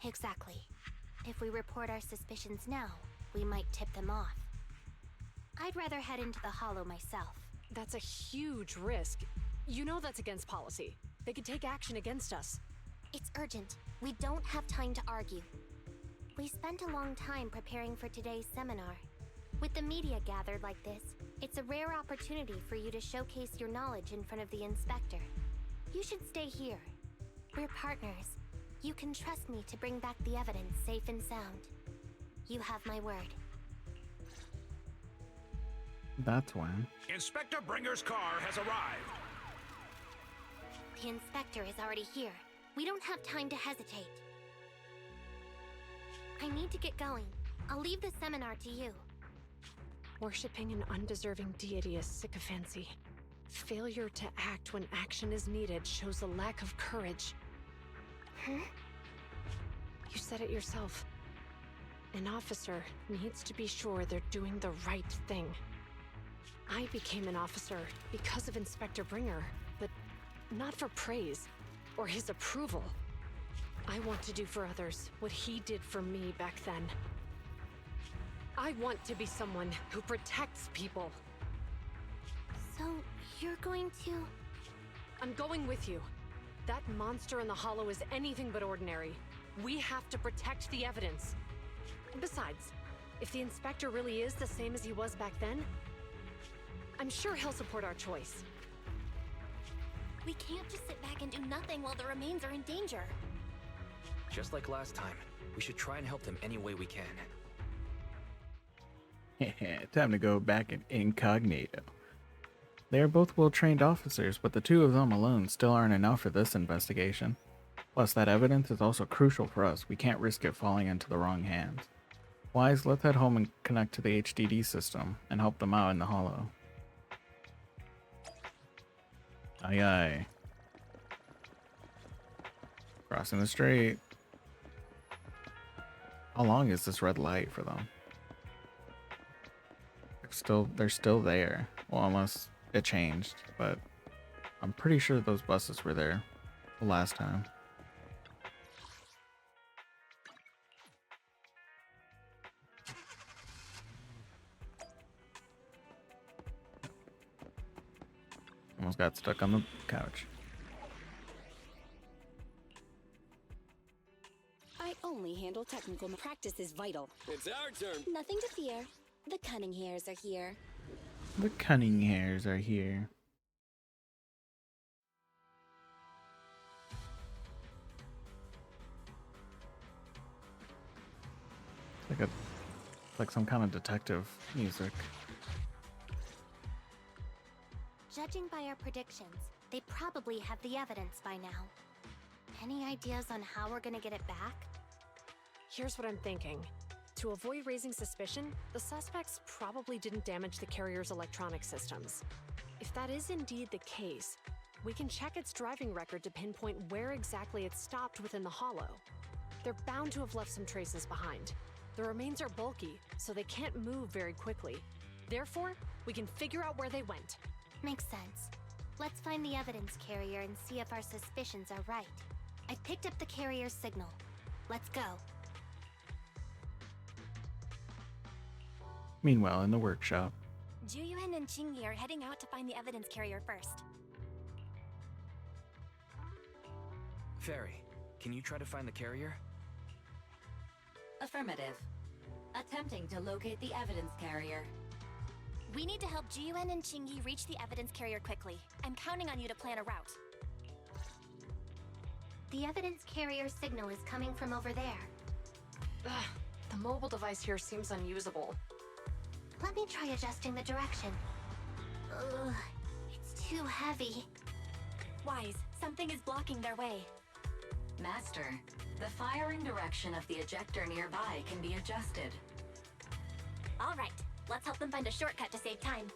Exactly. If we report our suspicions now, we might tip them off. I'd rather head into the hollow myself. That's a huge risk. You know that's against policy. They could take action against us. It's urgent. We don't have time to argue. We spent a long time preparing for today's seminar. With the media gathered like this, it's a rare opportunity for you to showcase your knowledge in front of the inspector. You should stay here. We're partners. You can trust me to bring back the evidence safe and sound. You have my word. That's when. Inspector Bringer's car has arrived. The inspector is already here. We don't have time to hesitate. I need to get going. I'll leave the seminar to you. Worshipping an undeserving deity is sycophancy. Failure to act when action is needed shows a lack of courage. Huh? You said it yourself. An officer needs to be sure they're doing the right thing. I became an officer because of Inspector Bringer, but not for praise or his approval. I want to do for others what he did for me back then. I want to be someone who protects people. So, you're going to... I'm going with you. That monster in the hollow is anything but ordinary. We have to protect the evidence. Besides, if the inspector really is the same as he was back then, I'm sure he'll support our choice. We can't just sit back and do nothing while the remains are in danger. Just like last time, we should try and help them any way we can. Time to go back in incognito. They are both well-trained officers, but the two of them alone still aren't enough for this investigation. Plus, that evidence is also crucial for us. We can't risk it falling into the wrong hands. Wise, let's head home and connect to the HDD system and help them out in the hollow. Aye aye. Crossing the street. How long is this red light for them? They're still there. Well, unless it changed, but I'm pretty sure those buses were there the last time. Almost got stuck on the couch. I only handle technical. Practice is vital. It's our turn. Nothing to fear. The cunning hairs are here. The cunning hairs are here. Like some kind of detective music. Judging by our predictions, they probably have the evidence by now. Any ideas on how we're gonna get it back? Here's what I'm thinking. To avoid raising suspicion, the suspects probably didn't damage the carrier's electronic systems. If that is indeed the case, we can check its driving record to pinpoint where exactly it stopped within the hollow. They're bound to have left some traces behind. The remains are bulky, so they can't move very quickly. Therefore, we can figure out where they went. Makes sense. Let's find the evidence carrier and see if our suspicions are right. I picked up the carrier's signal. Let's go. Meanwhile, in the workshop. Juyuan and Qingyi are heading out to find the evidence carrier first. Fairy, can you try to find the carrier? Affirmative. Attempting to locate the evidence carrier. We need to help Juyuan and Qingyi reach the evidence carrier quickly. I'm counting on you to plan a route. The evidence carrier signal is coming from over there. Ugh, the mobile device here seems unusable. Let me try adjusting the direction. Ugh, it's too heavy. Wise, something is blocking their way. Master, the firing direction of the ejector nearby can be adjusted. All right, let's help them find a shortcut to save time.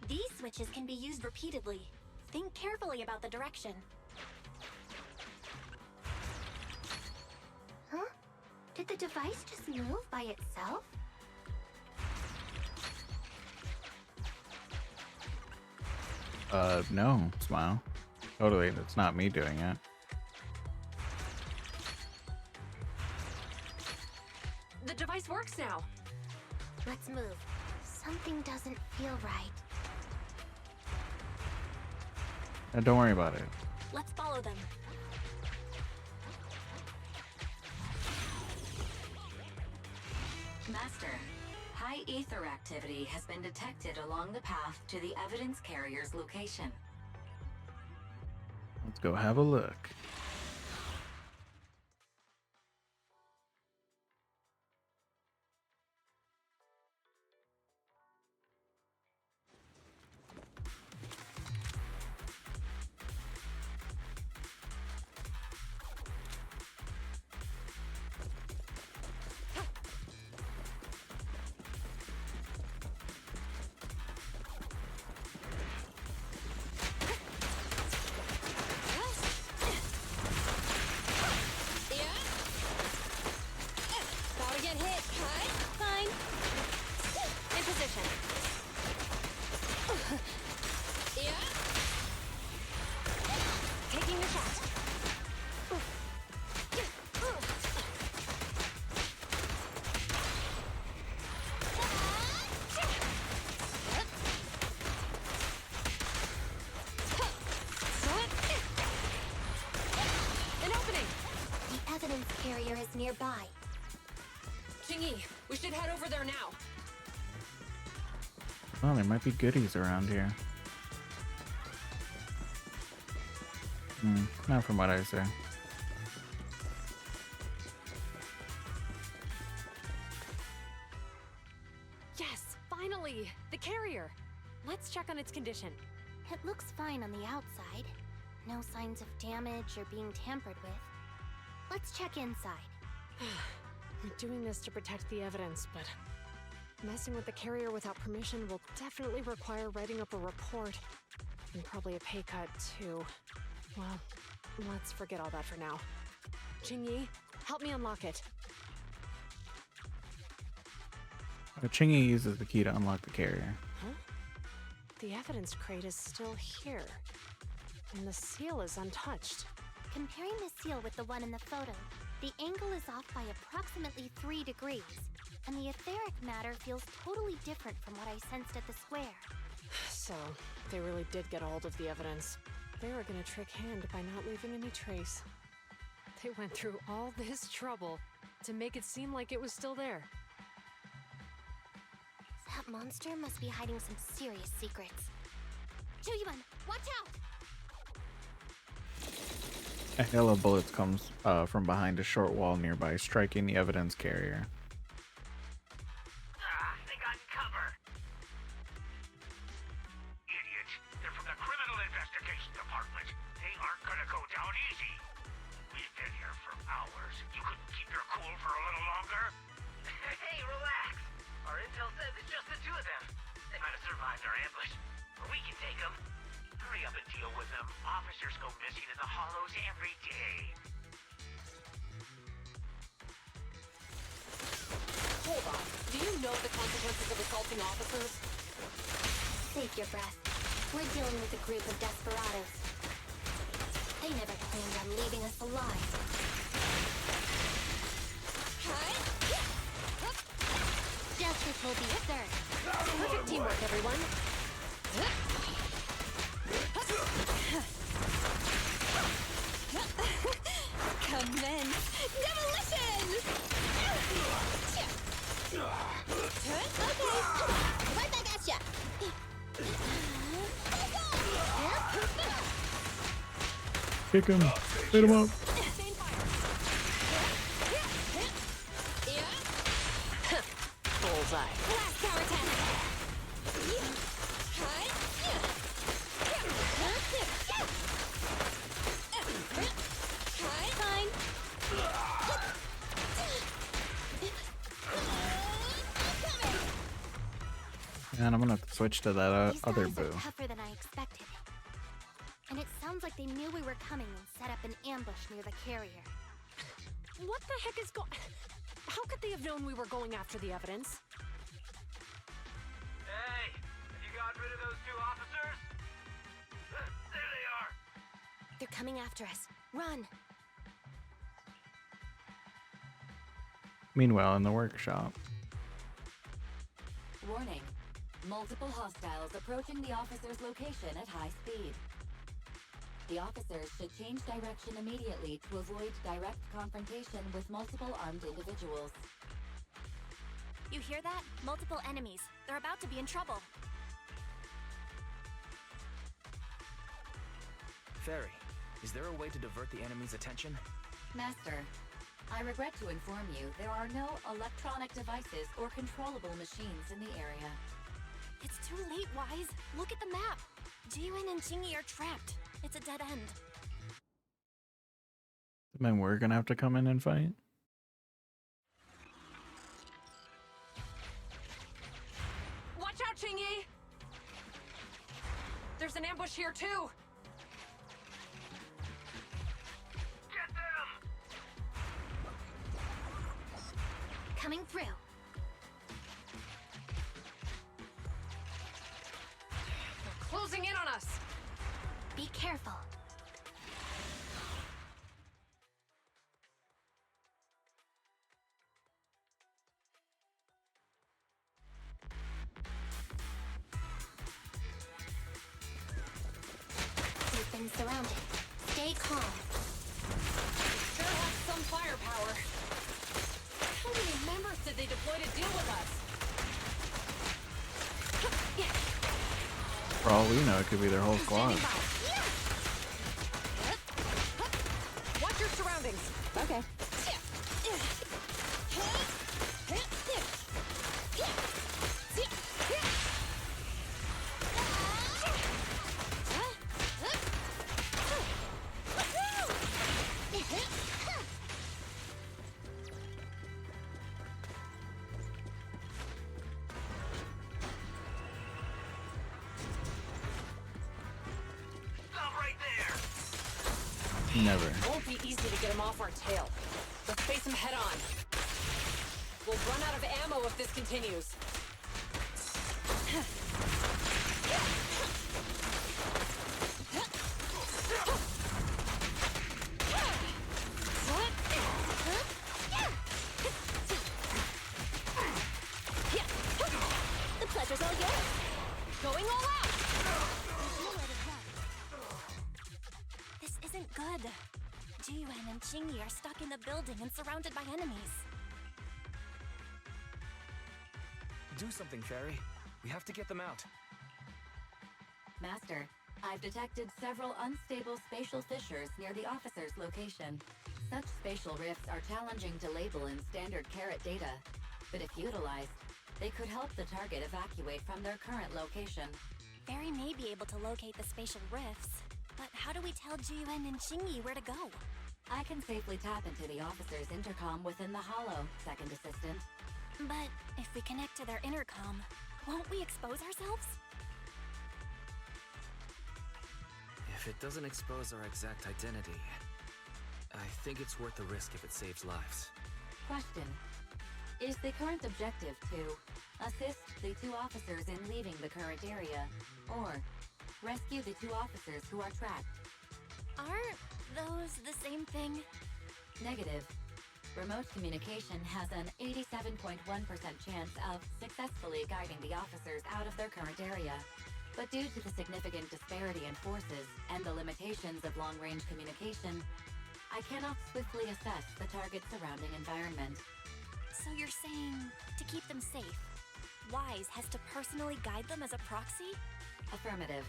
These switches can be used repeatedly. Think carefully about the direction. Huh? Did the device just move by itself? No, Smile. Totally, it's not me doing it. The device works now. Let's move. Something doesn't feel right. Now, don't worry about it. Let's follow them. Master, high ether activity has been detected along the path to the evidence carrier's location. Let's go have a look. Taking a shot. nearby. Jingyi, we should head over there now. Oh, there might be goodies around here. Not from what I say. Yes, finally! The carrier! Let's check on its condition. It looks fine on the outside. No signs of damage or being tampered with. Let's check inside. We're doing this to protect the evidence, but messing with the carrier without permission will definitely require writing up a report. And probably a pay cut, too. Well, let's forget all that for now. Jingyi, help me unlock it. Chingy uses the key to unlock the carrier. Huh? The evidence crate is still here. And the seal is untouched. Comparing the seal with the one in the photo, the angle is off by approximately 3 degrees, and the etheric matter feels totally different from what I sensed at the square. So, they really did get a hold of the evidence. They were gonna trick Hand by not leaving any trace. They went through all this trouble to make it seem like it was still there. That monster must be hiding some serious secrets. Choyuan, watch out! A hail of bullets comes from behind a short wall nearby, striking the evidence carrier. They got cover. Idiots. They're from the Criminal Investigation Department. They aren't gonna go down easy. We've been here for hours. You couldn't keep your cool for a little longer? Hey, relax. Our intel says it's just the two of them. They might have survived our ambush, but we can take them. Hurry up and deal with them. Officers go missing in the hollows every day. Hold on. Do you know the consequences of assaulting officers? Save your breath. We're dealing with a group of desperados. They never planned on leaving us alive. Justice will be served. Perfect teamwork, everyone. Commence demolition! Okay, right back at ya! Kick him! Hit him up! Bullseye. Last power attack! Fine. And I'm gonna switch to that These other guys are boo. tougher than I expected. And it sounds like they knew we were coming and set up an ambush near the carrier. What the heck is going... How could they have known we were going after the evidence? Hey, have you gotten rid of those two officers? There they are. They're coming after us. Run! Meanwhile, in the workshop. Warning. Multiple hostiles approaching the officer's location at high speed. The officers should change direction immediately to avoid direct confrontation with multiple armed individuals. You hear that? Multiple enemies. They're about to be in trouble. Fairy, is there a way to divert the enemy's attention? Master, I regret to inform you there are no electronic devices or controllable machines in the area. It's too late, Wise. Look at the map. Jiwin and Jingyi are trapped. It's a dead end. Then we're gonna have to come in and fight? Watch out, Jingyi! There's an ambush here, too! Get them! Coming through. They're closing in on us! Be careful. You've been surrounded. Stay calm. Sure has some firepower. How many members did they deploy to deal with us? For all we know, it could be their whole squad. Watch your surroundings. Okay. Never. Won't be easy to get him off our tail. Let's face him head on. We'll run out of ammo if this continues. The pleasure's all yours. Going all out! This isn't good. Jiyuan and Qingyi are stuck in the building and surrounded by enemies. Do something, Fairy. We have to get them out. Master, I've detected several unstable spatial fissures near the officer's location. Such spatial rifts are challenging to label in standard carat data, but if utilized, they could help the target evacuate from their current location. Fairy may be able to locate the spatial rifts, but how do we tell Jiyuan and Qingyi where to go? I can safely tap into the officer's intercom within the hollow, second assistant. But if we connect to their intercom, won't we expose ourselves? If it doesn't expose our exact identity, I think it's worth the risk if it saves lives. Question. Is the current objective to assist the two officers in leaving the current area, or rescue the two officers who are trapped? Aren't those the same thing? Negative. Remote communication has an 87.1% chance of successfully guiding the officers out of their current area. But due to the significant disparity in forces and the limitations of long-range communication, I cannot swiftly assess the target's surrounding environment. So you're saying to keep them safe, Wise has to personally guide them as a proxy? Affirmative.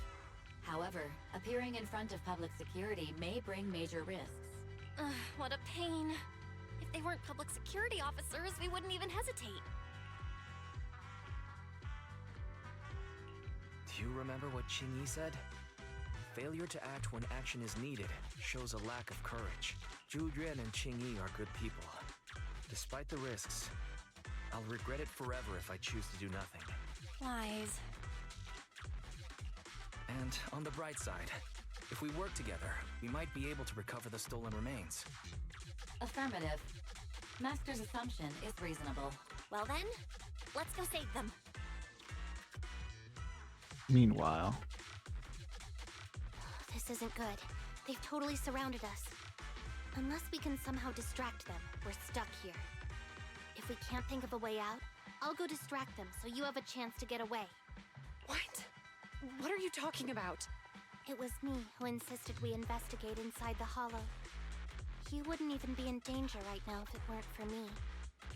However, appearing in front of public security may bring major risks. Ugh, what a pain. If they weren't public security officers, we wouldn't even hesitate. Do you remember what Qingyi said? Failure to act when action is needed shows a lack of courage. Zhu Yuan and Qingyi are good people. Despite the risks, I'll regret it forever if I choose to do nothing. Wise. And on the bright side, if we work together, we might be able to recover the stolen remains. Affirmative. Master's assumption is reasonable. Well then, let's go save them. Meanwhile, This isn't good. They've totally surrounded us. Unless we can somehow distract them, we're stuck here. If we can't think of a way out, I'll go distract them so you have a chance to get away. What? What are you talking about? It was me who insisted we investigate inside the hollow. You wouldn't even be in danger right now if it weren't for me.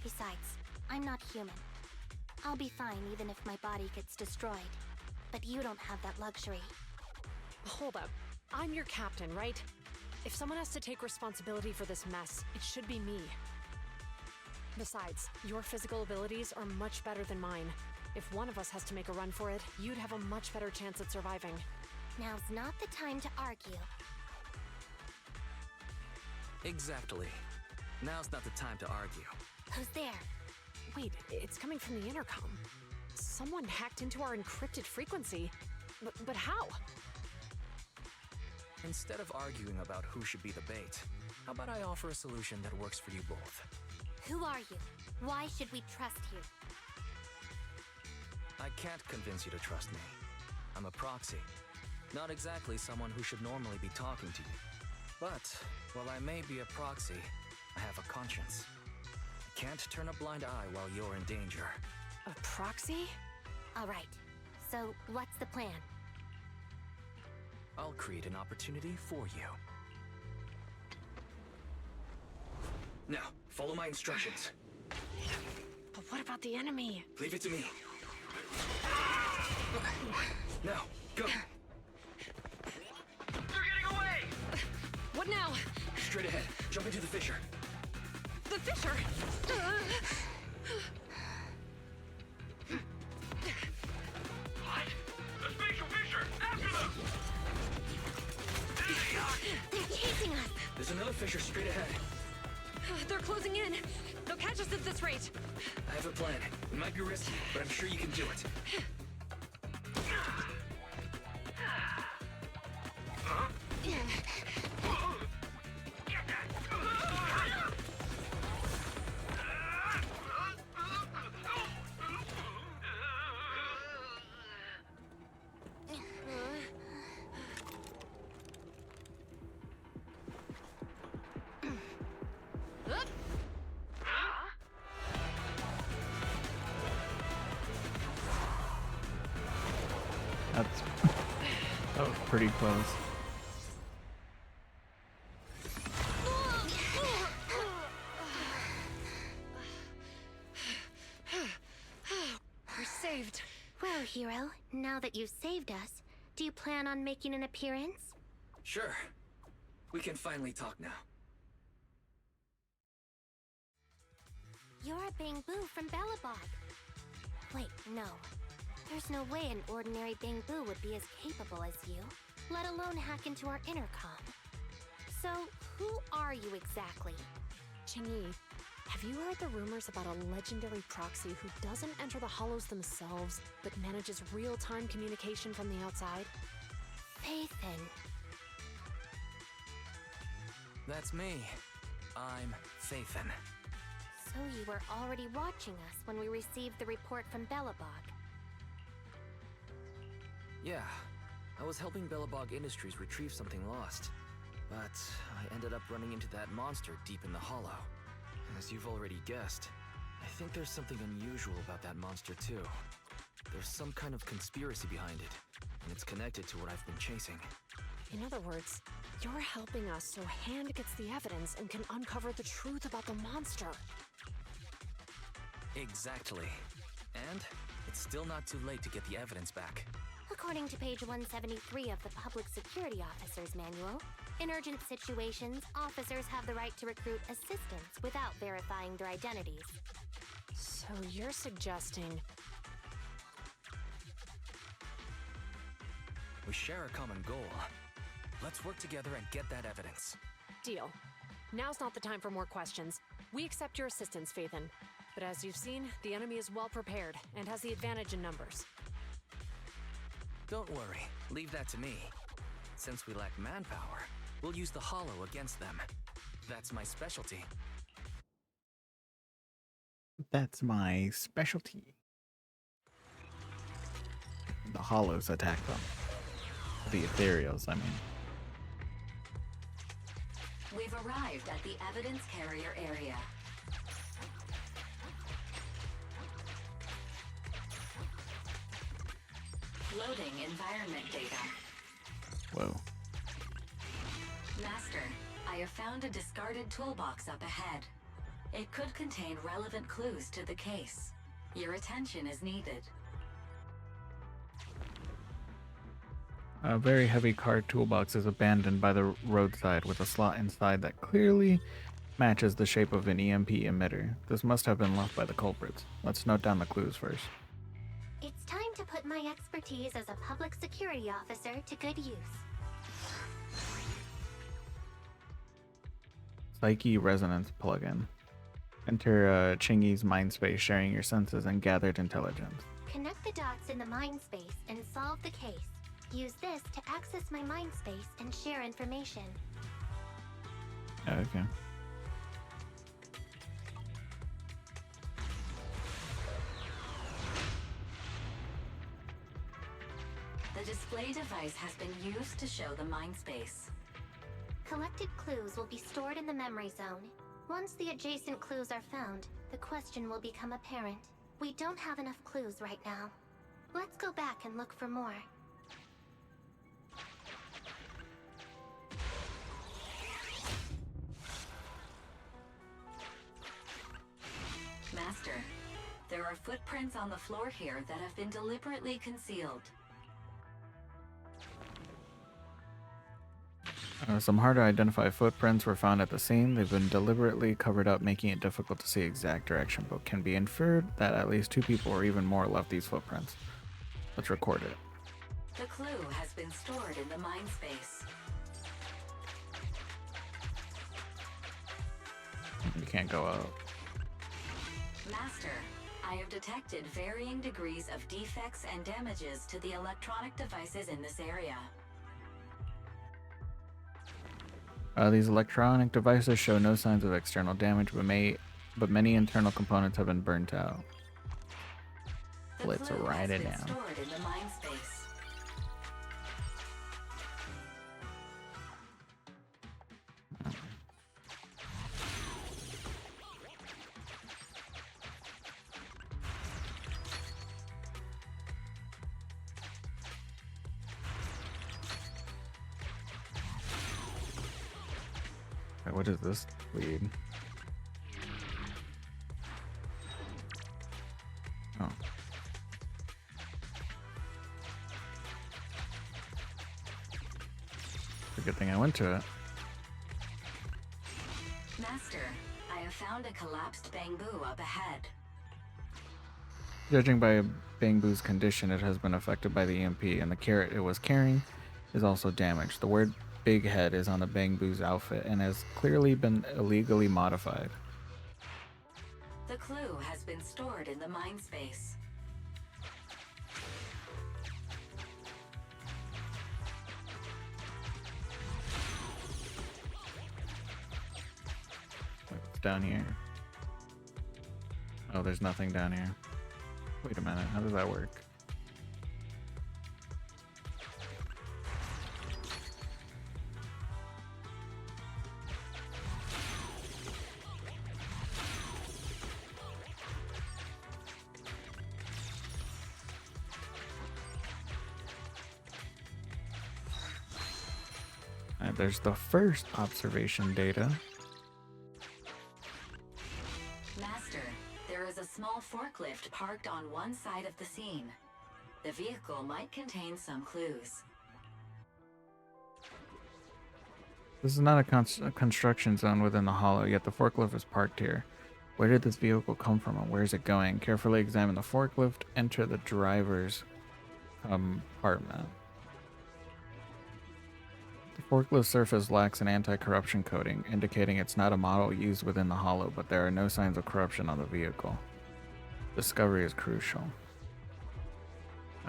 Besides, I'm not human. I'll be fine even if my body gets destroyed. But you don't have that luxury. Hold up. I'm your captain, right? If someone has to take responsibility for this mess, it should be me. Besides, your physical abilities are much better than mine. If one of us has to make a run for it, you'd have a much better chance at surviving. Now's not the time to argue. Exactly. Now's not the time to argue. Who's there? Wait, it's coming from the intercom. Someone hacked into our encrypted frequency. But how? Instead of arguing about who should be the bait, how about I offer a solution that works for you both? Who are you? Why should we trust you? I can't convince you to trust me. I'm a proxy. Not exactly someone who should normally be talking to you. But, while I may be a proxy, I have a conscience. I can't turn a blind eye while you're in danger. A proxy? All right. So, what's the plan? I'll create an opportunity for you. Now, follow my instructions. But what about the enemy? Leave it to me. Now, go. They're getting away! What now? Straight ahead. Jump into the fissure. The fissure! What? A spatial fissure! After them! There they are! They're chasing us! There's another fissure straight ahead. They're closing in. They'll catch us at this rate. I have a plan. It might be risky, but I'm sure you can do it. That was pretty close. We're saved. Well, hero, now that you've saved us, do you plan on making an appearance? Sure. We can finally talk now. You're a Bangbu from Belobog. Wait, no. There's no way an ordinary Bangbu would be as capable as you, let alone hack into our intercom. So, who are you exactly? Qingyi, have you heard the rumors about a legendary proxy who doesn't enter the hollows themselves, but manages real-time communication from the outside? Phaethon. That's me. I'm Phaethon. So you were already watching us when we received the report from Belobog. Yeah, I was helping Belobog Industries retrieve something lost. But I ended up running into that monster deep in the hollow. As you've already guessed, I think there's something unusual about that monster too. There's some kind of conspiracy behind it, and it's connected to what I've been chasing. In other words, you're helping us so Hand gets the evidence and can uncover the truth about the monster. Exactly. And it's still not too late to get the evidence back. According to page 173 of the Public Security Officer's Manual, in urgent situations, officers have the right to recruit assistants without verifying their identities. So you're suggesting... We share a common goal. Let's work together and get that evidence. Deal. Now's not the time for more questions. We accept your assistance, Phaethon. But as you've seen, the enemy is well prepared and has the advantage in numbers. Don't worry, leave that to me. Since we lack manpower, we'll use the hollow against them. That's my specialty. That's my specialty. The hollows attack them. The ethereals, I mean. We've arrived at the evidence carrier area. Loading environment data. Whoa. Master, I have found a discarded toolbox up ahead. It could contain relevant clues to the case. Your attention is needed. A very heavy car toolbox is abandoned by the roadside with a slot inside that clearly matches the shape of an EMP emitter. This must have been left by the culprits. Let's note down the clues first. It's time to put my expertise as a public security officer to good use. Psyche Resonance plugin. Enter Qingyi's mind space, sharing your senses and gathered intelligence. Connect the dots in the mind space and solve the case. Use this to access my mind space and share information. Okay. The display device has been used to show the mind space. Collected clues will be stored in the memory zone. Once the adjacent clues are found, the question will become apparent. We don't have enough clues right now. Let's go back and look for more. Master, there are footprints on the floor here that have been deliberately concealed. Some hard to identify footprints were found at the scene. They've been deliberately covered up, making it difficult to see exact direction, but can be inferred that at least 2 people or even more left these footprints. Let's record it. The clue has been stored in the mind space. You can't go up. Master, I have detected varying degrees of defects and damages to the electronic devices in this area. These electronic devices show no signs of external damage, but many internal components have been burnt out. Let's write it down. Stored in the mind space. What does this lead? Oh. It's a good thing I went to it. Master, I have found a collapsed bamboo up ahead. Judging by Bangbu's condition, it has been affected by the EMP, and the carrot it was carrying is also damaged. The word Big Head is on the Bangbu's outfit and has clearly been illegally modified. The clue has been stored in the mind space. What's down here? Oh, there's nothing down here. Wait a minute, how does that work? There's the first observation data. Master, there is a small forklift parked on one side of the scene. The vehicle might contain some clues. This is not a construction zone within the hollow, yet the forklift is parked here. Where did this vehicle come from and where is it going? Carefully examine the forklift. Enter the driver's compartment. The forklift surface lacks an anti-corruption coating, indicating it's not a model used within the hollow, but there are no signs of corruption on the vehicle. Discovery is crucial.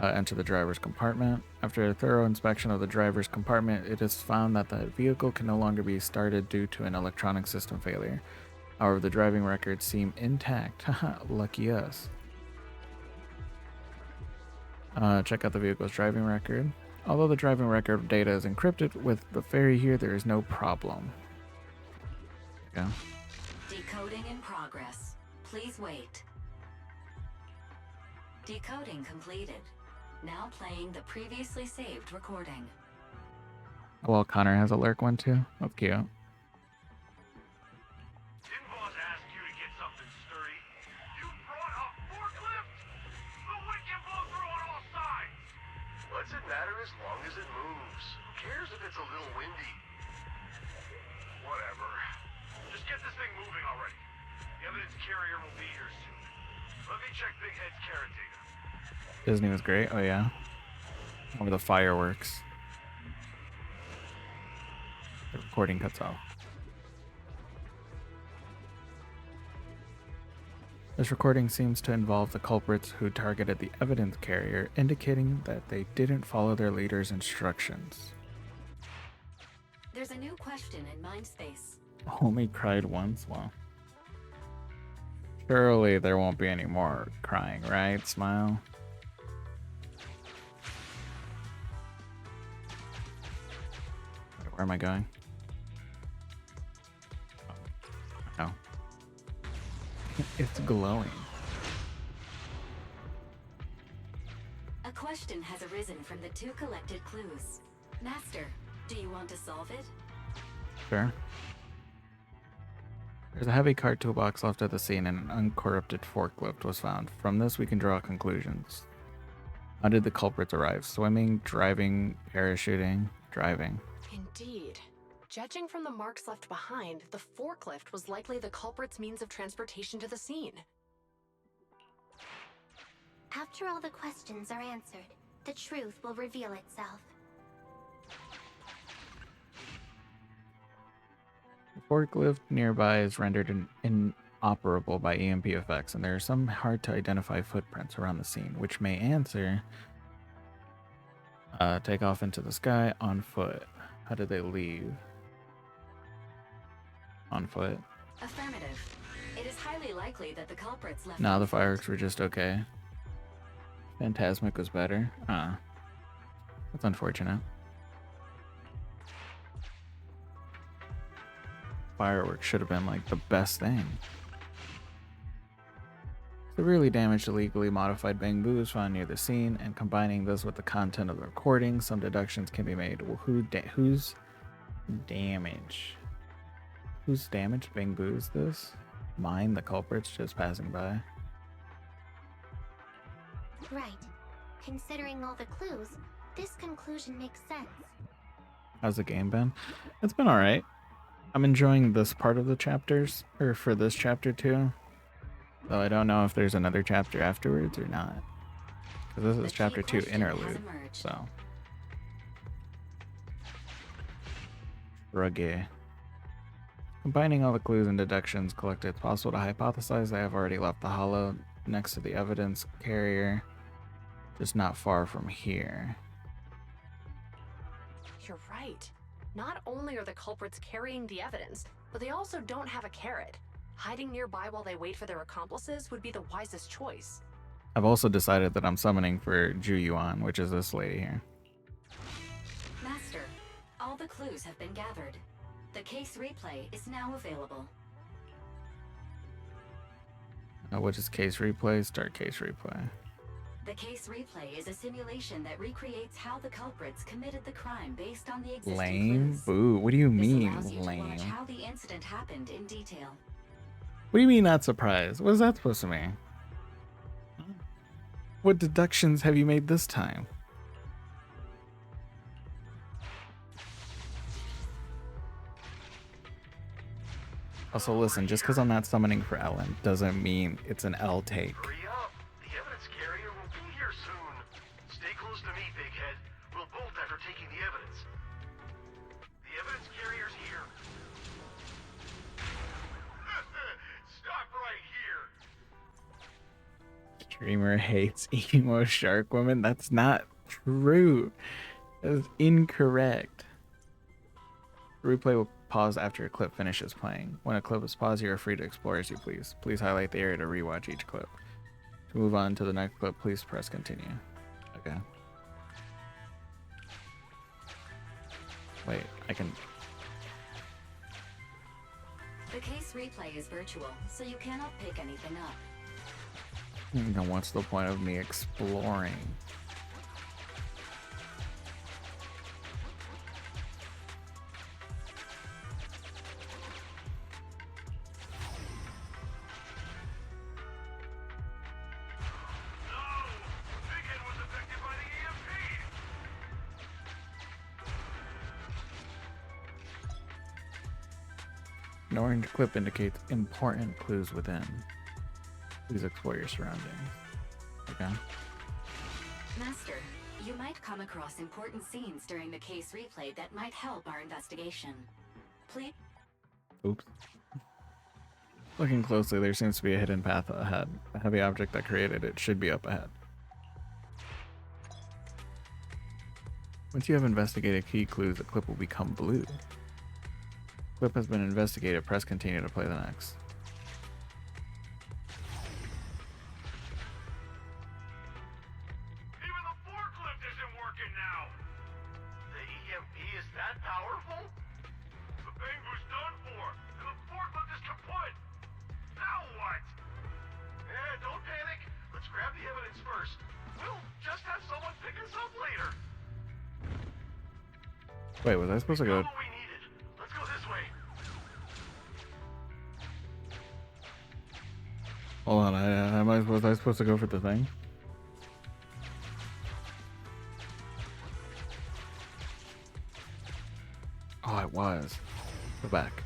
Enter the driver's compartment. After a thorough inspection of the driver's compartment, it is found that the vehicle can no longer be started due to an electronic system failure. However, the driving records seem intact. Haha, lucky us. Check out the vehicle's driving record. Although the driving record data is encrypted, with the ferry here, there is no problem. Yeah. Decoding in progress. Please wait. Decoding completed. Now playing the previously saved recording. Oh, well, Connor has a lurk one too. That's cute. Didn't boss ask you to get something sturdy? You brought a forklift? The wind can blow through on all sides! What's it matter as long as it moves? Who cares if it's a little windy? Whatever. Just get this thing moving already. The evidence carrier will be here soon. Let me check Big Head's carrot data. Disney was great. Oh yeah. Over the fireworks. The recording cuts off. This recording seems to involve the culprits who targeted the evidence carrier, indicating that they didn't follow their leader's instructions. There's a new question in Mindspace. Only cried once? Well, surely there won't be any more crying, right? Smile. Where am I going? Oh. It's glowing. A question has arisen from the 2 collected clues. Master, do you want to solve it? Sure. There's a heavy cart toolbox left at the scene and an uncorrupted forklift was found. From this, we can draw conclusions. How did the culprits arrive? Swimming, driving, parachuting, driving. Indeed. Judging from the marks left behind, the forklift was likely the culprit's means of transportation to the scene. After all the questions are answered, the truth will reveal itself. The forklift nearby is rendered inoperable by EMP effects, and there are some hard-to-identify footprints around the scene, which may answer take off into the sky on foot. How did they leave? On foot? Affirmative. It is highly likely that the culprits left. No, the fireworks were just okay. Phantasmic was better. That's unfortunate. Fireworks should have been like the best thing. Severely damaged illegally modified bamboo was found near the scene, and combining this with the content of the recording, some deductions can be made. Well, whose damage? Whose damaged bamboo is this? Mine, the culprits just passing by. Right. Considering all the clues, this conclusion makes sense. How's the game been? It's been alright. I'm enjoying this part of the chapters, or for this chapter too. Though I don't know if there's another chapter afterwards or not. Because this is chapter 2 interlude, so. Ruggy. Combining all the clues and deductions collected, it's possible to hypothesize they have already left the hollow next to the evidence carrier, just not far from here. You're right. Not only are the culprits carrying the evidence, but they also don't have a carrot. Hiding nearby while they wait for their accomplices would be the wisest choice. I've also decided that I'm summoning for Ju Yuan, which is this lady here. Master, all the clues have been gathered. The case replay is now available. What is case replay? Start case replay. The case replay is a simulation that recreates how the culprits committed the crime based on the existing Lame? clues. Boo. What do you mean, This allows you to lame? watch how the incident happened in detail. What do you mean not surprised? What is that supposed to mean? What deductions have you made this time? Also, listen, just because I'm not summoning for Ellen doesn't mean it's an L take. Hurry up! The evidence carrier will be here soon. Stay close to me, Big Head. We'll bolt after taking the evidence. The evidence carrier's here. Stop right here. Streamer hates emo shark woman. That's not true. That is incorrect. Replay will pause after a clip finishes playing. When a clip is paused, you are free to explore as you please. Please highlight the area to rewatch each clip. To move on to the next clip, please press continue. Okay. Wait, I can... The case replay is virtual, so you cannot pick anything up. Now what's the point of me exploring? An orange clip indicates important clues within. Please explore your surroundings. Okay. Master, you might come across important scenes during the case replay that might help our investigation. Please. Oops. Looking closely, there seems to be a hidden path ahead. The heavy object that created it should be up ahead. Once you have investigated key clues, the clip will become blue. Clip has been investigated. Press continue to play the next. Even the forklift isn't working now. The EMP is that powerful? The bamboo's done for, and the forklift is kaput. Now what? Don't panic. Let's grab the evidence first. We'll just have someone pick us up later. Wait, was I supposed to go? What we needed. Let's go this way. Hold on, was I supposed to go for the thing? Oh, I was. Go back.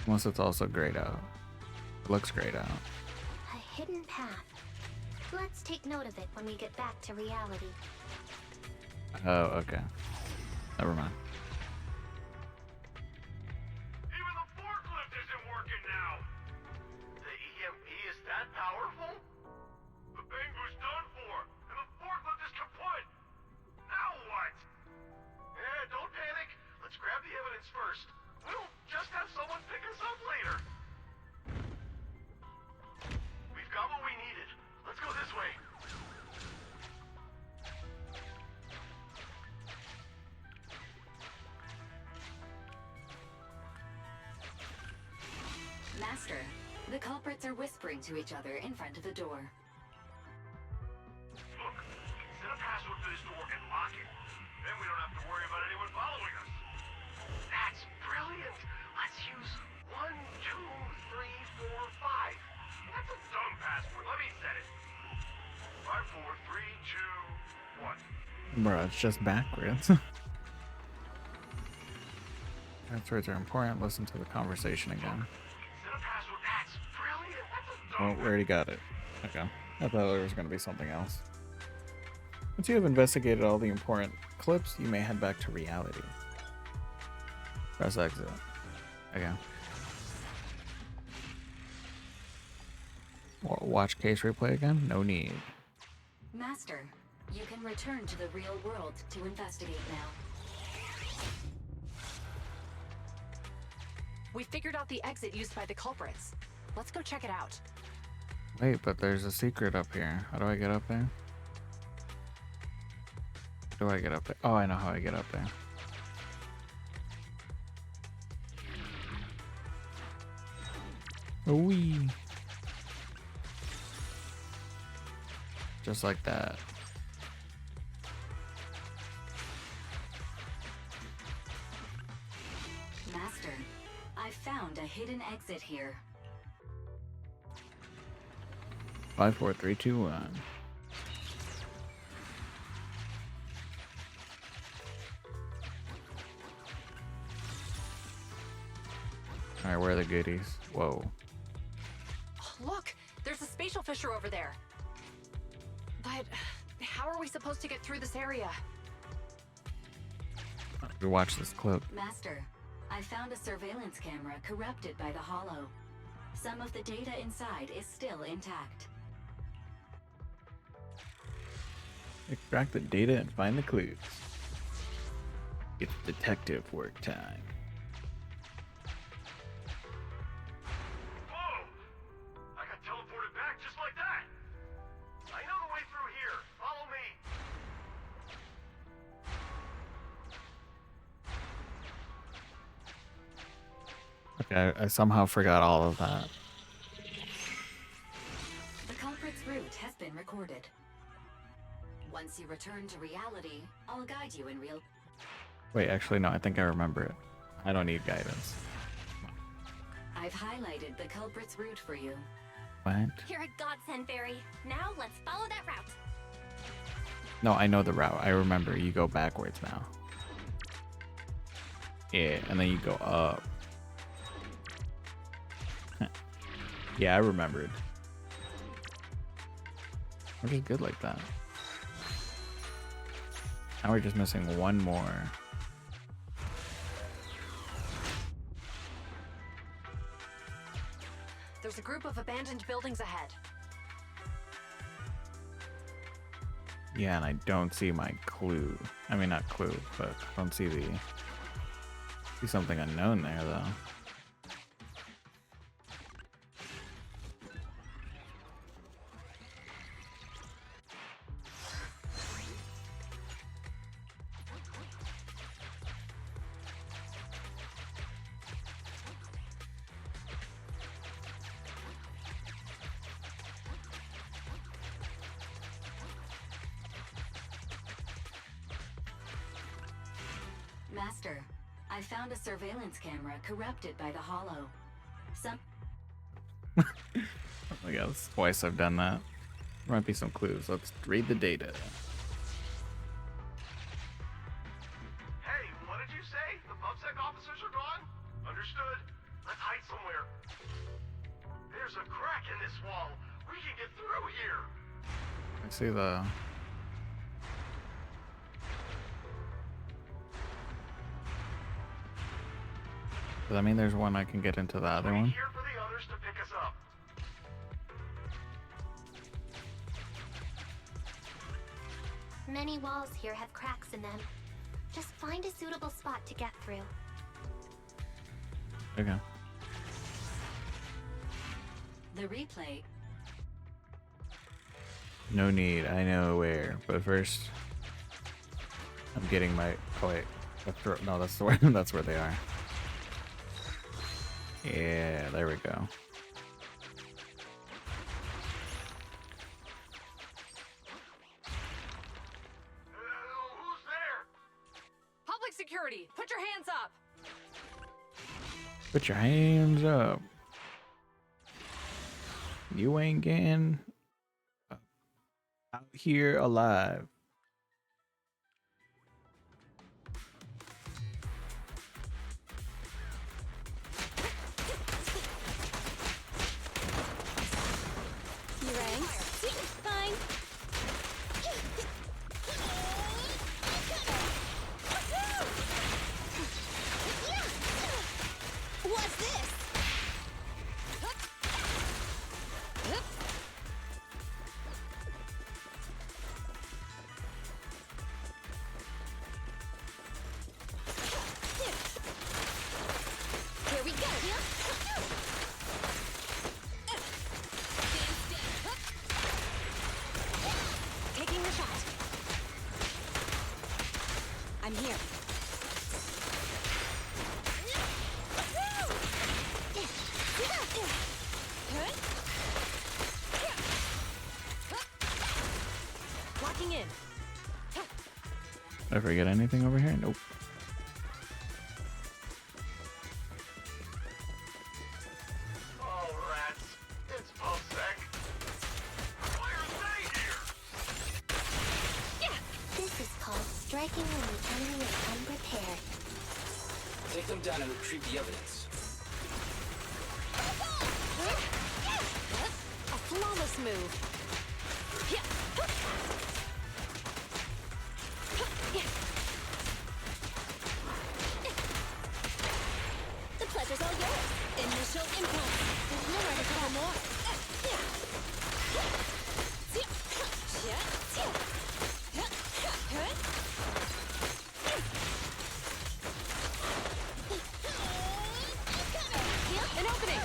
Unless it's also grayed out. It looks grayed out. A hidden path. Let's take note of it when we get back to reality. Oh, okay. Never mind. Even the forklift isn't working now. The EMP is that powerful? The Bangu's done for, and the forklift is kaput. Now what? Don't panic. Let's grab the evidence first. We'll just have someone pick us up later. We've got what we needed. Let's go this way. Master, the culprits are whispering to each other in front of the door. Look, set a password for this door and lock it. Then we don't have to worry about anyone following us. That's brilliant. Let's use 1, 2, 3, 4, 5. That's a dumb password. Let me set it. 5, 4, 3, 2, 1. Bro, it's just backwards. Passwords are important. Listen to the conversation again. Set a password. That's brilliant. That's a Oh, dumb we already got it. Okay. I thought there was going to be something else. Once you have investigated all the important clips, you may head back to reality. Press exit. Okay. Watch case replay again? No need. Master, you can return to the real world to investigate now. We figured out the exit used by the culprits. Let's go check it out. Wait, but there's a secret up here. How do I get up there? How do I get up there? Oh, I know how I get up there. Wee. Just like that. Master, I found a hidden exit here. 5, 4, 3, 2, 1. Alright, where are the goodies? Whoa. Look, there's a spatial fissure over there. But how are we supposed to get through this area? We watch this clip. Master, I found a surveillance camera corrupted by the hollow. Some of the data inside is still intact. Extract the data and find the clues. It's detective work time. Whoa! I got teleported back just like that. I know the way through here. Follow me. Okay, I somehow forgot all of that. The culprit's route has been recorded. Once you return to reality, I'll guide you in real... Wait, actually, no, I think I remember it. I don't need guidance. I've highlighted the culprit's route for you. What? You're a godsend, Barry. Now let's follow that route. No, I know the route. I remember. You go backwards now. Yeah, and then you go up. Yeah, I remembered. We're just good like that. Now we're just missing one more. There's a group of abandoned buildings ahead. Yeah, and I don't see my clue. I mean, not clue, but I don't see see something unknown there, though. Master, I found a surveillance camera corrupted by the Hollow. Some Oh my god, that's twice I've done that. There might be some clues. Let's read the data. Hey, what did you say? The PubSec officers are gone? Understood. Let's hide somewhere. There's a crack in this wall. We can get through here. I see the... Does that mean there's one I can get into the other one? Here for the others to pick us up. Many walls here have cracks in them. Just find a suitable spot to get through. Okay. The replay. No need. I know where. But first, I'm getting my... Oh wait. No, that's where. That's where they are. Yeah, there we go. Who's there? Public security, put your hands up! Put your hands up. You ain't getting out here alive. You rang? Fine. What's this? Here we go. Taking the shot. I'm here. Locking in. Did I forget anything over here? Nope. Oh, rats. It's PubSec. Why are they here? This is called striking when the enemy is unprepared. Take them down and retrieve the evidence. A flawless move. The pleasure's all yours. Initial impulse. There's nowhere to call more. An opening.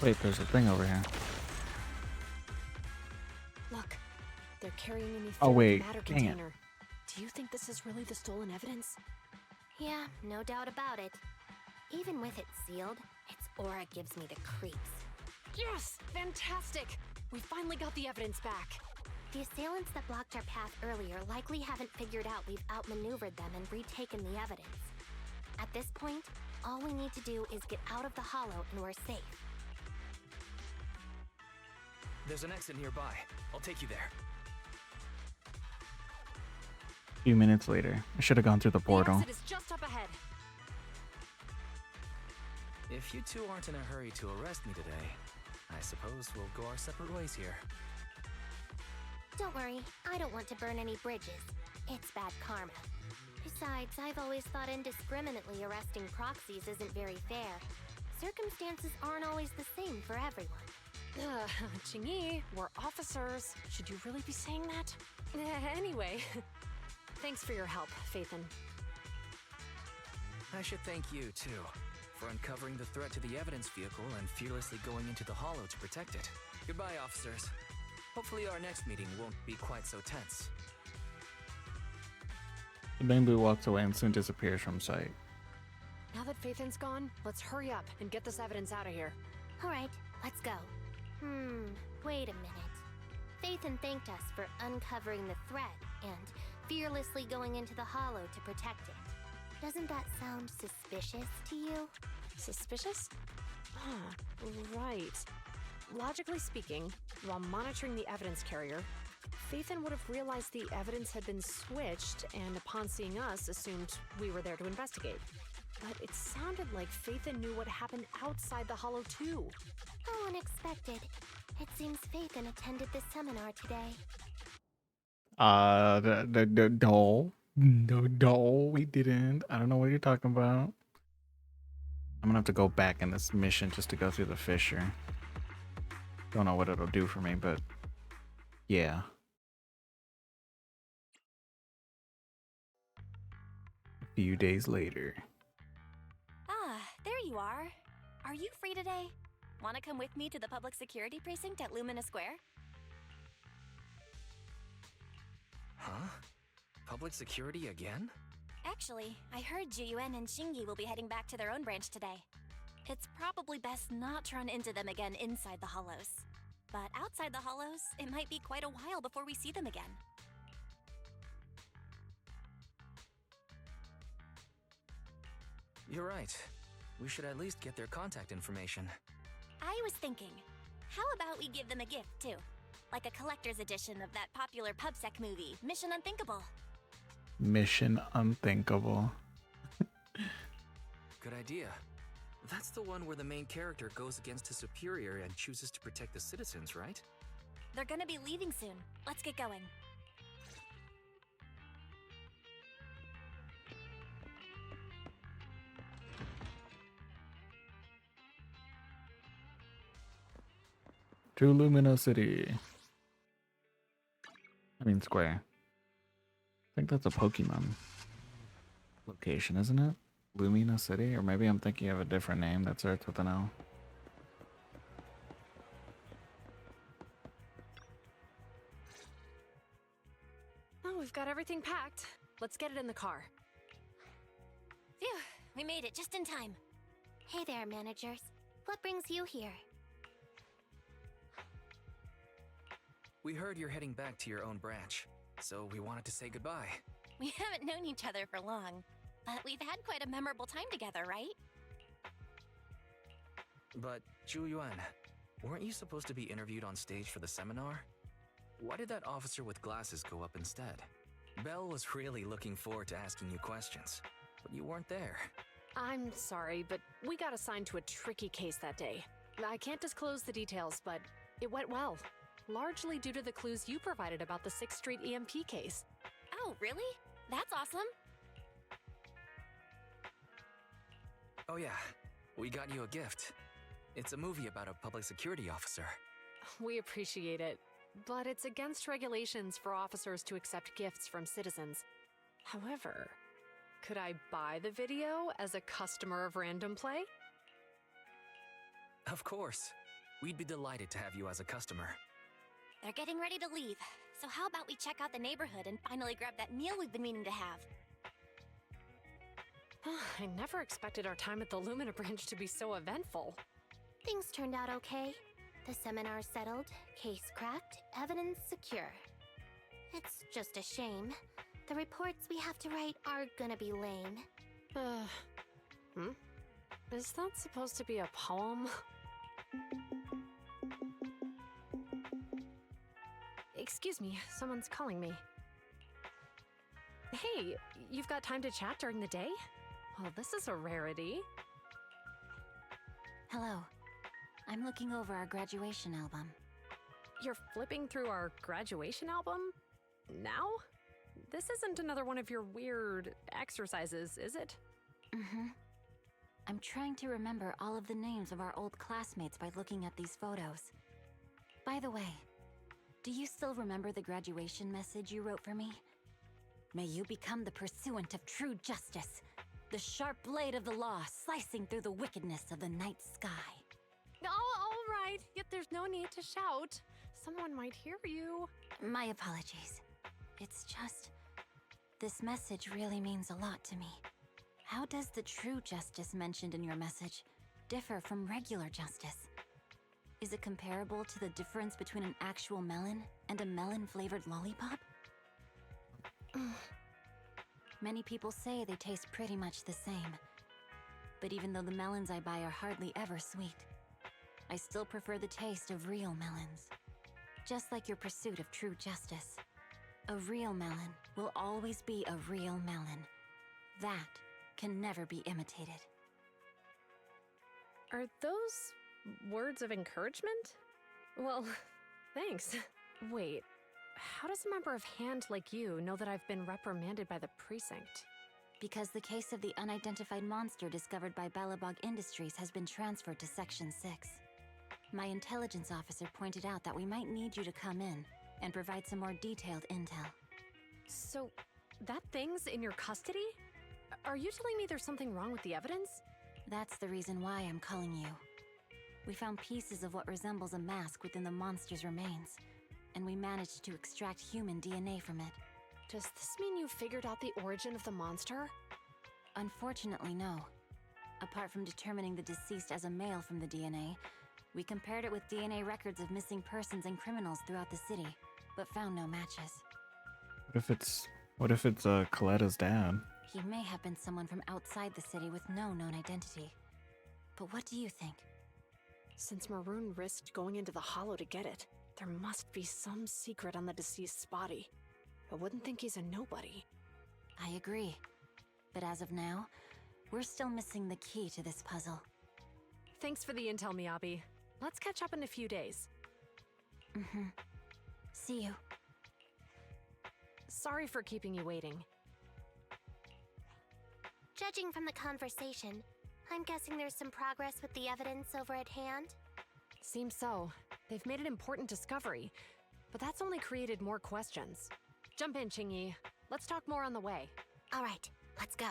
Wait, there's a thing over here. Look, they're carrying an Oh, wait, matter dang it. container. Do you think this is really the stolen evidence? Yeah, no doubt about it. Even with it sealed, its aura gives me the creeps. Yes! Fantastic! We finally got the evidence back. The assailants that blocked our path earlier likely haven't figured out we've outmaneuvered them and retaken the evidence. At this point, all we need to do is get out of the hollow and we're safe. There's an exit nearby. I'll take you there. A few minutes later. I should have gone through the portal. The exit is just up ahead. If you two aren't in a hurry to arrest me today, I suppose we'll go our separate ways here. Don't worry, I don't want to burn any bridges. It's bad karma. Besides, I've always thought indiscriminately arresting proxies isn't very fair. Circumstances aren't always the same for everyone. Chingy, we're officers. Should you really be saying that? Anyway, thanks for your help, Phaethon. I should thank you, too, for uncovering the threat to the evidence vehicle and fearlessly going into the hollow to protect it. Goodbye, officers. Hopefully our next meeting won't be quite so tense. The bamboo walks away and soon disappears from sight. Now that Phaethon's gone, let's hurry up and get this evidence out of here. Alright, let's go. Wait a minute. Phaethon thanked us for uncovering the threat and fearlessly going into the Hollow to protect it. Doesn't that sound suspicious to you? Suspicious? Ah, right. Logically speaking, while monitoring the evidence carrier, Phaethon would have realized the evidence had been switched and upon seeing us assumed we were there to investigate. But it sounded like Phaethon knew what happened outside the Hollow too. How unexpected. It seems Phaethon attended this seminar today. No, we didn't. I don't know what you're talking about. I'm gonna have to go back in this mission just to go through the fissure. Don't know what it'll do for me, but yeah. A few days later. Ah, there you are. Are you free today? Want to come with me to the public security precinct at Lumina Square? Huh? Public security again? Actually, I heard Juyuan and Shingi will be heading back to their own branch today. It's probably best not to run into them again inside the Hollows. But outside the Hollows, it might be quite a while before we see them again. You're right. We should at least get their contact information. I was thinking, how about we give them a gift too? Like a collector's edition of that popular PubSec movie, Mission Unthinkable. Mission Unthinkable. Good idea. That's the one where the main character goes against his superior and chooses to protect the citizens, right? They're gonna be leaving soon. Let's get going. To Lumina City. I mean Square. I think that's a Pokemon location, isn't it? Lumina City? Or maybe I'm thinking of a different name that starts with an L. Oh, we've got everything packed. Let's get it in the car. Phew, we made it just in time. Hey there, managers. What brings you here? We heard you're heading back to your own branch, so we wanted to say goodbye. We haven't known each other for long, but we've had quite a memorable time together, right? But, Juyuan, weren't you supposed to be interviewed on stage for the seminar? Why did that officer with glasses go up instead? Belle was really looking forward to asking you questions, but you weren't there. I'm sorry, but we got assigned to a tricky case that day. I can't disclose the details, but it went well. Largely due to the clues you provided about the 6th Street EMP case. Oh, really? That's awesome. Oh yeah, we got you a gift. It's a movie about a public security officer. We appreciate it, but it's against regulations for officers to accept gifts from citizens. However, could I buy the video as a customer of Random Play? Of course. We'd be delighted to have you as a customer. They're getting ready to leave, so how about we check out the neighborhood and finally grab that meal we've been meaning to have? I never expected our time at the Lumina branch to be so eventful. Things turned out okay. The seminar settled, case cracked, evidence secure. It's just a shame. The reports we have to write are gonna be lame. Is that supposed to be a poem? Excuse me, someone's calling me. Hey, you've got time to chat during the day? Well, this is a rarity. Hello. I'm looking over our graduation album. You're flipping through our graduation album? Now? This isn't another one of your weird exercises, is it? Mm-hmm. I'm trying to remember all of the names of our old classmates by looking at these photos. By the way, do you still remember the graduation message you wrote for me? May you become the pursuant of true justice, the sharp blade of the law slicing through the wickedness of the night sky. Oh, all right, yet there's no need to shout. Someone might hear you. My apologies. It's just, this message really means a lot to me. How does the true justice mentioned in your message differ from regular justice? Is it comparable to the difference between an actual melon and a melon-flavored lollipop? Many people say they taste pretty much the same. But even though the melons I buy are hardly ever sweet, I still prefer the taste of real melons. Just like your pursuit of true justice. A real melon will always be a real melon. That can never be imitated. Are those words of encouragement? Well, thanks. Wait, how does a member of Hand like you know that I've been reprimanded by the precinct? Because the case of the unidentified monster discovered by Belobog Industries has been transferred to Section 6. My intelligence officer pointed out that we might need you to come in and provide some more detailed intel. So, that thing's in your custody? Are you telling me there's something wrong with the evidence? That's the reason why I'm calling you. We found pieces of what resembles a mask within the monster's remains, and we managed to extract human DNA from it. Does this mean you figured out the origin of the monster? Unfortunately, no. Apart from determining the deceased as a male from the DNA, we compared it with DNA records of missing persons and criminals throughout the city, but found no matches. What if it's Coletta's dad? He may have been someone from outside the city with no known identity. But what do you think? Since Maroon risked going into the Hollow to get it, there must be some secret on the deceased's body. I wouldn't think he's a nobody. I agree. But as of now, we're still missing the key to this puzzle. Thanks for the intel, Miyabi. Let's catch up in a few days. See you. Sorry for keeping you waiting. Judging from the conversation, I'm guessing there's some progress with the evidence over at Hand? Seems so. They've made an important discovery, but that's only created more questions. Jump in, Qingyi. Let's talk more on the way. All right, let's go.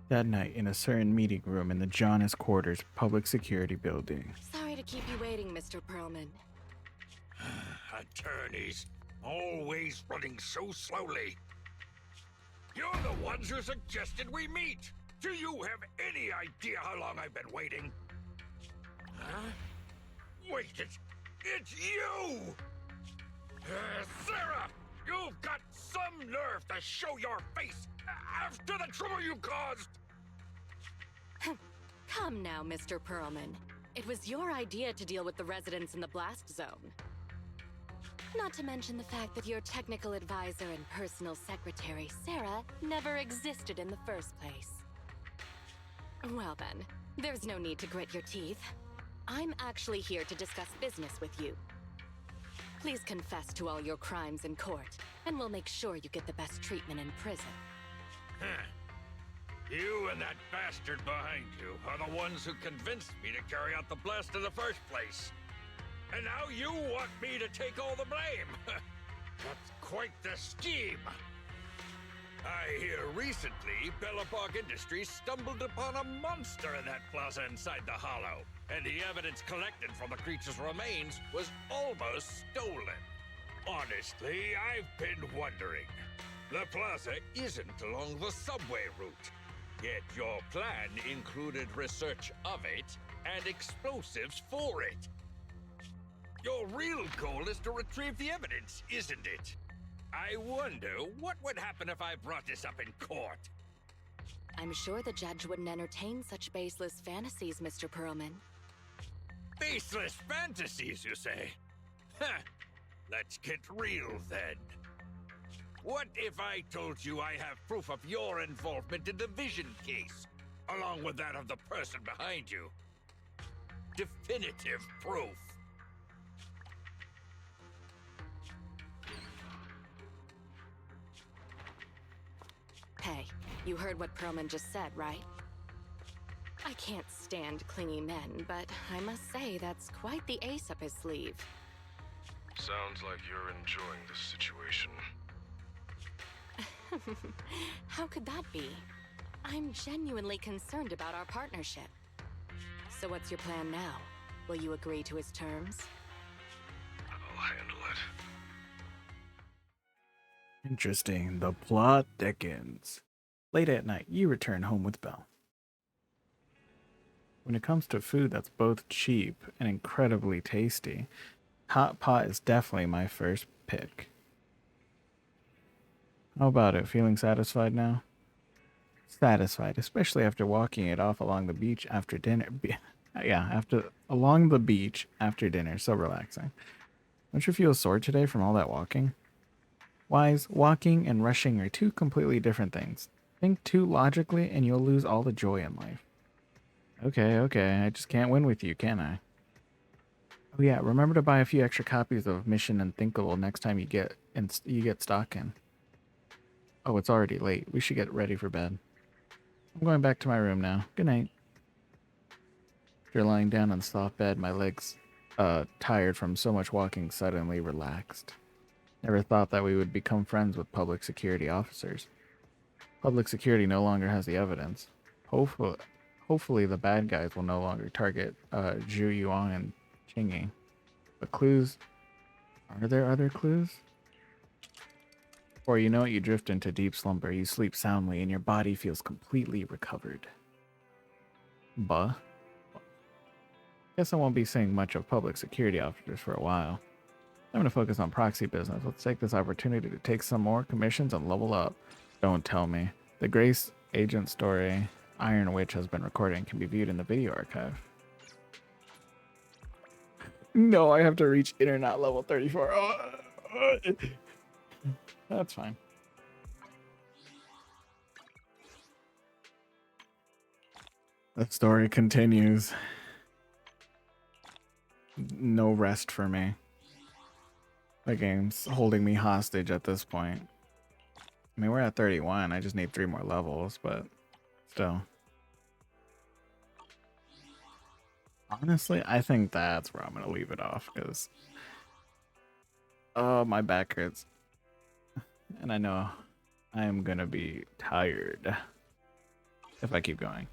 That night, in a certain meeting room in the Jonas Quarters Public Security Building. Sorry to keep you waiting, Mr. Perlman. Attorneys, always running so slowly. You're the ones who suggested we meet. Do you have any idea how long I've been waiting? Huh? Wait, it's you! Sarah! You've got some nerve to show your face after the trouble you caused! Come now, Mr. Perlman. It was your idea to deal with the residents in the blast zone. Not to mention the fact that your technical advisor and personal secretary, Sarah, never existed in the first place. Well then, there's no need to grit your teeth. I'm actually here to discuss business with you. Please confess to all your crimes in court, and we'll make sure you get the best treatment in prison. Huh. You and that bastard behind you are the ones who convinced me to carry out the blast in the first place. And now you want me to take all the blame. That's quite the scheme. I hear recently Belobog Industries stumbled upon a monster in that plaza inside the Hollow, and the evidence collected from the creature's remains was almost stolen. Honestly, I've been wondering. The plaza isn't along the subway route, yet your plan included research of it and explosives for it. Your real goal is to retrieve the evidence, isn't it? I wonder what would happen if I brought this up in court. I'm sure the judge wouldn't entertain such baseless fantasies, Mr. Perlman. Baseless fantasies, you say? Huh. Let's get real, then. What if I told you I have proof of your involvement in the Vision case, along with that of the person behind you? Definitive proof. Hey, you heard what Perlman just said, right? I can't stand clingy men, but I must say that's quite the ace up his sleeve. Sounds like you're enjoying this situation. How could that be? I'm genuinely concerned about our partnership. So what's your plan now? Will you agree to his terms? I'll handle it. Interesting. The plot thickens. Late at night, you return home with Belle. When it comes to food that's both cheap and incredibly tasty, hot pot is definitely my first pick. How about it? Feeling satisfied now? Satisfied, especially after walking it off along the beach after dinner. Yeah, along the beach after dinner. So relaxing. Don't you feel sore today from all that walking? Wise, walking and rushing are two completely different things. Think too logically and you'll lose all the joy in life. Okay, I just can't win with you, can I? Oh yeah, remember to buy a few extra copies of Mission Unthinkable next time you get stock in. Oh, it's already late. We should get ready for bed. I'm going back to my room now. Good night. After lying down on the soft bed, my legs, tired from so much walking, suddenly relaxed. Never thought that we would become friends with public security officers. Public security no longer has the evidence. Hopefully the bad guys will no longer target Zhu Yuan and Chingy. But clues? Are there other clues? Or you know it, you drift into deep slumber, you sleep soundly, and your body feels completely recovered. Buh. Guess I won't be seeing much of public security officers for a while. I'm going to focus on proxy business. Let's take this opportunity to take some more commissions and level up. Don't tell me. The Grace Agent story Iron Witch has been recorded and can be viewed in the video archive. No, I have to reach internet level 34. That's fine. The story continues. No rest for me. The game's holding me hostage at this point. I mean, we're at 31. I just need 3 more levels, but still. Honestly, I think that's where I'm going to leave it off, because oh, my back hurts. And I know I am going to be tired if I keep going.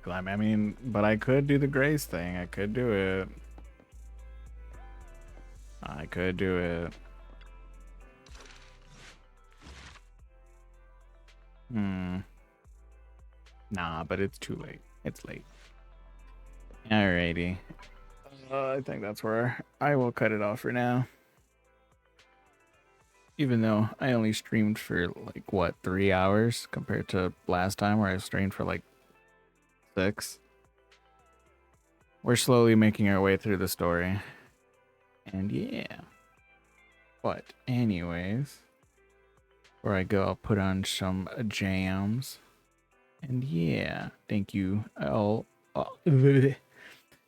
I mean, but I could do the Grace thing. I could do it. Nah, but it's too late. It's late. Alrighty. I think that's where I will cut it off for now. Even though I only streamed for like, what, 3 hours compared to last time where I streamed for like 6. We're slowly making our way through the story. And yeah. But anyways, before I go, I'll put on some jams. And yeah, thank you all.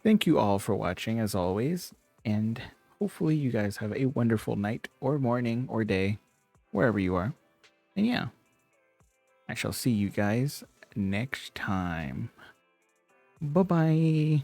Thank you all for watching as always. And hopefully you guys have a wonderful night or morning or day, wherever you are. And yeah, I shall see you guys next time. Bye-bye.